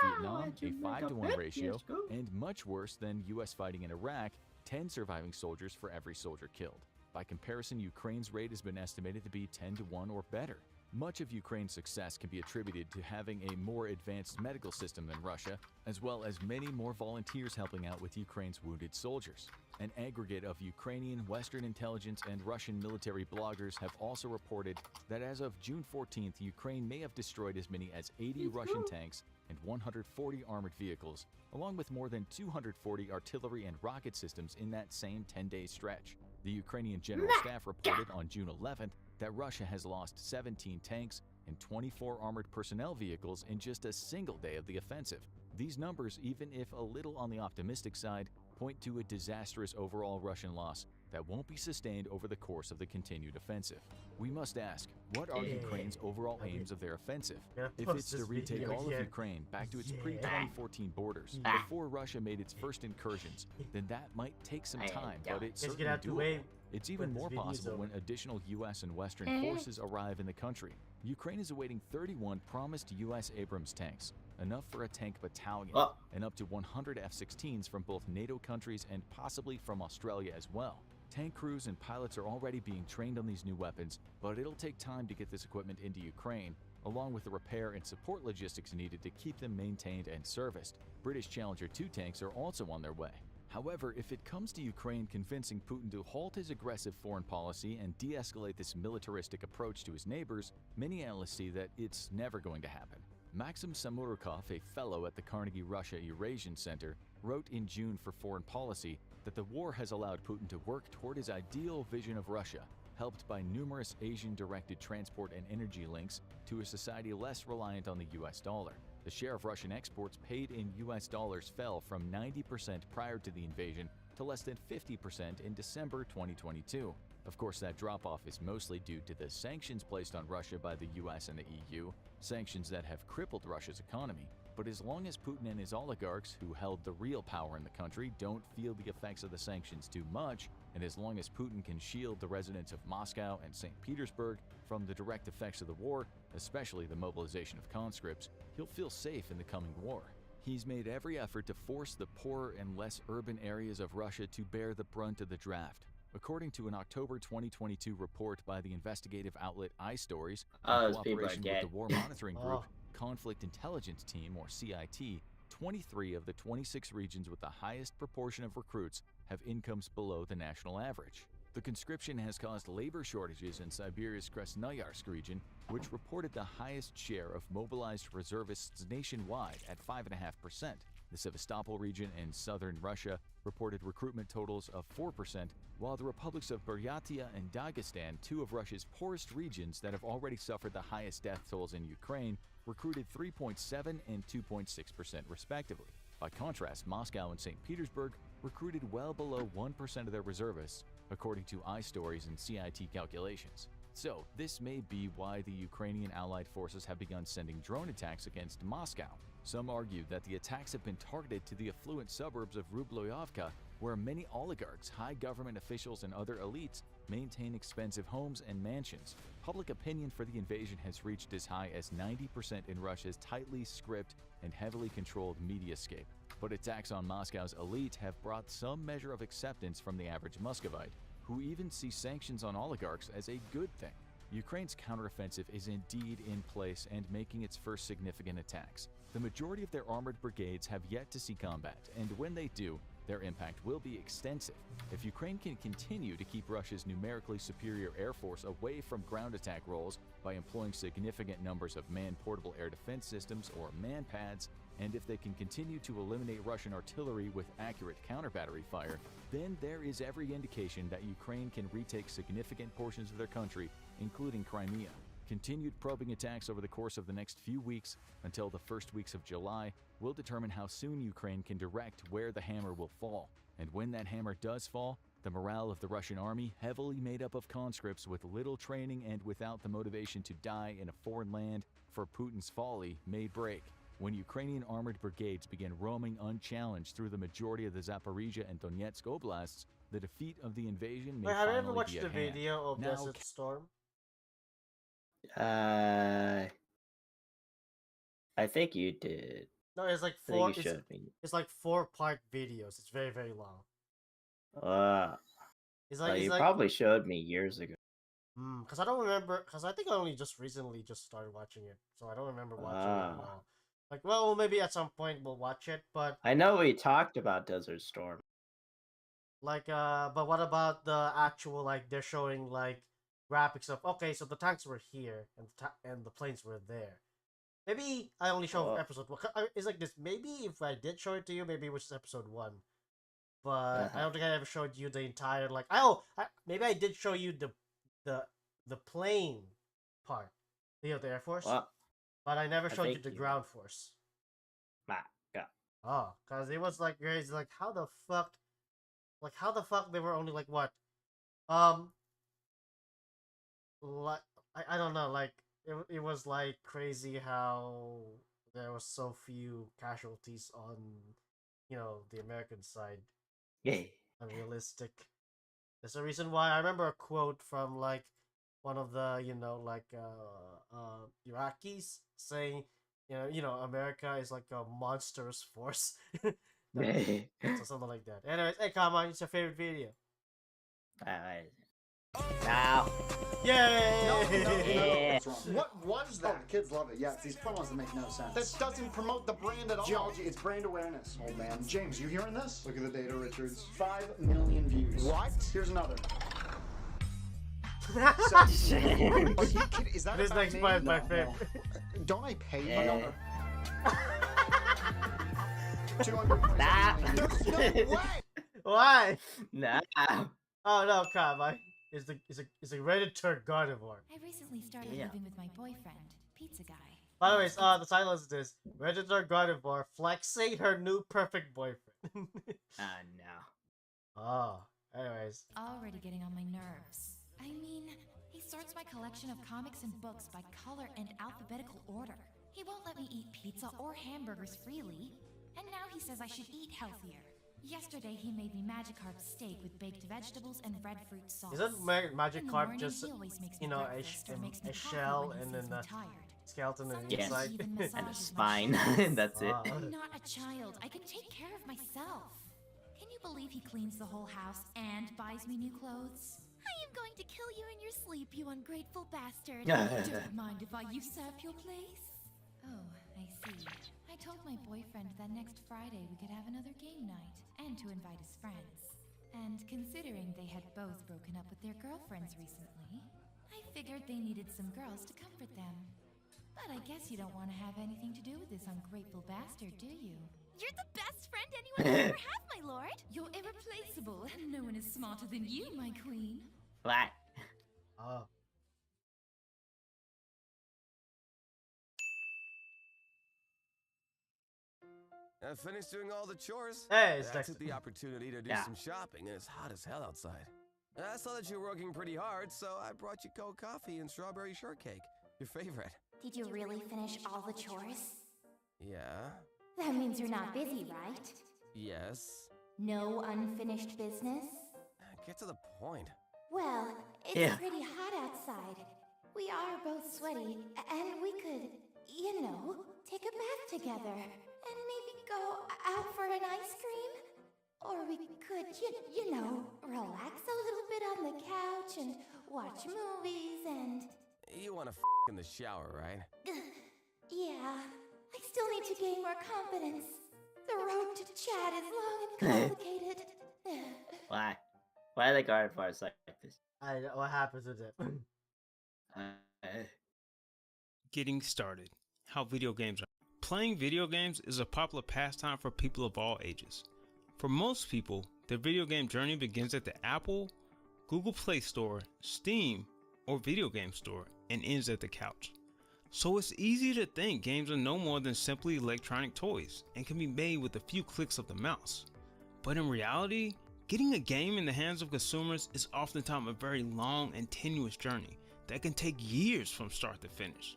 In Vietnam, a 5-to-1 ratio, and much worse than U.S. fighting in Iraq, 10 surviving soldiers for every soldier killed. By comparison, Ukraine's rate has been estimated to be 10-to-1 or better. Much of Ukraine's success can be attributed to having a more advanced medical system than Russia, as well as many more volunteers helping out with Ukraine's wounded soldiers. An aggregate of Ukrainian, Western intelligence, and Russian military bloggers have also reported that as of June 14th, Ukraine may have destroyed as many as 80 Russian tanks and 140 armored vehicles, along with more than 240 artillery and rocket systems in that same 10-day stretch. The Ukrainian General Staff reported on June 11th that Russia has lost 17 tanks and 24 armored personnel vehicles in just a single day of the offensive. These numbers, even if a little on the optimistic side, point to a disastrous overall Russian loss that won't be sustained over the course of the continued offensive. We must ask, what are Ukraine's overall aims of their offensive? If it's to retake all of Ukraine back to its pre-2014 borders, before Russia made its first incursions, then that might take some time, but it's certainly doable. It's even more possible when additional U.S. and Western forces arrive in the country. Ukraine is awaiting 31 promised U.S. Abrams tanks, enough for a tank battalion, and up to 100 F-16s from both NATO countries and possibly from Australia as well. Tank crews and pilots are already being trained on these new weapons, but it'll take time to get this equipment into Ukraine, along with the repair and support logistics needed to keep them maintained and serviced. British Challenger 2 tanks are also on their way. However, if it comes to Ukraine convincing Putin to halt his aggressive foreign policy and de-escalate this militaristic approach to his neighbors, many analysts see that it's never going to happen. Maxim Samurukov, a fellow at the Carnegie Russia Eurasian Center, wrote in June for Foreign Policy that the war has allowed Putin to work toward his ideal vision of Russia, helped by numerous Asian-directed transport and energy links to a society less reliant on the US dollar. The share of Russian exports paid in US dollars fell from 90% prior to the invasion to less than 50% in December 2022. Of course, that drop-off is mostly due to the sanctions placed on Russia by the US and the EU, sanctions that have crippled Russia's economy. But as long as Putin and his oligarchs, who held the real power in the country, don't feel the effects of the sanctions too much, and as long as Putin can shield the residents of Moscow and St. Petersburg from the direct effects of the war, especially the mobilization of conscripts, he'll feel safe in the coming war. He's made every effort to force the poorer and less urban areas of Russia to bear the brunt of the draft. According to an October 2022 report by the investigative outlet iStories, in cooperation with the War Monitoring Group, Conflict Intelligence Team, or CIT, 23 of the 26 regions with the highest proportion of recruits have incomes below the national average. The conscription has caused labor shortages in Siberia's Krasnoyarsk region, which reported the highest share of mobilized reservists nationwide at 5.5%. The Sevastopol region in southern Russia reported recruitment totals of 4%, while the republics of Buryatia and Dagestan, two of Russia's poorest regions that have already suffered the highest death tolls in Ukraine, recruited 3.7 and 2.6% respectively. By contrast, Moscow and St. Petersburg recruited well below 1% of their reservists, according to iStories and CIT calculations. So, this may be why the Ukrainian allied forces have begun sending drone attacks against Moscow. Some argue that the attacks have been targeted to the affluent suburbs of Rublyovka, where many oligarchs, high government officials, and other elites maintain expensive homes and mansions. Public opinion for the invasion has reached as high as 90% in Russia's tightly scripted and heavily controlled mediascape. But attacks on Moscow's elite have brought some measure of acceptance from the average Muscovite, who even see sanctions on oligarchs as a good thing. Ukraine's counteroffensive is indeed in place and making its first significant attacks. The majority of their armored brigades have yet to see combat, and when they do, their impact will be extensive. If Ukraine can continue to keep Russia's numerically superior air force away from ground attack roles by employing significant numbers of man-portable air defense systems, or MANPADS, and if they can continue to eliminate Russian artillery with accurate counter-battery fire, then there is every indication that Ukraine can retake significant portions of their country, including Crimea. Continued probing attacks over the course of the next few weeks until the first weeks of July will determine how soon Ukraine can direct where the hammer will fall. And when that hammer does fall, the morale of the Russian army, heavily made up of conscripts with little training and without the motivation to die in a foreign land for Putin's folly, may break. When Ukrainian armored brigades begin roaming unchallenged through the majority of the Zaporizhia and Donetsk oblasts, the defeat of the invasion may Wait, have you ever finally watched be the at hand. video of Now, Desert Storm? I think you did. No, it's like I think four. you showed me. It's like 4-part videos. It's very, very long. It's you like probably showed me years ago. Because I don't remember. Because I think I only just recently started watching it, so I don't remember watching it at all. Like, well, maybe at some point we'll watch it, but I know we talked about Desert Storm. like, but what about the actual, like, they're showing like graphics of, okay, so the tanks were here and the planes were there. Maybe I only show episode 1. It's like this. Maybe if I did show it to you, maybe it was just episode 1. But I don't think I ever showed you the entire, like, maybe I did show you the plane part, the Air Force. But I never showed you the ground force. Oh, cause it was like crazy. Like, how the fuck they were only like what? Like, I don't know. Like, it was like crazy how there was so few casualties on, the American side. Yeah. Unrealistic. There's a reason why. I remember a quote from like one of the Iraqis saying, America is like a monstrous force. So something like that. Anyways, hey, come on, it's your favorite video. Now. Yay! What was that? Kids love it. Yes, these promos that make no sense. That doesn't promote the brand at all. Geology, it's brand awareness, old man. James, you hearing this? Look at the data, Richards. 5 million views. What? Here's another. Is that this next part is my favorite. No. Don't I pay you? Yeah. 200. There's no way. Why? Nah. Oh no, come on. Is a Redditor carnivore. I recently started living with my boyfriend, Pizza Guy. By the way, the title is this: Redditor carnivore flexing her new perfect boyfriend. No. Oh, anyways. Already getting on my nerves. I mean, he sorts my collection of comics and books by color and alphabetical order. He won't let me eat pizza or hamburgers freely. And now he says I should eat healthier. Yesterday he made me Magikarp steak with baked vegetables and red fruit sauce. Isn't Magikarp just, a shell and then the skeleton on the inside? And a spine. That's it. I'm not a child. I can take care of myself. Can you believe he cleans the whole house and buys me new clothes? I am going to kill you in your sleep, you ungrateful bastard. Don't mind if I usurp your place. Oh, I see. I told my boyfriend that next Friday we could have another game night, and to invite his friends. And considering they had both broken up with their girlfriends recently, I figured they needed some girls to comfort them. But I guess you don't want to have anything to do with this ungrateful bastard, do you? You're the best! Never have, my lord. You're irreplaceable. No one is smarter than you, my queen. What? Oh. I finished doing all the chores. Hey, it's I Dexter. took the opportunity to do some shopping, and it's hot as hell outside. I saw that you were working pretty hard, so I brought you cold coffee and strawberry shortcake. Your favorite. Did you really finish all the chores? Yeah. That means you're not busy, right? Yes. No unfinished business? Get to the point. Well, it's pretty hot outside. We are both sweaty, and we could, you know, take a bath together. And maybe go out for an ice cream? Or we could, you know, relax a little bit on the couch and watch movies and... You want to in the shower, right? Yeah, I still need to gain more confidence. The road to Chad is long and complicated. Why? Why are the garden bars like this? What happens with it? Getting started. How video games are. Playing video games is a popular pastime for people of all ages. For most people, their video game journey begins at the Apple, Google Play Store, Steam, or Video Game Store and ends at the couch. So it's easy to think games are no more than simply electronic toys and can be made with a few clicks of the mouse. But in reality, getting a game in the hands of consumers is oftentimes a very long and tenuous journey that can take years from start to finish.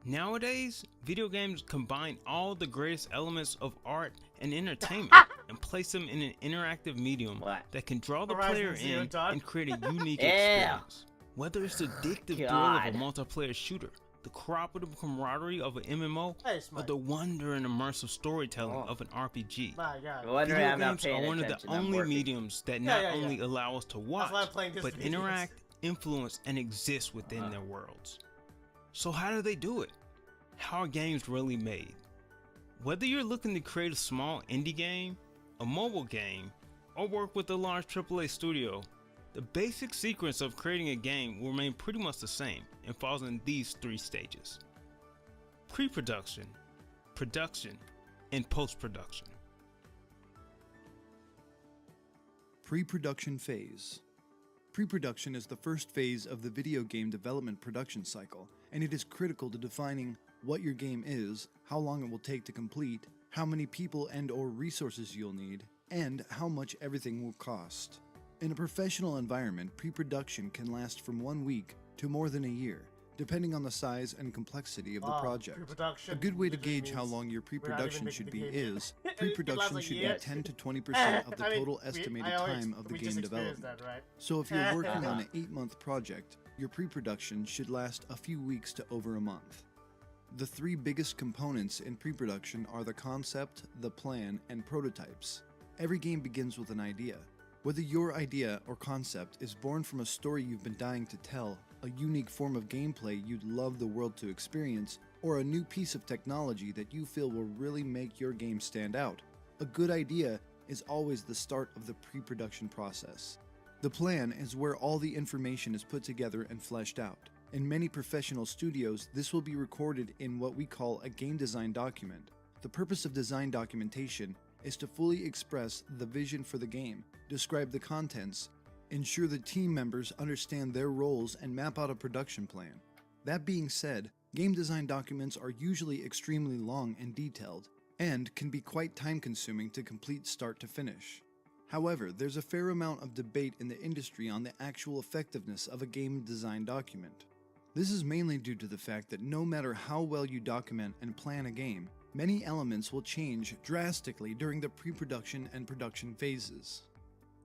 Nowadays, video games combine all the greatest elements of art and entertainment and place them in an interactive medium that can draw the player in and create a unique experience. Whether it's the addictive thrill of a multiplayer shooter, the cooperative camaraderie of an MMO, or the wonder and immersive storytelling of an RPG. Video games are one of the only mediums that not only allow us to watch, but interact, influence, and exist within their worlds. So how do they do it? How are games really made? Whether you're looking to create a small indie game, a mobile game, or work with a large AAA studio, the basic sequence of creating a game will remain pretty much the same and falls in these three stages: pre-production, production, and post-production. Pre-production phase. Pre-production is the first phase of the video game development production cycle, and it is critical to defining what your game is, how long it will take to complete, how many people and/or resources you'll need, and how much everything will cost. In a professional environment, pre-production can last from 1 week to more than a year, depending on the size and complexity of the project. A good way to gauge how long your pre-production should be is, pre-production should be 10 to 20% of the total estimated time of the game development. So if you're working on an 8-month project, your pre-production should last a few weeks to over a month. The three biggest components in pre-production are the concept, the plan, and prototypes. Every game begins with an idea. Whether your idea or concept is born from a story you've been dying to tell, a unique form of gameplay you'd love the world to experience, or a new piece of technology that you feel will really make your game stand out, a good idea is always the start of the pre-production process. The plan is where all the information is put together and fleshed out. In many professional studios, this will be recorded in what we call a game design document. The purpose of design documentation is to fully express the vision for the game, describe the contents, ensure the team members understand their roles, and map out a production plan. That being said, game design documents are usually extremely long and detailed, and can be quite time-consuming to complete start to finish. However, there's a fair amount of debate in the industry on the actual effectiveness of a game design document. This is mainly due to the fact that no matter how well you document and plan a game, many elements will change drastically during the pre-production and production phases.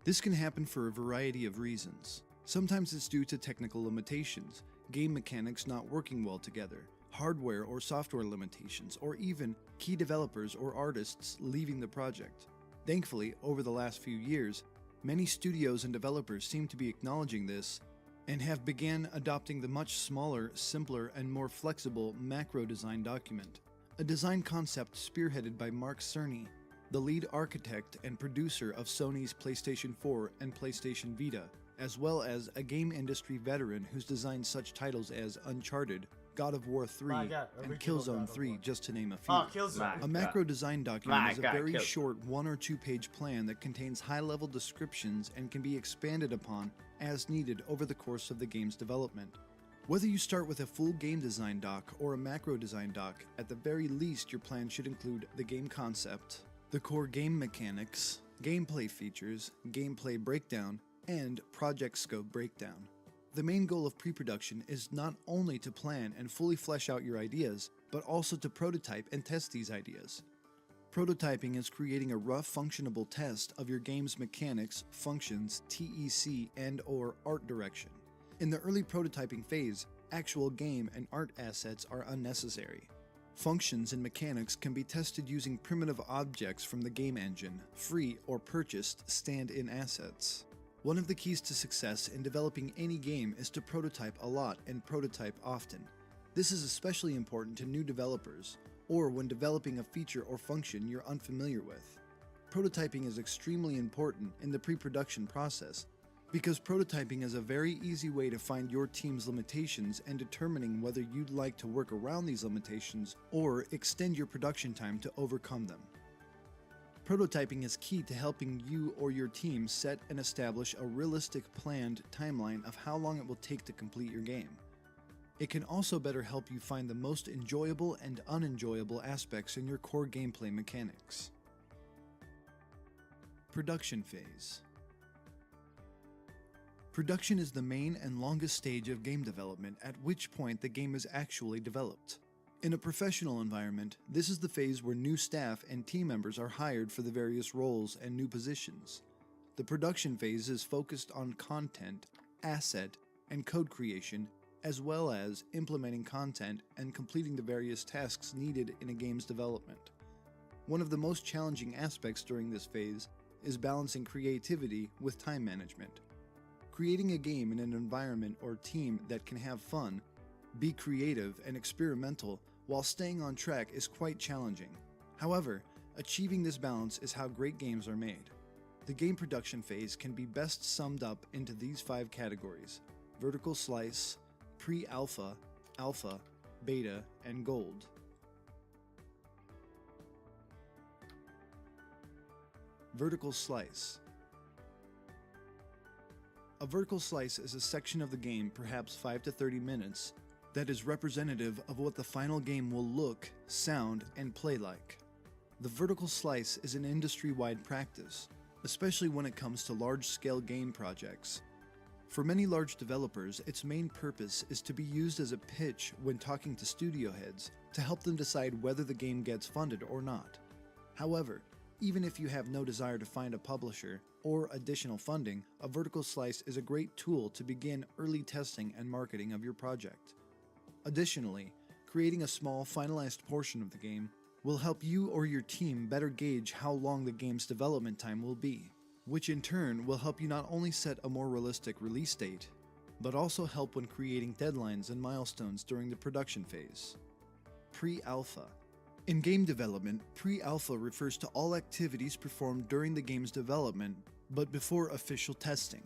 This can happen for a variety of reasons. Sometimes it's due to technical limitations, game mechanics not working well together, hardware or software limitations, or even key developers or artists leaving the project. Thankfully, over the last few years, many studios and developers seem to be acknowledging this and have began adopting the much smaller, simpler, and more flexible macro design document, a design concept spearheaded by Mark Cerny, the lead architect and producer of Sony's PlayStation 4 and PlayStation Vita, as well as a game industry veteran who's designed such titles as Uncharted, God of War 3, My God, and original God Killzone of 3, War. just to name a few. Oh, Killzone. A macro design document is a very Killzone. short 1 or 2 page plan that contains high-level descriptions and can be expanded upon as needed over the course of the game's development. Whether you start with a full game design doc or a macro design doc, at the very least your plan should include the game concept, the core game mechanics, gameplay features, gameplay breakdown, and project scope breakdown. The main goal of pre-production is not only to plan and fully flesh out your ideas, but also to prototype and test these ideas. Prototyping is creating a rough functionable test of your game's mechanics, functions, TEC, and/or art direction. In the early prototyping phase, actual game and art assets are unnecessary. Functions and mechanics can be tested using primitive objects from the game engine, free or purchased stand-in assets. One of the keys to success in developing any game is to prototype a lot and prototype often. This is especially important to new developers, or when developing a feature or function you're unfamiliar with. Prototyping is extremely important in the pre-production process, because prototyping is a very easy way to find your team's limitations and determining whether you'd like to work around these limitations or extend your production time to overcome them. Prototyping is key to helping you or your team set and establish a realistic planned timeline of how long it will take to complete your game. It can also better help you find the most enjoyable and unenjoyable aspects in your core gameplay mechanics. Production phase. Production is the main and longest stage of game development, at which point the game is actually developed. In a professional environment, this is the phase where new staff and team members are hired for the various roles and new positions. The production phase is focused on content, asset, and code creation, as well as implementing content and completing the various tasks needed in a game's development. One of the most challenging aspects during this phase is balancing creativity with time management. Creating a game in an environment or team that can have fun, be creative and experimental while staying on track is quite challenging. However, achieving this balance is how great games are made. The game production phase can be best summed up into these 5 categories: vertical slice, pre-alpha, alpha, beta, and gold. Vertical slice. A vertical slice is a section of the game, perhaps 5 to 30 minutes, that is representative of what the final game will look, sound, and play like. The vertical slice is an industry-wide practice, especially when it comes to large-scale game projects. For many large developers, its main purpose is to be used as a pitch when talking to studio heads to help them decide whether the game gets funded or not. However, even if you have no desire to find a publisher or additional funding, a vertical slice is a great tool to begin early testing and marketing of your project. Additionally, creating a small finalized portion of the game will help you or your team better gauge how long the game's development time will be, which in turn will help you not only set a more realistic release date, but also help when creating deadlines and milestones during the production phase. Pre-alpha. In game development, pre-alpha refers to all activities performed during the game's development, but before official testing.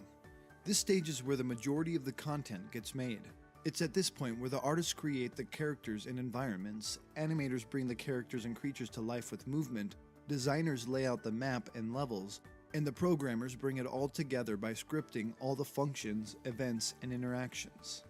This stage is where the majority of the content gets made. It's at this point where the artists create the characters and environments, animators bring the characters and creatures to life with movement, designers lay out the map and levels, and the programmers bring it all together by scripting all the functions, events, and interactions.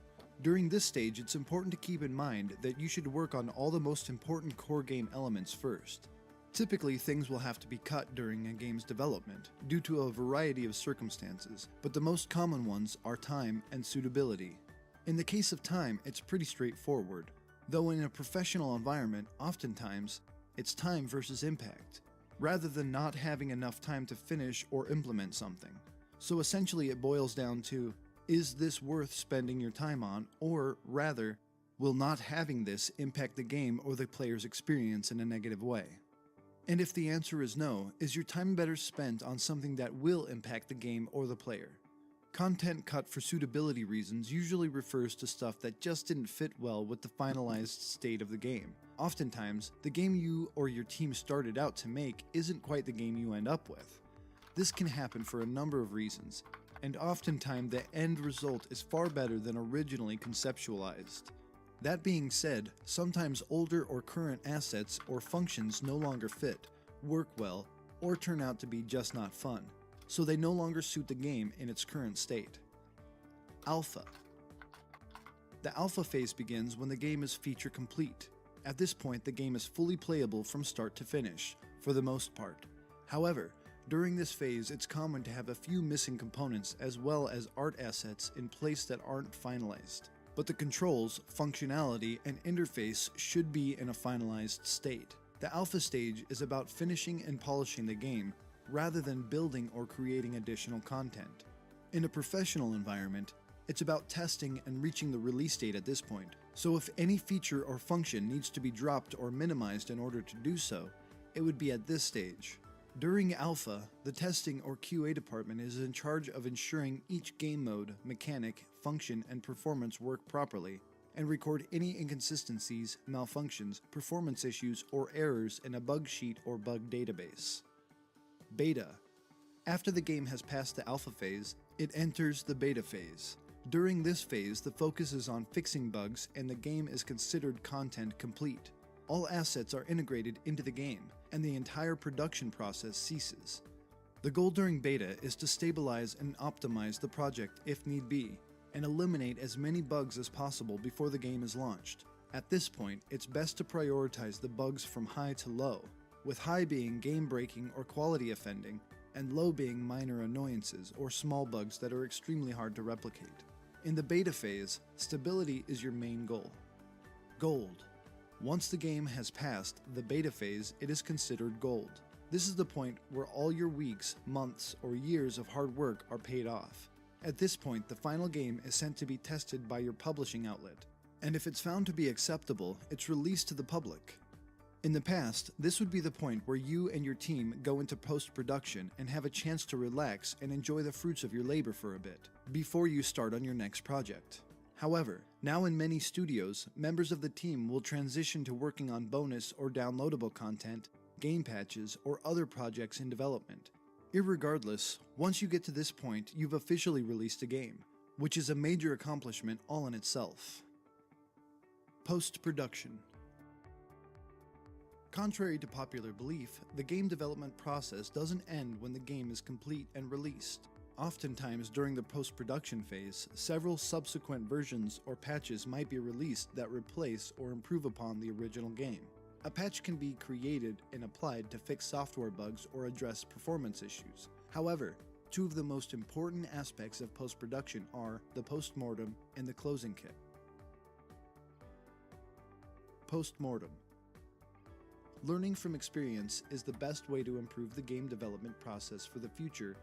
During this stage, it's important to keep in mind that you should work on all the most important core game elements first. Typically, things will have to be cut during a game's development, due to a variety of circumstances, but the most common ones are time and suitability. In the case of time, it's pretty straightforward, though in a professional environment, oftentimes, it's time versus impact, rather than not having enough time to finish or implement something. So essentially it boils down to, is this worth spending your time on, or rather, will not having this impact the game or the player's experience in a negative way? And if the answer is no, is your time better spent on something that will impact the game or the player? Content cut for suitability reasons usually refers to stuff that just didn't fit well with the finalized state of the game. Oftentimes, the game you or your team started out to make isn't quite the game you end up with. This can happen for a number of reasons, and oftentimes the end result is far better than originally conceptualized. That being said, sometimes older or current assets or functions no longer fit, work well, or turn out to be just not fun, so they no longer suit the game in its current state. Alpha. The alpha phase begins when the game is feature complete. At this point, the game is fully playable from start to finish, for the most part. However, during this phase, it's common to have a few missing components as well as art assets in place that aren't finalized. But the controls, functionality, and interface should be in a finalized state. The alpha stage is about finishing and polishing the game, rather than building or creating additional content. In a professional environment, it's about testing and reaching the release date at this point, so if any feature or function needs to be dropped or minimized in order to do so, it would be at this stage. During alpha, the testing or QA department is in charge of ensuring each game mode, mechanic, function, and performance work properly, and record any inconsistencies, malfunctions, performance issues, or errors in a bug sheet or bug database. Beta. After the game has passed the alpha phase, it enters the beta phase. During this phase, the focus is on fixing bugs and the game is considered content complete. All assets are integrated into the game, and the entire production process ceases. The goal during beta is to stabilize and optimize the project if need be, and eliminate as many bugs as possible before the game is launched. At this point, it's best to prioritize the bugs from high to low, with high being game-breaking or quality offending, and low being minor annoyances or small bugs that are extremely hard to replicate. In the beta phase, stability is your main goal. Gold. Once the game has passed the beta phase, it is considered gold. This is the point where all your weeks, months, or years of hard work are paid off. At this point, the final game is sent to be tested by your publishing outlet, and if it's found to be acceptable, it's released to the public. In the past, this would be the point where you and your team go into post-production and have a chance to relax and enjoy the fruits of your labor for a bit, before you start on your next project. However, now in many studios, members of the team will transition to working on bonus or downloadable content, game patches, or other projects in development. Irregardless, once you get to this point, you've officially released a game, which is a major accomplishment all in itself. Post-production. Contrary to popular belief, the game development process doesn't end when the game is complete and released. Oftentimes during the post-production phase, several subsequent versions or patches might be released that replace or improve upon the original game. A patch can be created and applied to fix software bugs or address performance issues. However, two of the most important aspects of post-production are the post-mortem and the closing kit. Post-mortem. Learning from experience is the best way to improve the game development process for the future,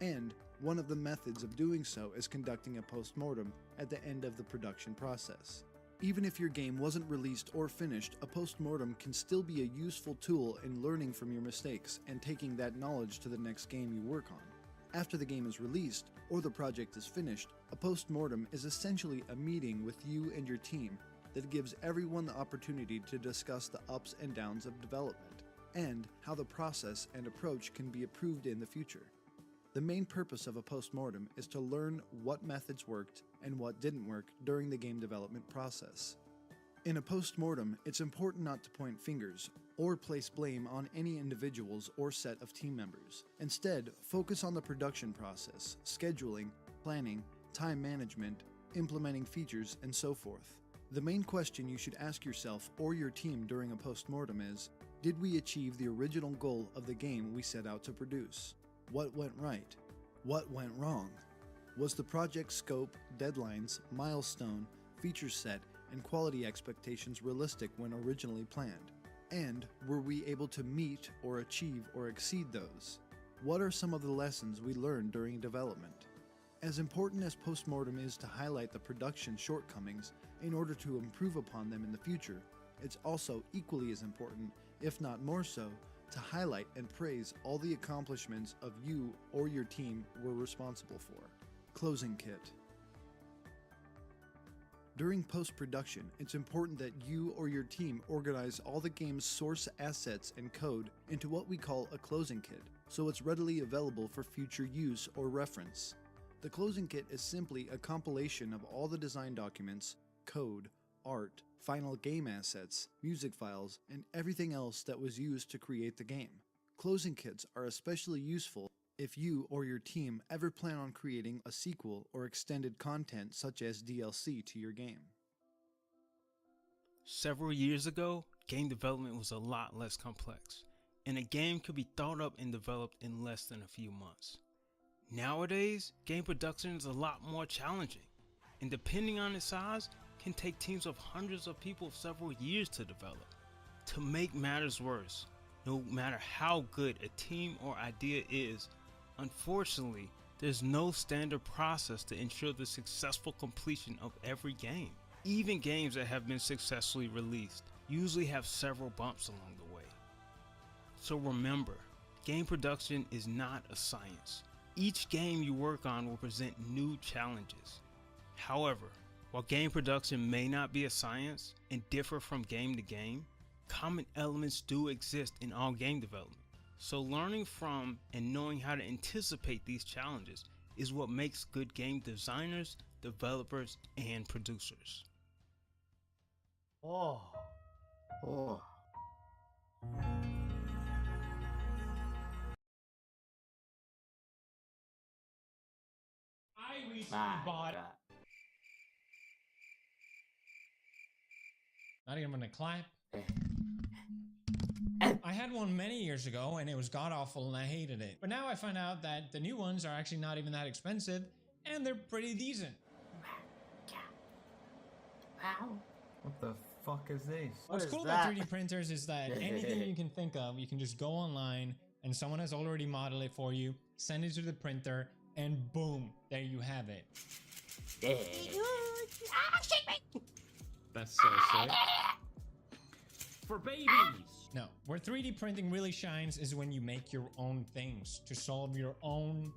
and one of the methods of doing so is conducting a post-mortem at the end of the production process. Even if your game wasn't released or finished, a post-mortem can still be a useful tool in learning from your mistakes and taking that knowledge to the next game you work on. After the game is released, or the project is finished, a post-mortem is essentially a meeting with you and your team that gives everyone the opportunity to discuss the ups and downs of development, and how the process and approach can be improved in the future. The main purpose of a post-mortem is to learn what methods worked and what didn't work during the game development process. In a post-mortem, it's important not to point fingers or place blame on any individuals or set of team members. Instead, focus on the production process, scheduling, planning, time management, implementing features, and so forth. The main question you should ask yourself or your team during a post-mortem is, did we achieve the original goal of the game we set out to produce? What went right? What went wrong? Was the project scope, deadlines, milestone, feature set, and quality expectations realistic when originally planned? And were we able to meet or achieve or exceed those? What are some of the lessons we learned during development? As important as postmortem is to highlight the production shortcomings in order to improve upon them in the future, it's also equally as important, if not more so, to highlight and praise all the accomplishments of you or your team were responsible for. Closing kit. During post-production, it's important that you or your team organize all the game's source assets and code into what we call a closing kit, so it's readily available for future use or reference. The closing kit is simply a compilation of all the design documents, code, art, final game assets, music files, and everything else that was used to create the game. Closing kits are especially useful if you or your team ever plan on creating a sequel or extended content such as DLC to your game. Several years ago, game development was a lot less complex, and a game could be thought up and developed in less than a few months. Nowadays, game production is a lot more challenging, and depending on its size, can take teams of hundreds of people several years to develop. To make matters worse, no matter how good a team or idea is, unfortunately, there's no standard process to ensure the successful completion of every game. Even games that have been successfully released usually have several bumps along the way. So remember, game production is not a science. Each game you work on will present new challenges. However, while game production may not be a science and differ from game to game, common elements do exist in all game development. So learning from and knowing how to anticipate these challenges is what makes good game designers, developers, and producers. Oh. Oh. I recently bought. Not even gonna clap. I had one many years ago and it was god awful and I hated it. But now I find out that the new ones are actually not even that expensive and they're pretty decent. Wow. What the fuck is this? What's cool about 3D printers is that anything you can think of, you can just go online and someone has already modeled it for you, send it to the printer, and boom, there you have it. That's so sick. For babies! No, where 3D printing really shines is when you make your own things to solve your own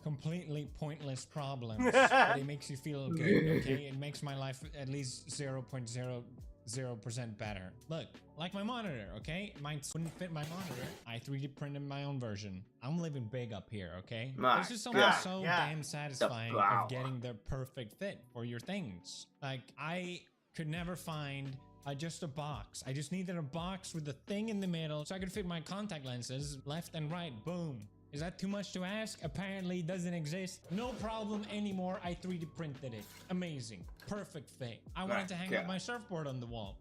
completely pointless problems. But it makes you feel good, okay? It makes my life at least 0.00% better. Look, like my monitor, okay? Mine wouldn't fit my monitor. I 3D printed my own version. I'm living big up here, okay? There's just something so damn satisfying of getting the perfect fit for your things. Like, I could never find just a box. I just needed a box with the thing in the middle so I could fit my contact lenses left and right. Boom. Is that too much to ask? Apparently it doesn't exist. No problem anymore. I 3D printed it. Amazing. Perfect fit. I wanted to hang up my surfboard on the wall.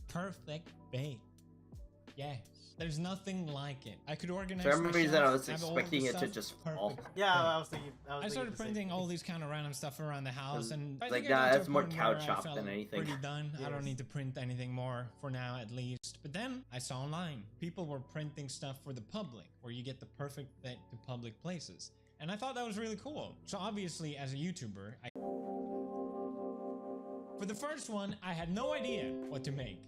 Perfect fit. Yes. There's nothing like it. I could organize. For some reason, I was expecting it to just fall. Yeah, I was thinking. I started printing all these kind of random stuff around the house, and I like think I got to that's a more point cow where I chop felt than anything. Pretty done. I don't need to print anything more for now, at least. But then I saw online people were printing stuff for the public, where you get the perfect fit to public places, and I thought that was really cool. So obviously, as a YouTuber, for the first one, I had no idea what to make.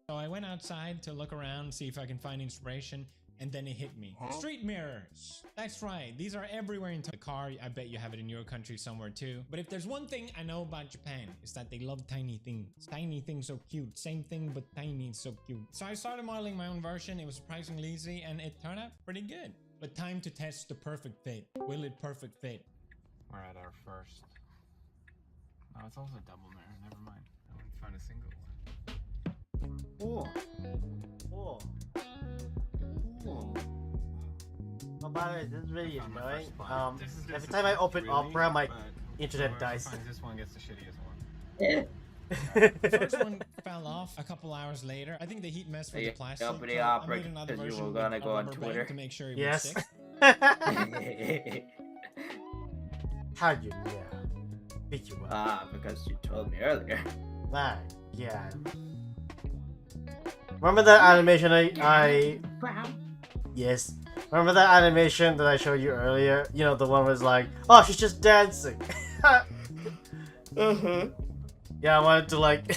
So I went outside to look around, see if I can find inspiration. And then it hit me. Street mirrors. That's right. These are everywhere in the car. I bet you have it in your country somewhere too. But if there's one thing I know about Japan, is that they love tiny things. Tiny things so cute. Same thing, but tiny so cute. So I started modeling my own version. It was surprisingly easy and it turned out pretty good. But time to test the perfect fit. Will it perfect fit? We're at our first. Oh, it's also double mirror. Never mind. I wouldn't find a single one. Oh. Oh, by the way, this is really annoying. Every time I open Opera, my internet dies. This one gets the shittiest one. The first one fell off a couple hours later. I think the heat messed with the plastic. Open the Opera because you were gonna go on Twitter to make sure it yes. would stick. How you know? Pick you up. Because you told me earlier. My God. Remember that animation I Yes. Remember that animation that I showed you earlier? You know, the one was like, oh, she's just dancing. Yeah, I wanted to like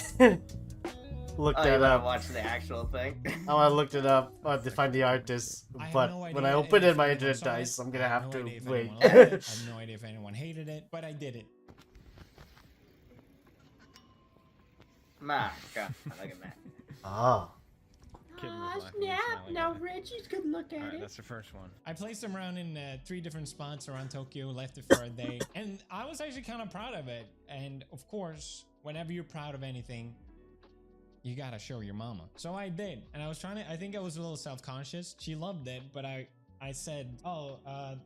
look that up. Watch the actual thing. I want to look it up to find the artist, but when I open it, my internet dies, so I'm gonna have to wait. I have no idea if anyone hated it, but I did it. My God, look at that. Oh. Snap! Now Reggie's gonna look at That's the first one. I placed them around in 3 different spots around Tokyo, left it for a day, and I was actually kind of proud of it. And of course, whenever you're proud of anything, you gotta show your mama. So I did, and I think I was a little self-conscious. She loved it, but I said, oh,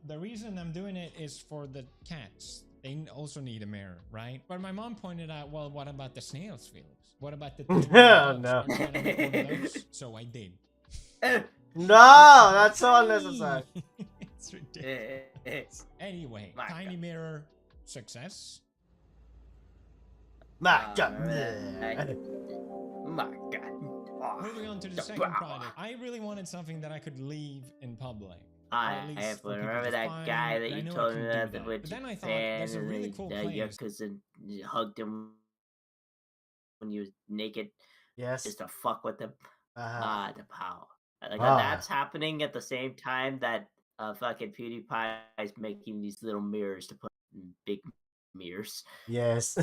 the reason I'm doing it is for the cats. They also need a mirror, right? But my mom pointed out, well, what about the snails, Felix? What about the No. So I did. No, that's so unnecessary. It's ridiculous. Anyway, tiny mirror, success. My God. My God. Moving on to the second project. I really wanted something that I could leave in public. I remember that guy that you told me that with Japan, I thought there's a really cool place. Yakuza hugged him when he was naked. Yes. Just to fuck with him. The power. Like that's happening at the same time that fucking PewDiePie is making these little mirrors to put in big mirrors. Yes.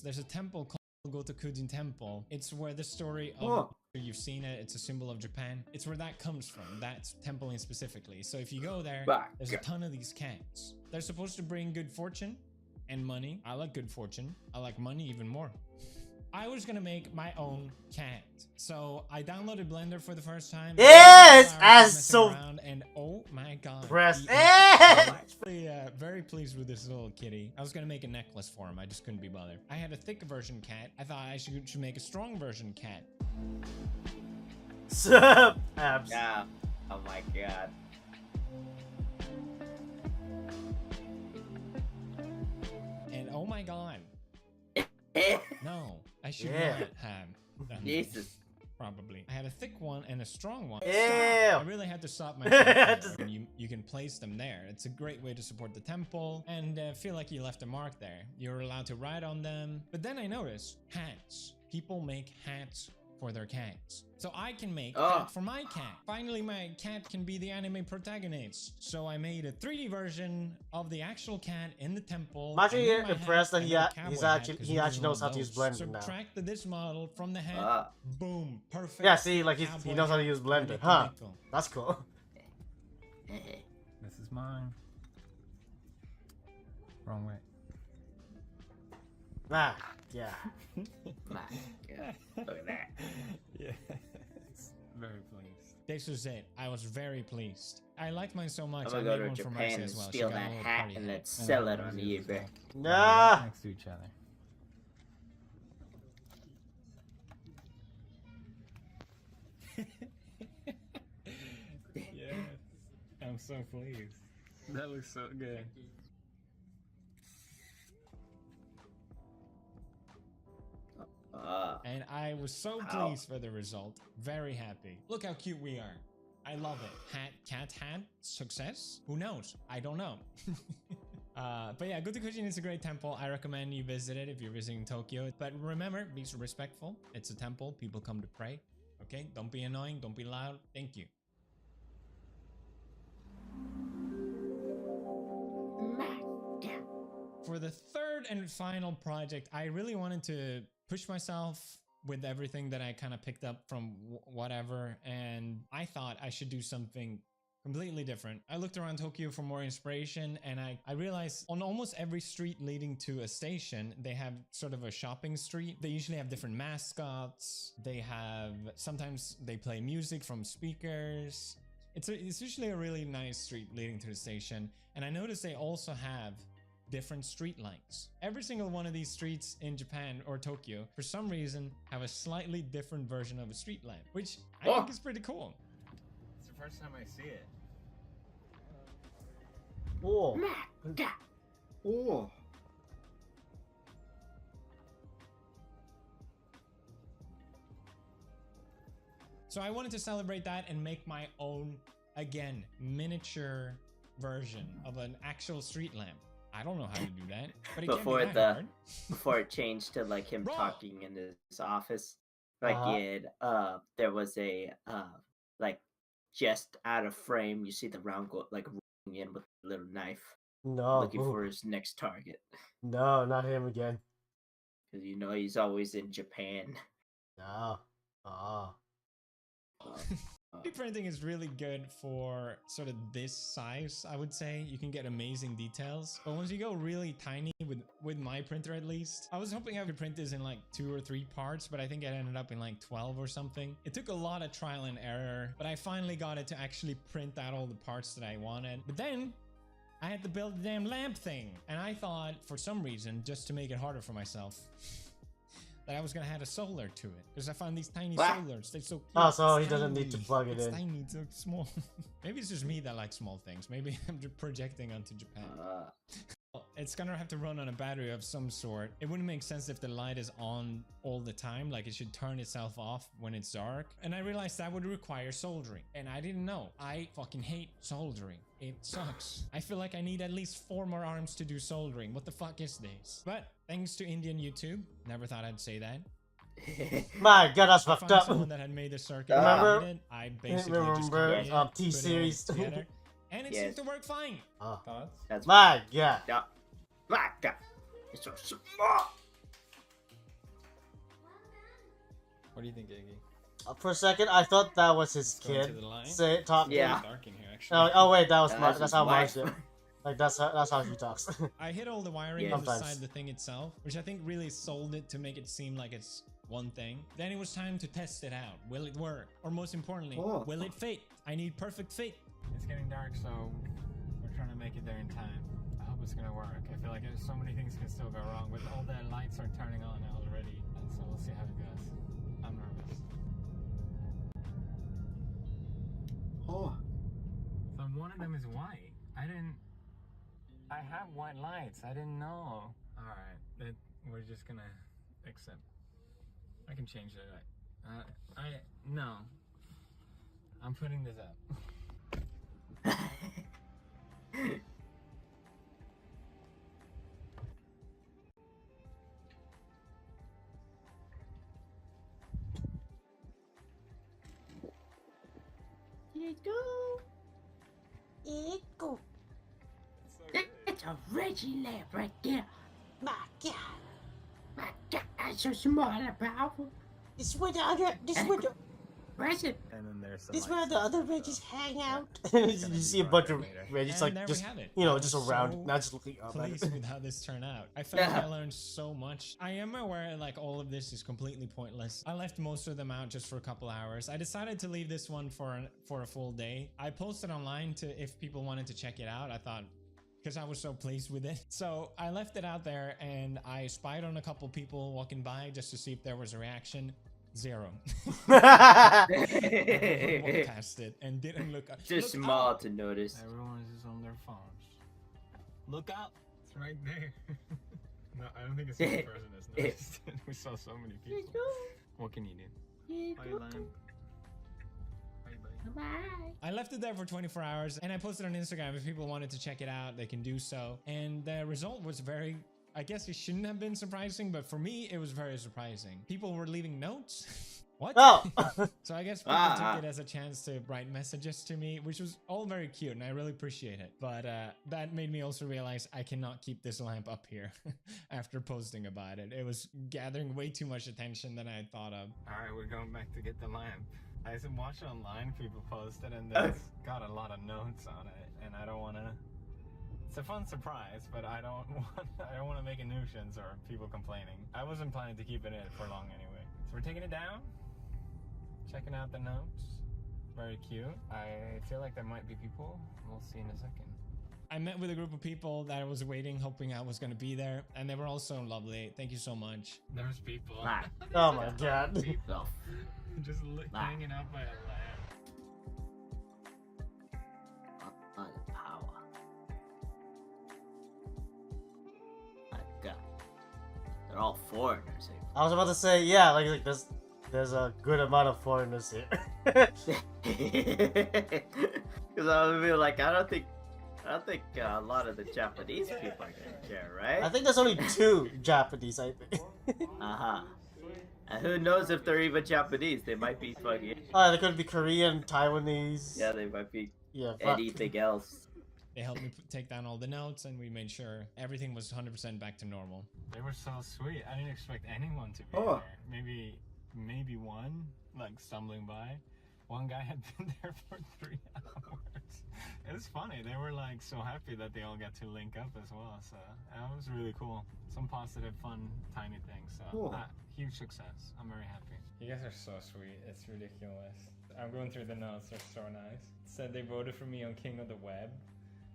There's a temple called Gotokujin Temple. It's where the story of you've seen it. It's a symbol of Japan. It's where that comes from. That temple in specifically. So if you go there, there's a ton of these cats. They're supposed to bring good fortune and money. I like good fortune. I like money even more. I was gonna make my own cat. So I downloaded Blender for the first time. Yes! As so and oh my god. Press very pleased with this little kitty. I was gonna make a necklace for him. I just couldn't be bothered. I had a thick version cat. I thought I should make a strong version cat. Sup, abs. Yeah. Oh my god. And oh my god. No, I should not have done Jesus. Probably. I had a thick one and a strong one. Ew. I really had to stop myself. You can place them there. It's a great way to support the temple and feel like you left a mark there. You're allowed to ride on them. But then I noticed hats. People make hats for their cats. So I can make a hat for my cat. Finally, my cat can be the anime protagonist. So I made a 3D version of the actual cat in the temple. I'm actually impressed that he actually knows how to use Blender now. Subtracted this model from the hat. Boom. Perfect. Yeah, see, like he knows how to use Blender. Huh. That's cool. This is mine. Wrong way. Ah, yeah. Look at that. Yes. Very pleased. This was it. I was very pleased. I liked mine so much. I'm gonna go to Japan and steal that hat and then sell it on eBay. Nah. Next to each other. Yes. I'm so pleased. That looks so good. And I was so pleased for the result. Very happy. Look how cute we are. I love it. Cat hat, success? Who knows? I don't know. But yeah, Gotokujin is a great temple. I recommend you visit it if you're visiting Tokyo. But remember, be respectful. It's a temple. People come to pray. Okay? Don't be annoying. Don't be loud. Thank you. For the third and final project, I really wanted to push myself with everything that I kind of picked up from whatever, and I thought I should do something completely different. I looked around Tokyo for more inspiration, and I realized on almost every street leading to a station, they have sort of a shopping street. They usually have different mascots. Sometimes they play music from speakers. It's usually a really nice street leading to the station, and I noticed they also have different street lights. Every single one of these streets in Japan or Tokyo, for some reason, have a slightly different version of a street lamp, which I think is pretty cool. It's the first time I see it. Oh. Oh. So I wanted to celebrate that and make my own, again, miniature version of an actual street lamp. I don't know how to do that, but it can't be that hard. Before it changed to like him talking in his office, like there was a like just out of frame. You see the round go like rolling in with a little knife, looking for his next target. No, not him again. Because you know he's always in Japan. No. 3D printing is really good for sort of this size, I would say. You can get amazing details. But once you go really tiny, with my printer at least, I was hoping I could print this in like 2 or 3 parts, but I think it ended up in like 12 or something. It took a lot of trial and error, but I finally got it to actually print out all the parts that I wanted. But then I had to build the damn lamp thing. And I thought, for some reason, just to make it harder for myself, that I was gonna add a solar to it, because I found these tiny solars. They're so cute. Oh, so It's he doesn't need to tiny. plug it It's in. tiny, it's so small. Maybe it's just me that likes small things. Maybe I'm just projecting onto Japan. It's gonna have to run on a battery of some sort. It wouldn't make sense if the light is on all the time, like it should turn itself off when it's dark. And I realized that would require soldering, and I didn't know. I fucking hate soldering. It sucks. I feel like I need at least 4 more arms to do soldering. What the fuck is this? But thanks to Indian YouTube, never thought I'd say that. My god, that's I fucked found up. someone that had made the circuit. Remember? I basically just Remember copied it, put it T-Series? all together, and it seems to work fine. Oh. That's my god. My god. It's so small. What do you think, Iggy? For a second, I thought that was his Going kid. to the line? Say it, talk. Yeah. Dark in here, actually. Oh wait, that was Yeah, that's how wife. Marge did. Like that's how she talks. I hit all the wiring Yeah. inside Sometimes. the thing itself, which I think really sold it to make it seem like it's one thing. Then it was time to test it out. Will it work? Or most importantly, will it fit? I need perfect fit. It's getting dark, so we're trying to make it there in time. I hope it's gonna work. I feel like there's so many things can still go wrong, but all the lights are turning on already, and so we'll see how it goes. I'm nervous. Oh, so one of them is white. I have white lights. I didn't know. All right, we're just gonna accept. I can change that. No. I'm putting this up. Let's go. Let's go. That's a Reggie lamp right there. My god. My god, that's so small and powerful. This is where the other, present. And then there's some This is lights where the there, other Reggies hang out. You see a bunch of Reggies And like there just we have it. you know I just was around, so not just looking up at pleased it. with how this turned out. I felt like I learned so much. I am aware like all of this is completely pointless. I left most of them out just for a couple hours. I decided to leave this one for a full day. I posted online to if people wanted to check it out. I thought, because I was so pleased with it. So I left it out there and I spied on a couple people walking by just to see if there was a reaction. 0. Walked past it and didn't look up. Just Look small up. to notice. Everyone is just on their phones. Look out! It's right there. No, I don't think it's one person that's noticed. We saw so many people. What can you do? Bye, Lion. Bye. I left it there for 24 hours and I posted on Instagram. If people wanted to check it out, they can do so. And the result was very, I guess it shouldn't have been surprising, but for me, it was very surprising. People were leaving notes. What? Oh! So I guess people took it as a chance to write messages to me, which was all very cute and I really appreciate it. But that made me also realize I cannot keep this lamp up here after posting about it. It was gathering way too much attention than I had thought of. Alright, we're going back to get the lamp. I watched online, people posted, and it's got a lot of notes on it, and I don't want to. It's a fun surprise, but I don't want to make a nuisance or people complaining. I wasn't planning to keep it in for long anyway. So we're taking it down, checking out the notes. Very cute. I feel like there might be people. We'll see in a second. I met with a group of people that I was waiting, hoping I was going to be there, and they were all so lovely. Thank you so much. There's people. Oh my god. People. Just hanging out by a lamp. Power. My god. They're all foreigners here. I was about to say yeah, like there's a good amount of foreigners here. Because I would be like, I don't think a lot of the Japanese people are gonna care, right? I think there's only 2 Japanese. I think. And who knows if they're even Japanese? They might be fucking. They could be Korean, Taiwanese. Yeah, they might be. Yeah. Anything else. They helped me take down all the notes, and we made sure everything was 100% back to normal. They were so sweet. I didn't expect anyone to be there. Maybe one, like stumbling by. One guy had been there for 3 hours. It was funny. They were like so happy that they all got to link up as well. So that was really cool. Some positive, fun, tiny things. So Cool. Huge success. I'm very happy. You guys are so sweet. It's ridiculous. I'm going through the notes. They're so nice. It said they voted for me on King of the Web.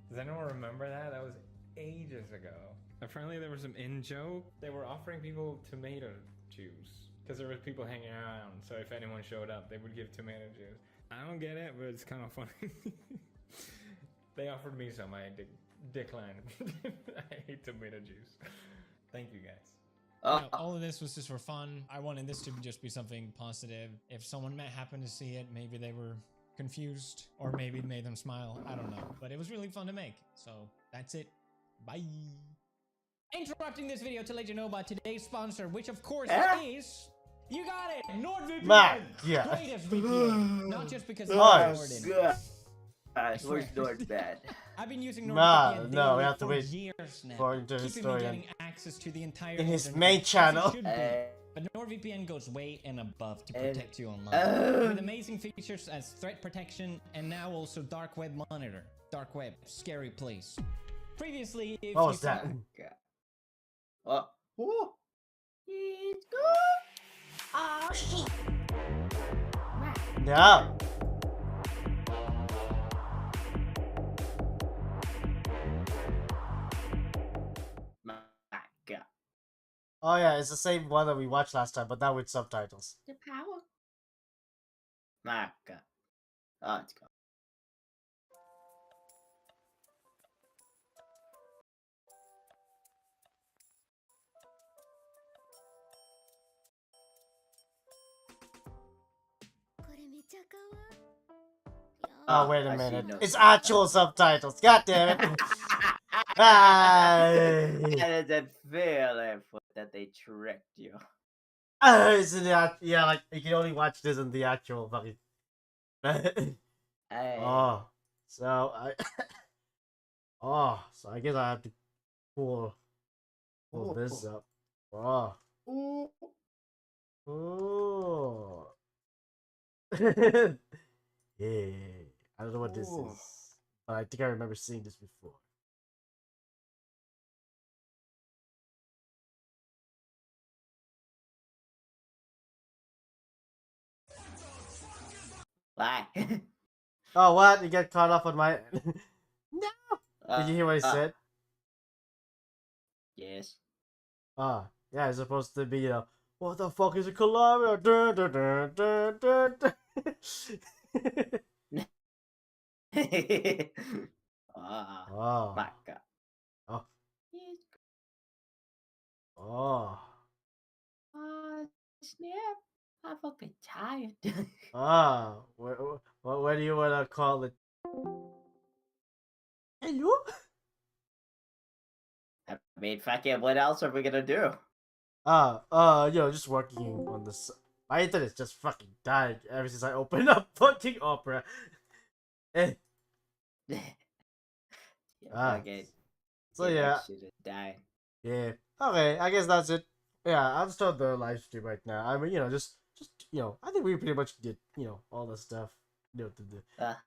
Does anyone remember that? That was ages ago. Apparently there was some in-joke. They were offering people tomato juice because there was people hanging around. So if anyone showed up, they would give tomato juice. I don't get it, but it's kind of funny. They offered me some. I declined. I hate tomato juice. Thank you, guys. Now, all of this was just for fun. I wanted this to just be something positive. If someone might happen to see it, maybe they were confused, or maybe it made them smile. I don't know. But it was really fun to make. So that's it. Bye. Interrupting this video to let you know about today's sponsor, which of course is... You got it! NordVPN! Yeah. Greatest VPN. Not just because it's Nice. Where's NordVPN? I've been using Nah, NordVPN no, we daily have to for wait years now, for into his keeping story me and- getting access to the entire in his internet, main as it channel. should be. But NordVPN goes way and above to protect you online. With amazing features as threat protection and now also dark web monitor. Dark web, scary place. Previously, if What you was that? Oh. It's good. Oh shit. No. Oh yeah, it's the same one that we watched last time, but now with subtitles. The power. My God. Oh, it's gone. Oh, wait a I see minute. no It's actual subtitles. God damn it. Ah, How does it feel that they tricked you? isn't it? Yeah, like, you can only watch this in the actual fucking... Oh, so oh, so I guess I have to pull this up. Oh. Oh. Yeah. I don't know what this is, but I think I remember seeing this before. Why? Oh, what? You get caught off on my... No! Did you hear what he said? Yes. Yeah, it's supposed to be, what the fuck is a kilometer? Dun, dun, dun, dun, dun, dun. Oh. My God. Oh. Oh. Snap. I'm fucking tired. What do you want to call it? Hello? I mean, fucking, what else are we gonna do? Just working on this. My internet's just fucking died ever since I opened up fucking Opera. So yeah. Die. Yeah. Okay, I guess that's it. Yeah, I'll start the live stream right now. I mean, just I think we pretty much did, all the stuff.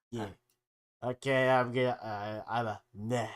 Yeah. Okay, I'm a nah.